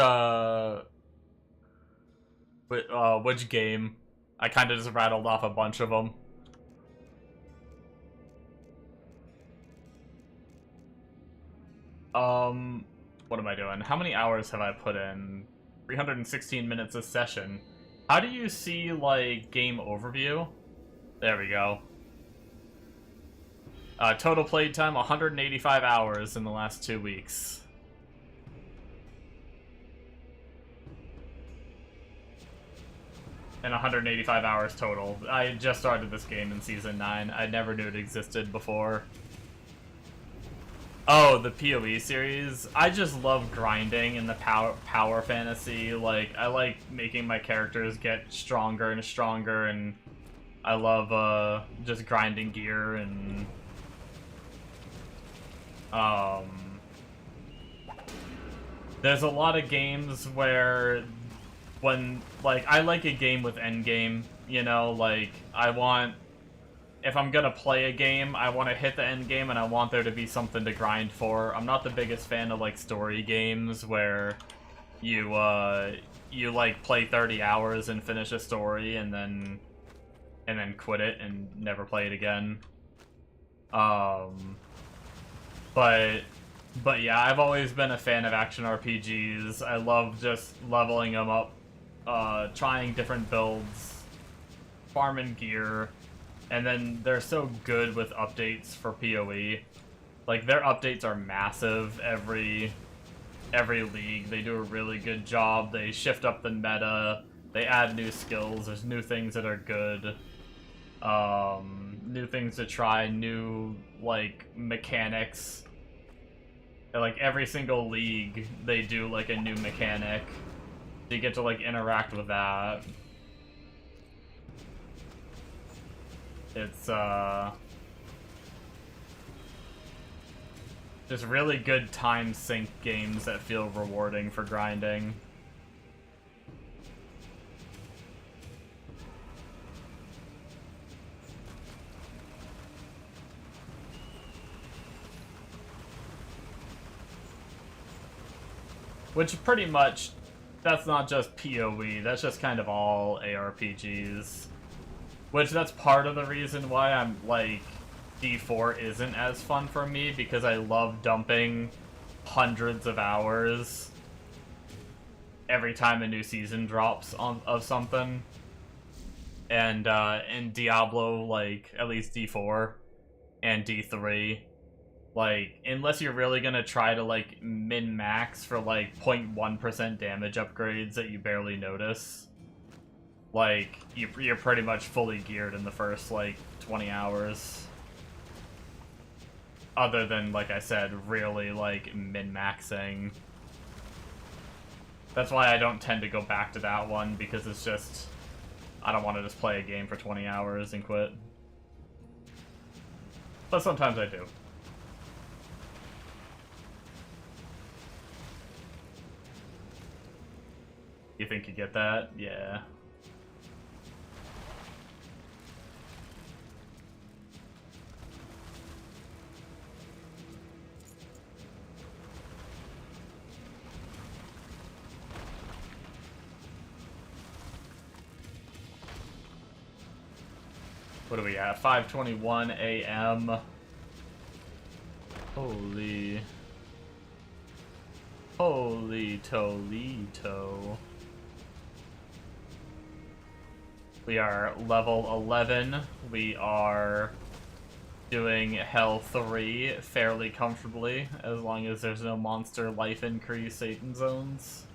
game? I kind of just rattled off a bunch of them. What am I doing? How many hours have I put in? 316 minutes a session. How do you see, like, game overview? There we go. Total played time, 185 hours in the last 2 weeks. And 185 hours total. I just started this game in Season 9. I never knew it existed before. Oh, the PoE series? I just love grinding in the power fantasy. Like, I like making my characters get stronger and stronger and I love just grinding gear and there's a lot of games where when like I like a game with endgame, you know, like if I'm gonna play a game, I want to hit the end game and I want there to be something to grind for. I'm not the biggest fan of like story games where you like play 30 hours and finish a story and then quit it and never play it again. But yeah, I've always been a fan of action RPGs. I love just leveling them up, trying different builds, farming gear, and then they're so good with updates for PoE. Like, their updates are massive every league. They do a really good job. They shift up the meta. They add new skills. There's new things that are good. New things to try, new, like, mechanics. And, like, every single league, they do, like, a new mechanic. So you get to, like, interact with that. It's, just really good time sync games that feel rewarding for grinding. Which pretty much, that's not just PoE, that's just kind of all ARPGs. Which that's part of the reason why I'm like, D4 isn't as fun for me, because I love dumping hundreds of hours every time a new season drops of something. And in Diablo, like, at least D4 and D3, like, unless you're really gonna try to, like, min-max for, like, 0.1% damage upgrades that you barely notice, like, you're pretty much fully geared in the first, like, 20 hours. Other than, like I said, really, like, min-maxing. That's why I don't tend to go back to that one, because it's just, I don't want to just play a game for 20 hours and quit. But sometimes I do. You think you get that? Yeah. What are we at? 5:21 a.m. Holy Toledo. We are level 11. We are doing Hell 3 fairly comfortably, as long as there's no monster life increase Satan zones.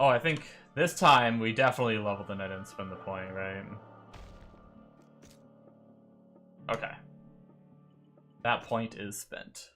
Oh, I think this time we definitely leveled and I didn't spend the point, right? Okay. That point is spent.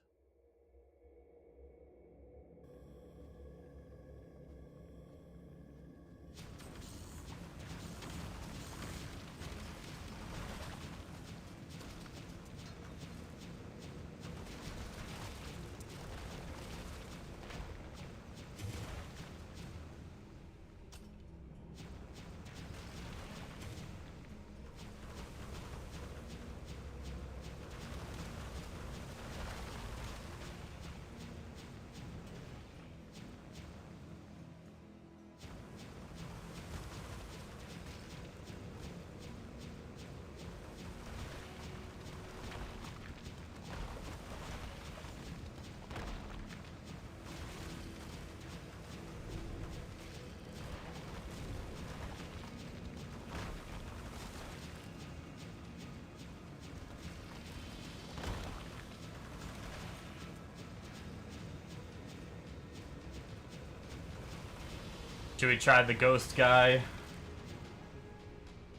Should we try the ghost guy?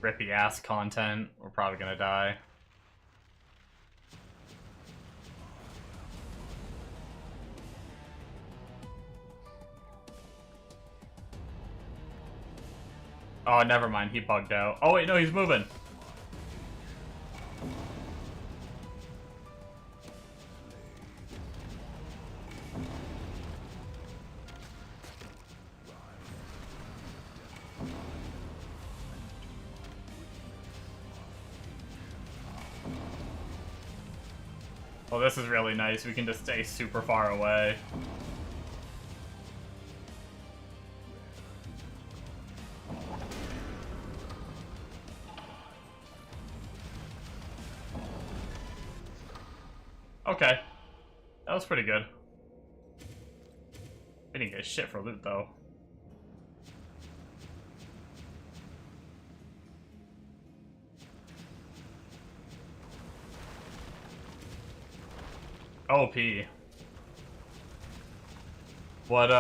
Rippy ass content. We're probably gonna die. Oh, never mind. He bugged out. Oh wait, no, he's moving. Well, this is really nice. We can just stay super far away. Okay. That was pretty good. We didn't get shit for loot, though. OP. What,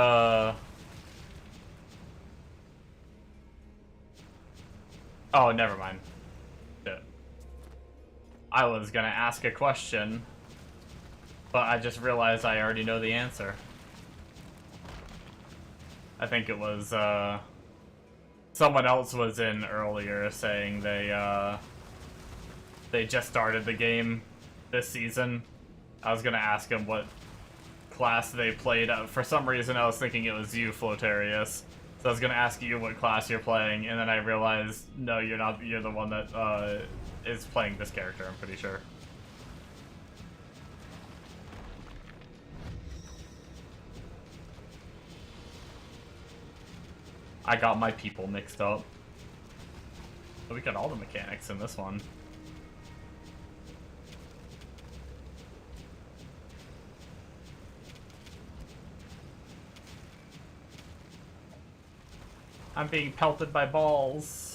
Oh, never mind. Shit. I was gonna ask a question, but I just realized I already know the answer. I think it was, someone else was in earlier saying they just started the game this season. I was gonna ask him what class they played. For some reason, I was thinking it was you, Flotarius. So I was gonna ask you what class you're playing, and then I realized, no, you're not. You're the one that is playing this character, I'm pretty sure. I got my people mixed up. But we got all the mechanics in this one. I'm being pelted by balls.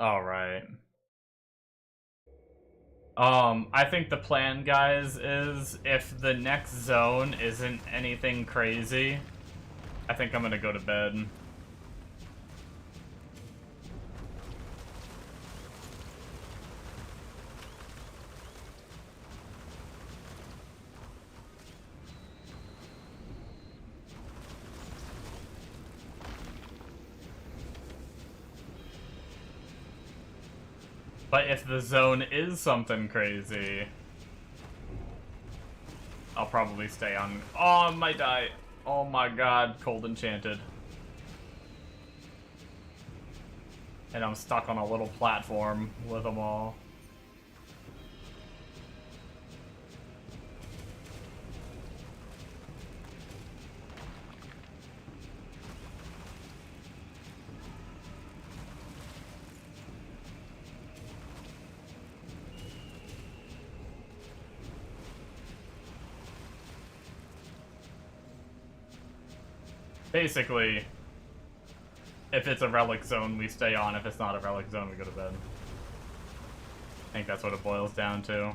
Alright. I think the plan, guys, is if the next zone isn't anything crazy, I think I'm gonna go to bed. But if the zone is something crazy, I'll probably stay on. Oh, I might die. Oh my god, cold enchanted. And I'm stuck on a little platform with them all. Basically, if it's a relic zone, we stay on. If it's not a relic zone, we go to bed. I think that's what it boils down to.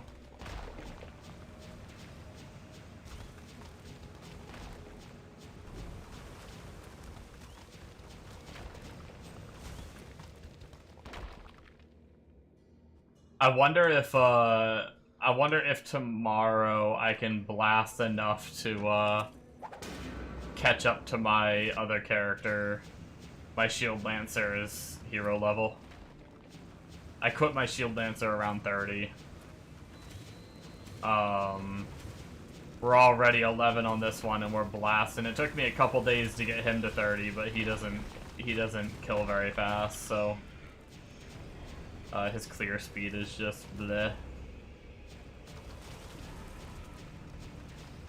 I wonder if tomorrow I can blast enough to catch up to my other character. My Shield Lancer is hero level. I quit my Shield Lancer around 30. We're already 11 on this one, and we're blasting. It took me a couple days to get him to 30, but he doesn't kill very fast, so his clear speed is just bleh.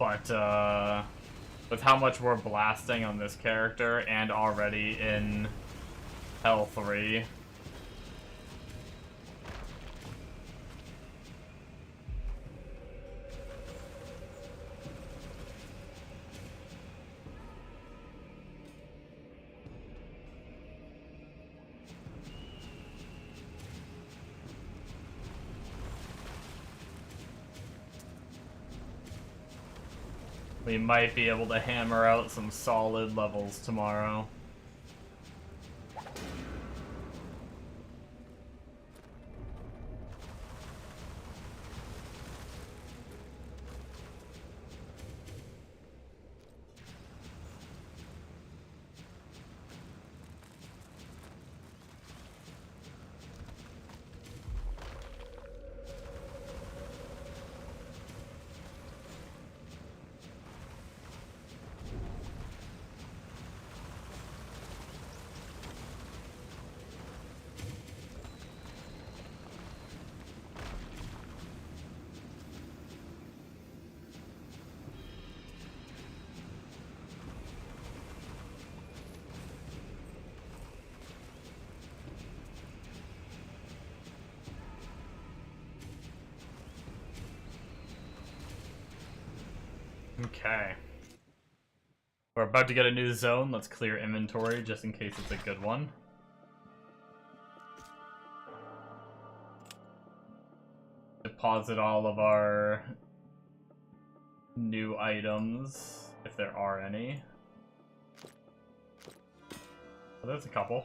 But with how much we're blasting on this character and already in Hell 3, we might be able to hammer out some solid levels tomorrow. Okay. We're about to get a new zone. Let's clear inventory just in case it's a good one. Deposit all of our new items, if there are any. Oh, there's a couple.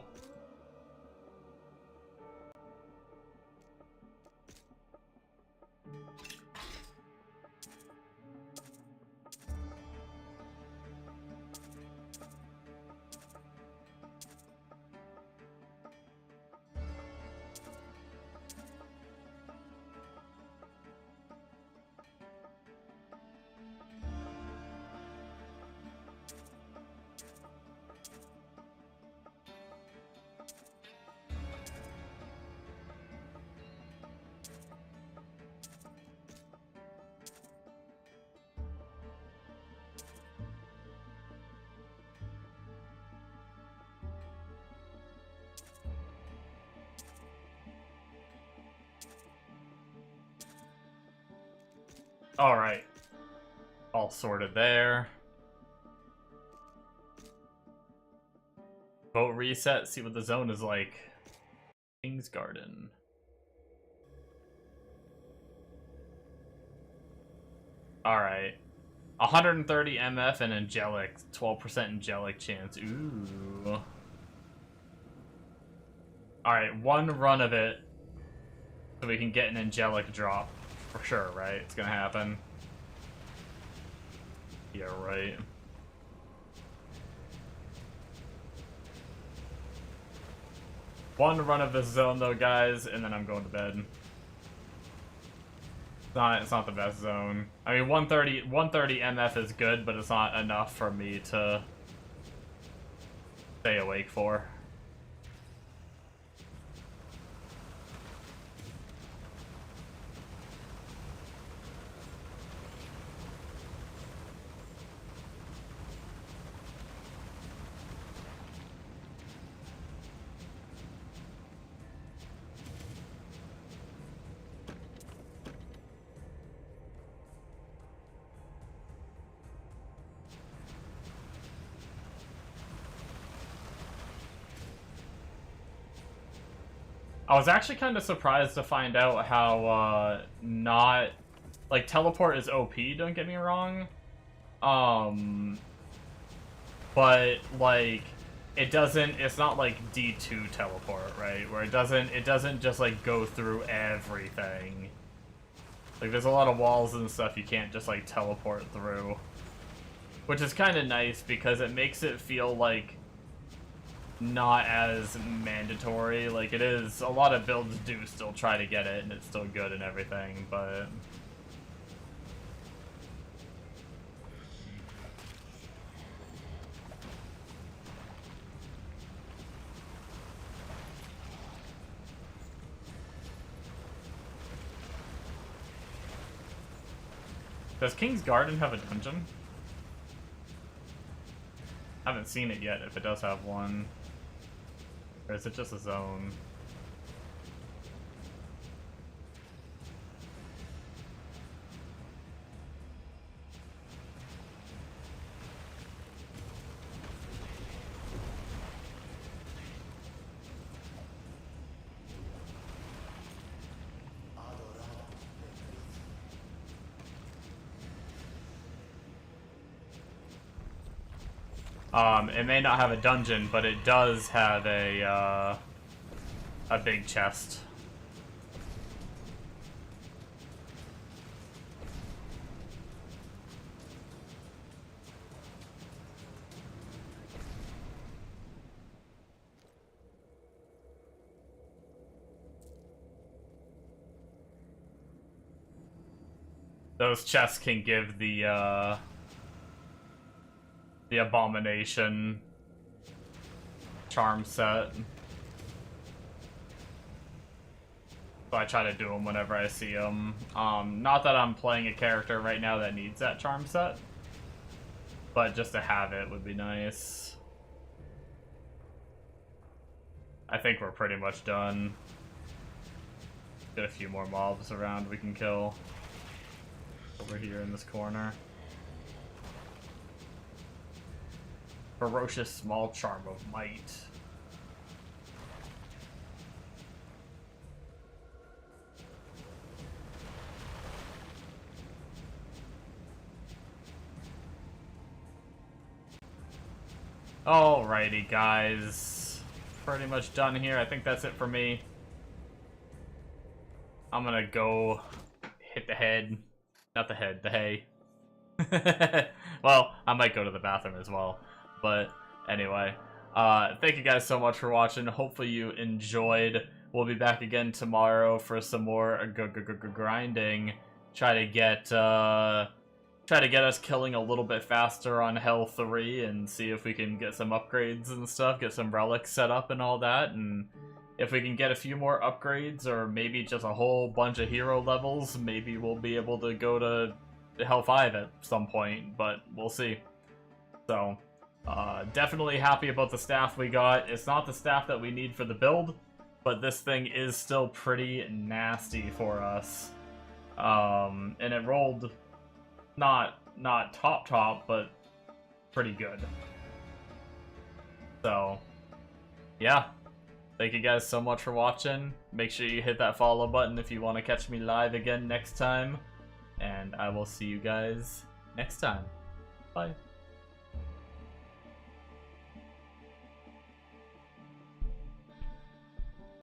Alright. All sorted there. Vote reset, see what the zone is like. King's Garden. Alright. 130 MF and Angelic. 12% Angelic chance. Ooh. Alright, one run of it so we can get an Angelic drop. For sure, right? It's gonna happen. Yeah, right. One run of this zone though, guys, and then I'm going to bed. It's not the best zone. I mean, 130 MF is good, but it's not enough for me to stay awake for. I was actually kind of surprised to find out how, not... Like, teleport is OP, don't get me wrong. But, like, it's not like D2 teleport, right? Where it doesn't just, like, go through everything. Like, there's a lot of walls and stuff you can't just, like, teleport through. Which is kind of nice, because it makes it feel like not as mandatory. Like, it is, a lot of builds do still try to get it, and it's still good and everything, but... Does King's Garden have a dungeon? I haven't seen it yet, if it does have one. Or is it just a zone? It may not have a dungeon, but it does have a big chest. Those chests can give the Abomination charm set. So I try to do them whenever I see them. Not that I'm playing a character right now that needs that charm set, but just to have it would be nice. I think we're pretty much done. Got a few more mobs around we can kill over here in this corner. Ferocious small charm of might. Alrighty, guys. Pretty much done here. I think that's it for me. I'm gonna go hit the head. Not the head, the hay. Well, I might go to the bathroom as well. But anyway, thank you guys so much for watching. Hopefully you enjoyed. We'll be back again tomorrow for some more grinding. Try to get us killing a little bit faster on Hell 3 and see if we can get some upgrades and stuff, get some relics set up and all that, and if we can get a few more upgrades or maybe just a whole bunch of hero levels, maybe we'll be able to go to Hell 5 at some point, but we'll see. So, definitely happy about the staff we got. It's not the staff that we need for the build, but this thing is still pretty nasty for us. And it rolled not top, but pretty good. So, yeah. Thank you guys so much for watching. Make sure you hit that follow button if you want to catch me live again next time. And I will see you guys next time. Bye.